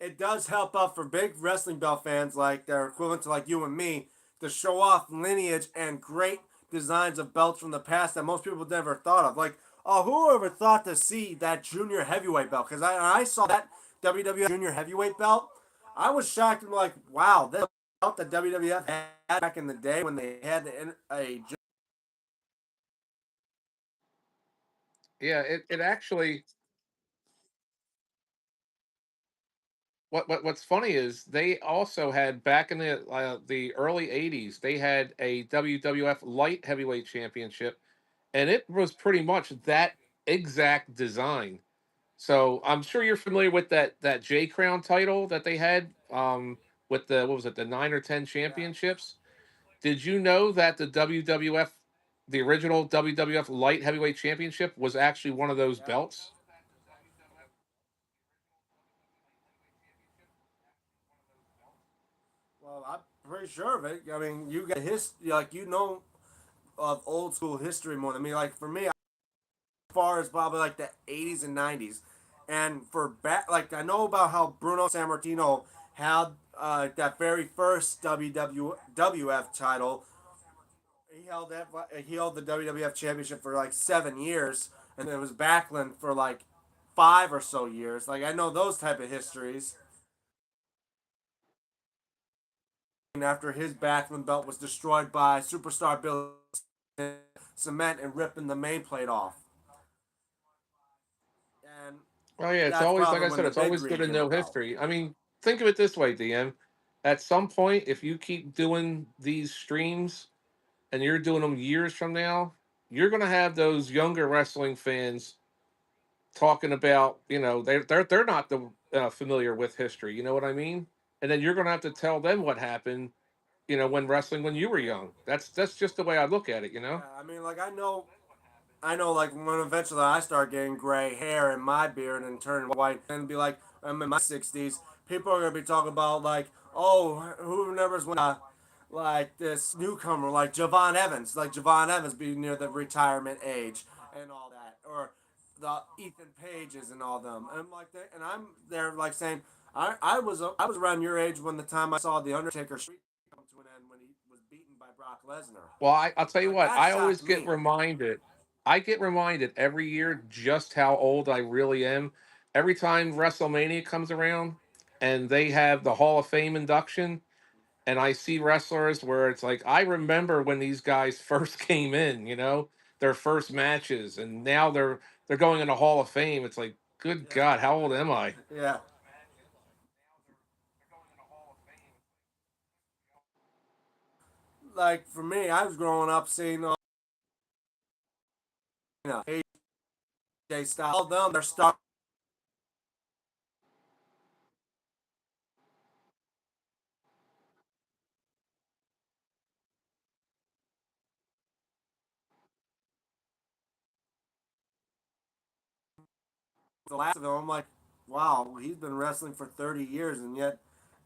[SPEAKER 4] It does help out for big wrestling belt fans like they're equivalent to like you and me to show off lineage and great designs of belts from the past that most people never thought of. Like, oh, who ever thought to see that junior heavyweight belt? Because I saw that WWF junior heavyweight belt. I was shocked and like, wow, this belt that WWF had back in the day when they had a
[SPEAKER 3] Yeah, it actually what's funny is they also had back in the early '80s they had a WWF light heavyweight championship, and it was pretty much that exact design. So I'm sure you're familiar with that J Crown title that they had with the what was it, the 9 or 10
[SPEAKER 4] yeah.
[SPEAKER 3] championships. Did you know that the WWF, the original WWF light heavyweight championship, was actually one of those
[SPEAKER 4] Yeah.
[SPEAKER 3] belts?
[SPEAKER 4] Well, I'm pretty sure of it. I mean, you got like you know of old school history more than me. Like for me, as far as probably like the 80s and 90s, and for back, like I know about how Bruno Sammartino had that very first WWF title. He held the WWF championship for like 7 years, and then it was Backlund for like 5 or so years. Like I know those type of histories. After his Backlund belt was destroyed by superstar Billy cement and ripping the main plate off. And
[SPEAKER 3] Oh yeah, it's
[SPEAKER 4] that's
[SPEAKER 3] always like
[SPEAKER 4] probably
[SPEAKER 3] I
[SPEAKER 4] when
[SPEAKER 3] said,
[SPEAKER 4] the
[SPEAKER 3] it's
[SPEAKER 4] big
[SPEAKER 3] always
[SPEAKER 4] green
[SPEAKER 3] good to
[SPEAKER 4] came
[SPEAKER 3] know
[SPEAKER 4] about.
[SPEAKER 3] history. I mean, think of it this way, DM. At some point, if you keep doing these streams and you're doing them years from now, you're going to have those younger wrestling fans talking about, they're not familiar with history. You know what I mean? And then you're going to have to tell them what happened, when wrestling when you were young. That's just the way I look at it.
[SPEAKER 4] Yeah, I mean, like I know, like when eventually I start getting gray hair in my beard and turn white, and be like, I'm in my 60s. People are gonna be talking about like, oh, who remembers when like this newcomer like Javon Evans being near the retirement age and all that, or the Ethan Pages and all them. And I'm like that, and I'm there like saying, I was around your age when the time I saw the Undertaker streak come to an end when he was beaten by Brock Lesnar.
[SPEAKER 3] Well, I'll tell you
[SPEAKER 4] Like
[SPEAKER 3] what,
[SPEAKER 4] that
[SPEAKER 3] I
[SPEAKER 4] shocked
[SPEAKER 3] always get
[SPEAKER 4] me.
[SPEAKER 3] reminded. I get reminded every year just how old I really am. Every time WrestleMania comes around and they have the Hall of Fame induction, and I see wrestlers where it's like, I remember when these guys first came in, their first matches, and now they're going in the Hall of Fame. It's like, good
[SPEAKER 4] Yeah.
[SPEAKER 3] God, how old am I?
[SPEAKER 4] Yeah. Like for me, I was growing up seeing AJ Styles. All them, they're stuck. The last of them, I'm like, wow, he's been wrestling for 30 years, and yet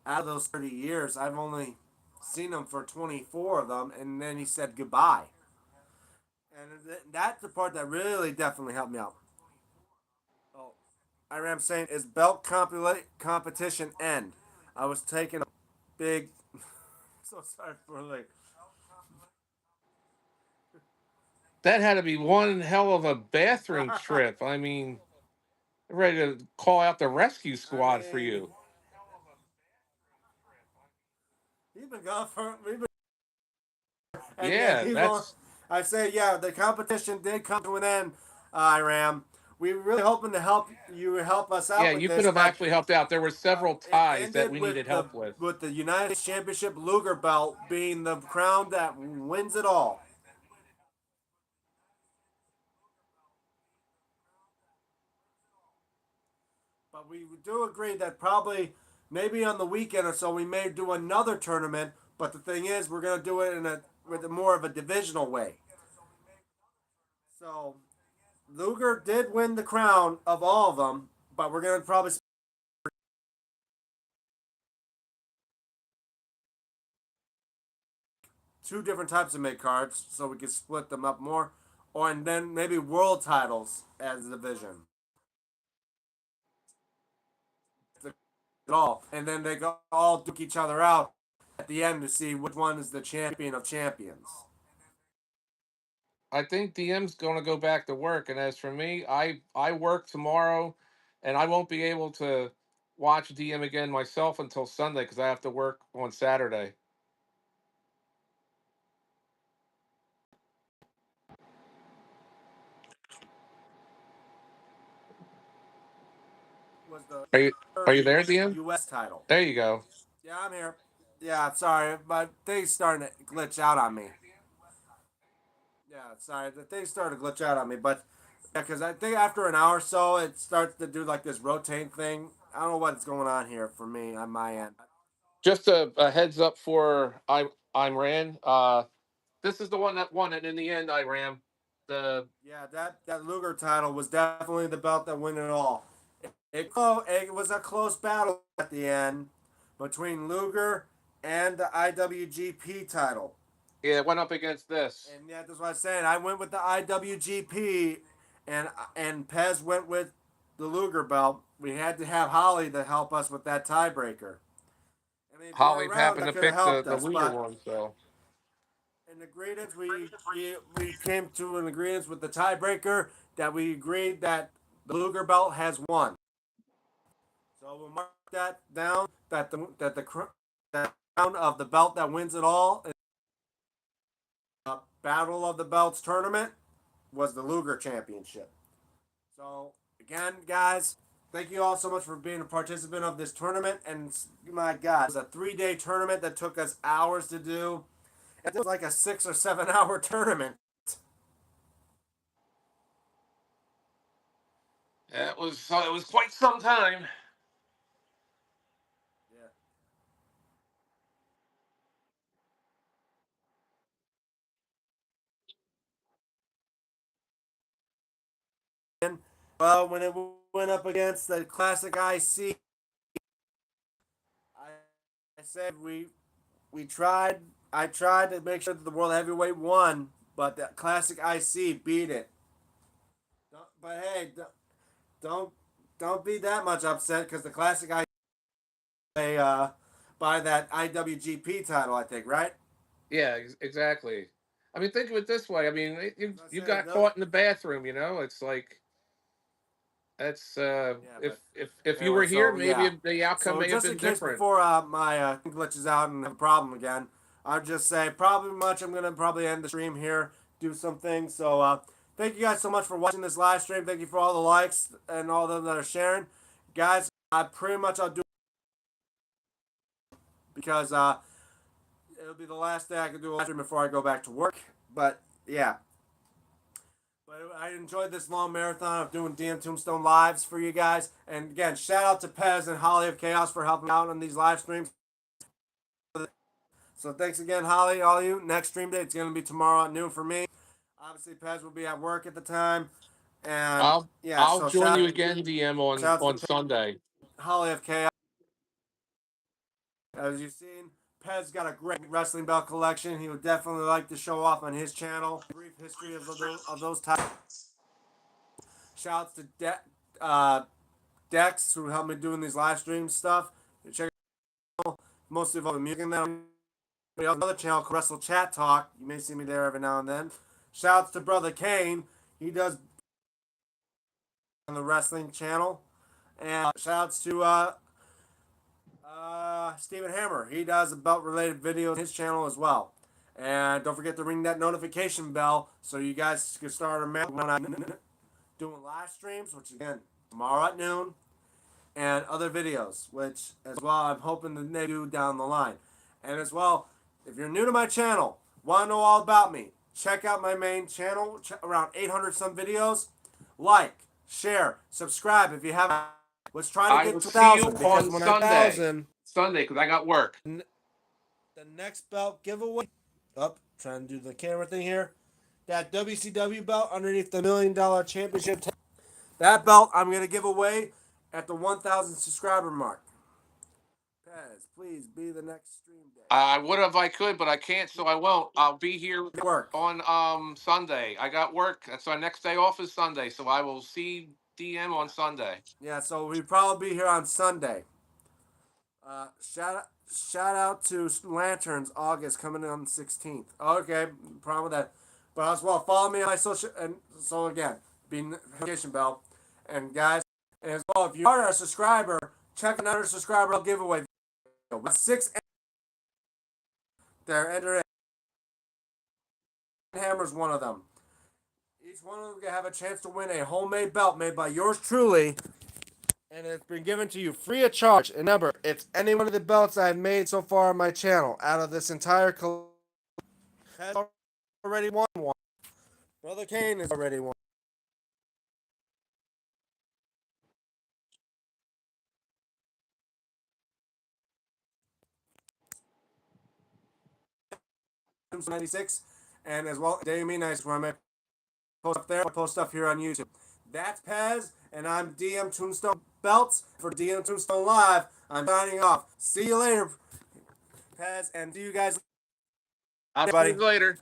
[SPEAKER 4] out of those 30 years, I've only seen him for 24 of them, and then he said goodbye. And that's the part that really definitely helped me out. Oh, I'm saying is belt competition end. I was taking a big. So sorry for like.
[SPEAKER 3] That had to be one hell of a bathroom trip. I mean, ready to call out the rescue squad for you.
[SPEAKER 4] He's been gone for. We've been, and yeah,
[SPEAKER 3] Yeah,
[SPEAKER 4] he won't.
[SPEAKER 3] that's
[SPEAKER 4] I say yeah. The competition did come to an end. Iram. We were really hoping to help you help us
[SPEAKER 3] yeah.
[SPEAKER 4] out with
[SPEAKER 3] You could
[SPEAKER 4] this,
[SPEAKER 3] have
[SPEAKER 4] but
[SPEAKER 3] actually helped out. There were several
[SPEAKER 4] it
[SPEAKER 3] ties that
[SPEAKER 4] ended
[SPEAKER 3] we needed help with.
[SPEAKER 4] with the United States Championship Luger belt being the crown that wins it all. But we do agree that probably maybe on the weekend or so we may do another tournament. But the thing is, we're gonna do it in a with a more of a divisional way. So Luger did win the crown of all of them, but we're gonna probably two different types of mid cards so we can split them up more, or and then maybe world titles as a division. All and then they go all duke each other out at the end to see which one is the champion of champions.
[SPEAKER 3] I think DM's going to go back to work, and as for me, I work tomorrow, and I won't be able to watch DM again myself until Sunday because I have to work on Saturday.
[SPEAKER 4] Was the
[SPEAKER 3] Are you are
[SPEAKER 4] third
[SPEAKER 3] you there, DM?
[SPEAKER 4] U.S. title.
[SPEAKER 3] There you go.
[SPEAKER 4] Yeah, I'm here. Yeah, sorry, but things starting to glitch out on me. Yeah, sorry, the things started to glitch out on me, but yeah, because I think after an hour or so, it starts to do like this rotate thing. I don't know what's going on here for me on my end.
[SPEAKER 3] Just a heads up for I'm Ran. This is the one that won it in the end. I ran the
[SPEAKER 4] Yeah, that Luger title was definitely the belt that won it all. It was a close battle at the end between Luger and the IWGP title.
[SPEAKER 3] yeah, it went up against this.
[SPEAKER 4] And yeah, that's what I'm saying. I went with the IWGP, and Pez went with the Luger belt. We had to have Holly to help us with that tiebreaker. I mean, the other
[SPEAKER 3] Holly
[SPEAKER 4] round
[SPEAKER 3] happened
[SPEAKER 4] that
[SPEAKER 3] to
[SPEAKER 4] could have
[SPEAKER 3] pick the
[SPEAKER 4] helped
[SPEAKER 3] the
[SPEAKER 4] us,
[SPEAKER 3] Luger
[SPEAKER 4] but
[SPEAKER 3] one, so
[SPEAKER 4] in agreement, we came to an agreement with the tiebreaker that we agreed that the Luger belt has won. So we'll mark that down. That the crown of the belt that wins it all, in the Battle of the Belts tournament, was the Luger Championship. So again, guys, thank you all so much for being a participant of this tournament. And my God, it was a 3 day tournament that took us hours to do. It was like a 6 or 7 hour tournament.
[SPEAKER 3] it was quite some time.
[SPEAKER 4] Yeah. Well, when it went up against the Classic IC, I said we tried. I tried to make sure that the World Heavyweight won, but the Classic IC beat it. But hey, don't don't be that much upset because the Classic IC by that IWGP title, I think, right?
[SPEAKER 3] Yeah, exactly. I mean, think of it this way. I mean,
[SPEAKER 4] As I
[SPEAKER 3] you
[SPEAKER 4] said,
[SPEAKER 3] got caught in the bathroom. It's like that's
[SPEAKER 4] yeah,
[SPEAKER 3] if
[SPEAKER 4] but
[SPEAKER 3] if you
[SPEAKER 4] anyway,
[SPEAKER 3] were here,
[SPEAKER 4] so
[SPEAKER 3] maybe
[SPEAKER 4] yeah.
[SPEAKER 3] the outcome
[SPEAKER 4] So
[SPEAKER 3] may have
[SPEAKER 4] just
[SPEAKER 3] been
[SPEAKER 4] in case
[SPEAKER 3] different.
[SPEAKER 4] before my thing glitches out and have a problem again, I'll just say probably much. I'm gonna probably end the stream here, do some things. So thank you guys so much for watching this live stream. Thank you for all the likes and all them that are sharing, guys. I pretty much I'll do because it'll be the last day I can do a live stream before I go back to work. But yeah. But I enjoyed this long marathon of doing DM Tombstone lives for you guys. And again, shout out to Pez and Holly of Chaos for helping out on these live streams. So thanks again, Holly, all of you. Next stream day, it's going to be tomorrow at noon for me. Obviously, Pez will be at work at the time. And yeah,
[SPEAKER 3] I'll
[SPEAKER 4] so
[SPEAKER 3] join you again, DM,
[SPEAKER 4] shout out
[SPEAKER 3] on
[SPEAKER 4] to
[SPEAKER 3] Sunday.
[SPEAKER 4] Holly of Chaos. As you've seen, Pez got a great wrestling belt collection. He would definitely like to show off on his channel. Brief history of those types. Shouts to Dex who helped me doing these live stream stuff. Check out mostly of all the music and then another channel called Wrestle Chat Talk. You may see me there every now and then. Shouts to Brother Kane. He does on the wrestling channel. And shouts to Steven Hammer. He does belt related videos on his channel as well. And don't forget to ring that notification bell so you guys can start doing live streams, which again, tomorrow at noon, and other videos, which as well I'm hoping to do down the line. And as well, if you're new to my channel, want to know all about me, check out my main channel, around 800 some videos. Like, share, subscribe if you haven't. Let's try to
[SPEAKER 3] I
[SPEAKER 4] get
[SPEAKER 3] will
[SPEAKER 4] to
[SPEAKER 3] see you
[SPEAKER 4] 1,000 because
[SPEAKER 3] on
[SPEAKER 4] when
[SPEAKER 3] Sunday.
[SPEAKER 4] 1,000,
[SPEAKER 3] Sunday, because I got work.
[SPEAKER 4] the next belt giveaway. Trying to do the camera thing here. That WCW belt underneath the $1 million championship. That belt I'm going to give away at the 1,000 subscriber mark. Pez, please be the next stream day.
[SPEAKER 3] I would if I could, but I can't, so I won't. I'll be here
[SPEAKER 4] Work.
[SPEAKER 3] on Sunday. I got work. That's my next day off is Sunday, so I will see DM on Sunday.
[SPEAKER 4] Yeah, so we'll probably be here on Sunday. Shout out to Lanterns August coming in on the 16th. Okay, problem with that. But as well, follow me on my social. And so again, be notification bell. And guys, and as well, if you are a subscriber, check another subscriber giveaway. With 6 there, enter in. Hammer's one of them. Each one of them can have a chance to win a homemade belt made by yours truly. And it's been given to you free of charge. And remember, it's any one of the belts I've made so far on my channel out of this entire collection. Has already won one. Brother Kane has already won. '96, and as well, Damien Nice, where I might post up there, post stuff here on YouTube. That's Pez, and I'm DMTombstone Belts for DMTombstone Live. I'm signing off. See you later, Pez, and see you guys.
[SPEAKER 3] I'll see you later.